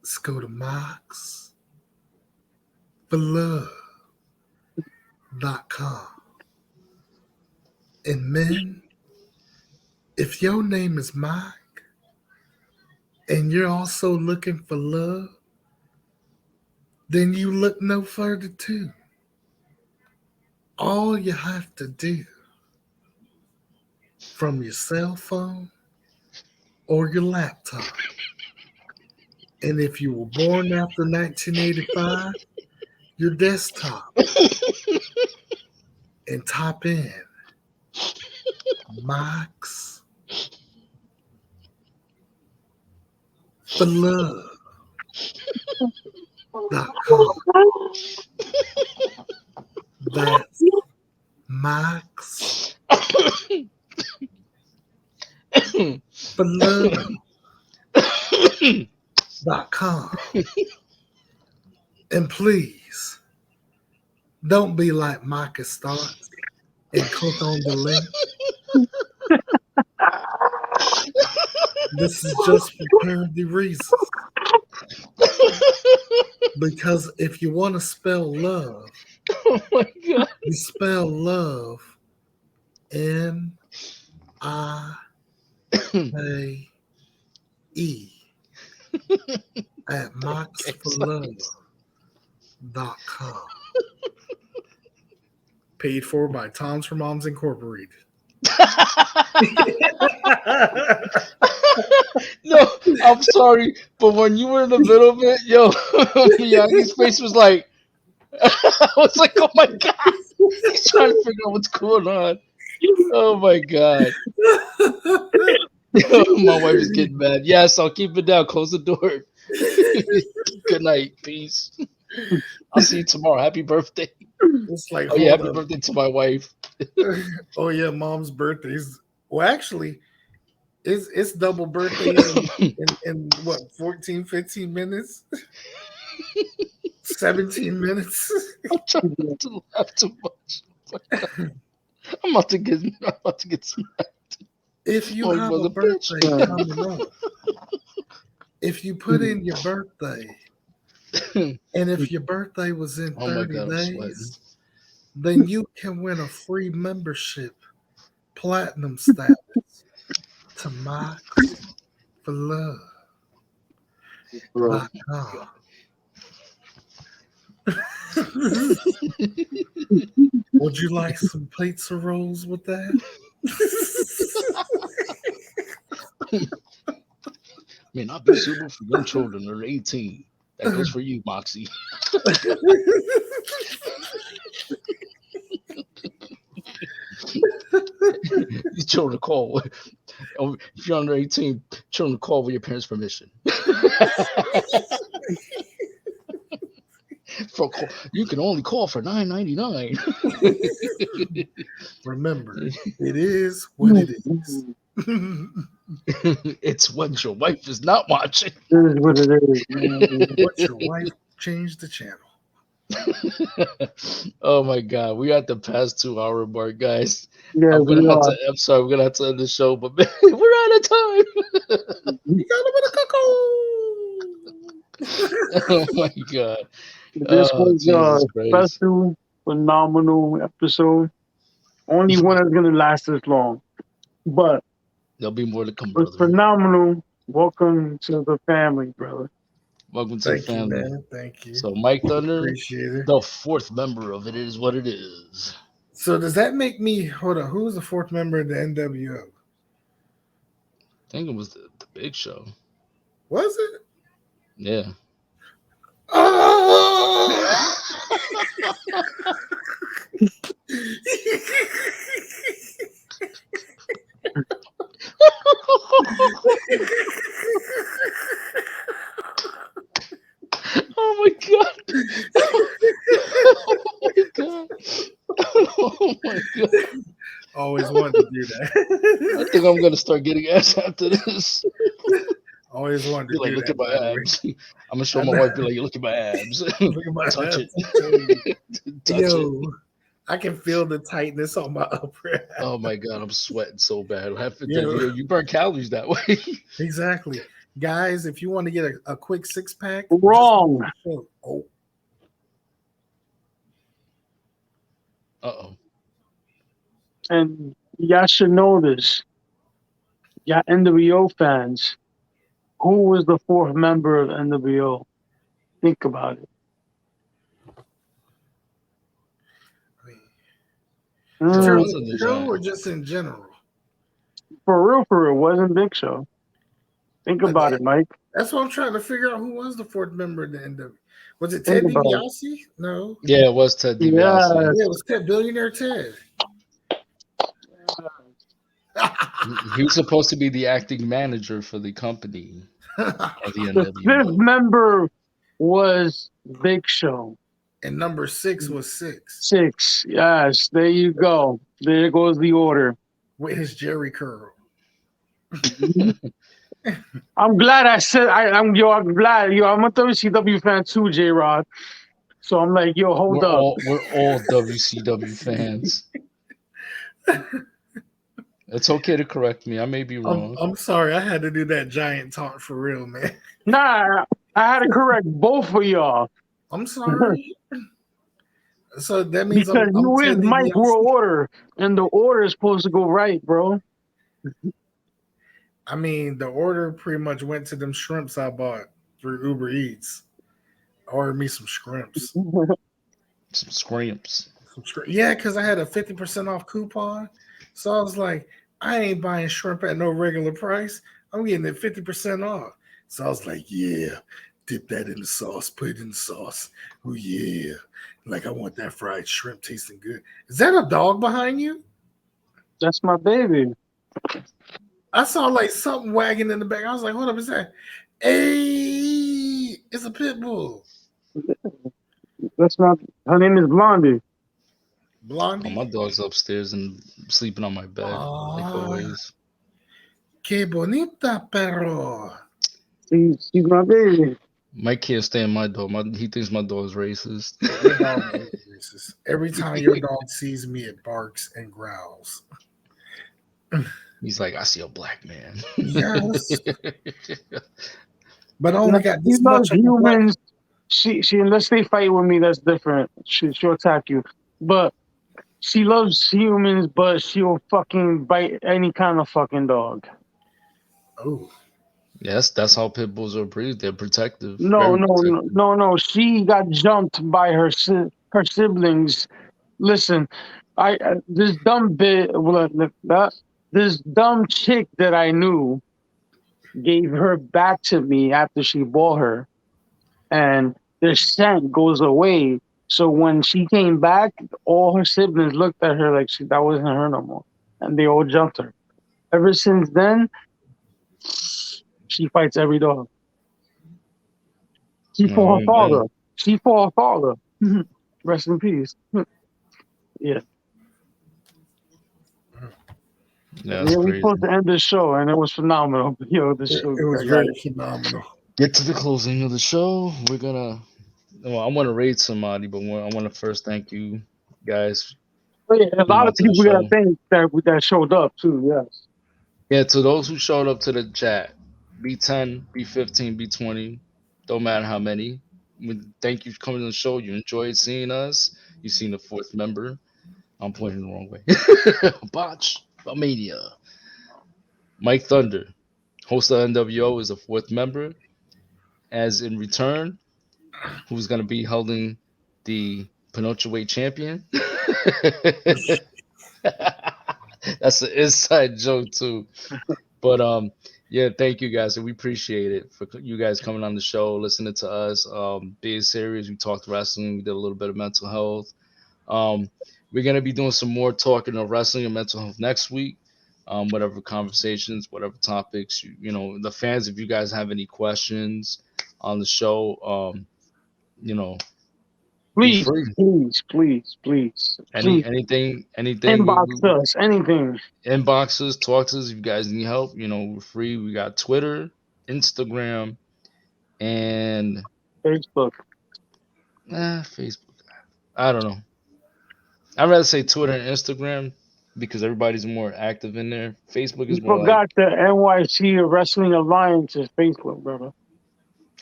is go to Mike'sForLove.com. And men, if your name is Mike and you're also looking for love, then you look no further too. All you have to do from your cell phone or your laptop, and if you were born after 1985, your desktop, and type in Max for Love.com. That's Max for Love.com. And please don't be like Micah Starks and click on the link. This is just for parody reasons. Because if you want to spell love, Oh my God. you spell love M-I-A-E at maxforlove.com. Paid for by Toms for Moms Incorporated. No, I'm sorry, but when you were in the middle of it, yo, Miyagi's face was like, I was like, oh my God, he's trying to figure out what's going on. Oh my God. My wife is getting mad. Yes, I'll keep it down. Close the door. Good night. Peace. I'll see you tomorrow. Happy birthday. It's like, oh yeah, happy birthday to my wife. Oh yeah, mom's birthdays. Well, actually, it's double birthdays in what 14, 15 minutes? 17 minutes. I'm trying not to laugh too much. I'm about to get smacked. If you have a birthday coming up, if you put in your birthday, and if your birthday was in 30 days, then you can win a free membership, platinum status to Max for Love.com. Would you like some pizza rolls with that? May not be suitable for young children under 18. That goes for you, Moxie. You children call. If you're under 18, children call with your parents' permission. You can only call for $9.99. Remember, it is what it is. It's when your wife is not watching. It is what it is. What your wife changed the channel. Oh my God, we got the past 2 hour mark, guys. Yeah, I'm sorry, we're gonna have to end the show, but man, we're out of time. You got a bit of cuckoo. Oh my God. This was a special, phenomenal episode. Only one that's gonna last this long, but there'll be more to come, brother. Phenomenal. Welcome to the family, brother. Welcome to the family. You, man. Thank you. So Mike Thunder, appreciate it. The 4th member of It Is What It Is. So does that make me? Hold on. Who was the 4th member of the NWO? I think it was the Big Show. Was it? Yeah. Oh! Oh my God. Oh my God. Oh my God. Always wanted to do that. I think I'm gonna start getting ass after this. Always wanted to look at my abs. I'm gonna show my wife. Be like, look at my abs. Look at my Touch abs. it. Touch it. I can feel the tightness on my upper. Oh my God, I'm sweating so bad. You burn calories that way. Exactly, guys. If you want to get a quick 6-pack, wrong. Oh. And y'all should know this. Yeah, NWO fans. Who was the fourth member of NWO? Think about it. Big Show or just in general? For real, wasn't Big Show. Think about it, Mike. That's what I'm trying to figure out. Who was the fourth member of the NWO? Was it Ted DiBiase? No. Yeah, it was Ted DiBiase. Yeah, it was Ted, Billionaire Ted. He was supposed to be the acting manager for the company. The fifth member was Big Show. And number 6 was 6. 6. Yes, there you go. There goes the order. With his Jerry curl. I'm glad I said I'm glad I'm a WCW fan too, J-Rod. So I'm like, yo, hold up. We're all WCW fans. It's okay to correct me. I may be wrong. I'm sorry. I had to do that giant talk for real, man. Nah, I had to correct both of y'all. I'm sorry. So that means because you is Mike World Order, and the order is supposed to go right, bro. I mean, the order pretty much went to them shrimps I bought through Uber Eats. I ordered me some shrimps. Some scrimps. Yeah, because I had a 50% off coupon. So I was like, I ain't buying shrimp at no regular price. I'm getting it 50% off. So I was like, yeah, dip that in the sauce, put it in the sauce. Oh, yeah. Like, I want that fried shrimp tasting good. Is that a dog behind you? That's my baby. I saw like something wagging in the back. I was like, hold up, is that? Hey, it's a pit bull. That's not, her name is Blondie. Blondie? Oh, my dog's upstairs and sleeping on my bed, like always. Que bonita, perro. She's my baby. Mike can't stand my dog. He thinks my dog is racist. Your dog is racist. Every time your dog sees me, it barks and growls. He's like, I see a black man. Yes. But I only got this much humans. She unless they fight with me, that's different. She'll attack you. But she loves humans, but she'll fucking bite any kind of fucking dog. Oh. Yes, that's how pit bulls are breed. They're protective. No. She got jumped by her siblings. Listen, this dumb this dumb chick that I knew gave her back to me after she bought her, and the scent goes away. So when she came back, all her siblings looked at her like that wasn't her no more, and they all jumped her. Ever since then, she fights every dog. She fought her father. She fought her father. Rest in peace. Yeah. Yeah, we're supposed to end this show, and it was phenomenal. Yo, this show it was very phenomenal. Get to the closing of the show. We're gonna. Well, I want to rate somebody, but I want to first thank you guys. Oh, yeah, a lot of people gotta thank that showed up too. Yes. Yeah, to those who showed up to the chat, B10, B15, B20, don't matter how many. Thank you for coming to the show. You enjoyed seeing us. You seen the fourth member. I'm pointing the wrong way. Botch. Mania. Mike Thunder, host of NWO, is a fourth member. As in return, who's going to be holding the Pinocchio weight champion? That's an inside joke too. But yeah, thank you guys, and we appreciate it for you guys coming on the show, listening to us, being serious. We talked wrestling, we did a little bit of mental health. We're going to be doing some more talking of wrestling and mental health next week. Whatever conversations, whatever topics, you know, the fans, if you guys have any questions on the show, you know, please. Anything. Inbox us, anything. Inbox us, talk to us if you guys need help. You know, we're free. We got Twitter, Instagram, and Facebook. Facebook. I don't know. I'd rather say Twitter and Instagram because everybody's more active in there. Facebook is more. Forgot the NYC Wrestling Alliance's Facebook, brother.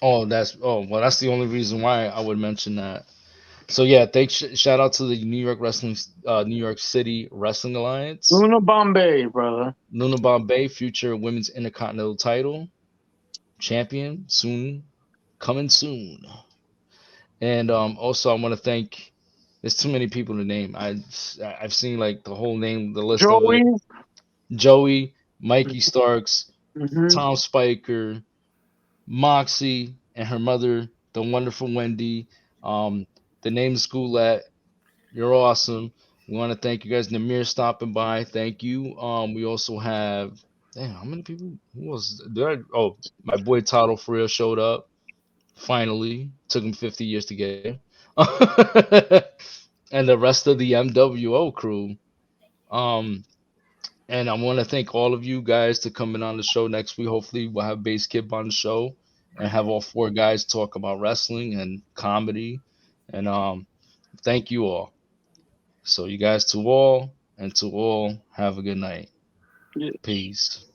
Well, that's the only reason why I would mention that. So yeah, shout out to the New York City Wrestling Alliance. Luna Bombay, brother. Luna Bombay, future women's intercontinental title champion, coming soon. And also, I want to thank. There's too many people to name. I've seen like the whole name, the list of it. Joey, Mikey Starks, Tom Spiker, Moxie, and her mother, the wonderful Wendy. The name is Schoolette. You're awesome. We want to thank you guys. Namir stopping by. Thank you. We also have how many people? Who was there? Oh, my boy Toto for real showed up. Finally. Took him 50 years to get here. And the rest of the MWO crew. And I want to thank all of you guys to coming on the show next week. Hopefully we'll have Base Kip on the show and have all four guys talk about wrestling and comedy. And thank you all. So you guys to all, and to all, have a good night. Peace.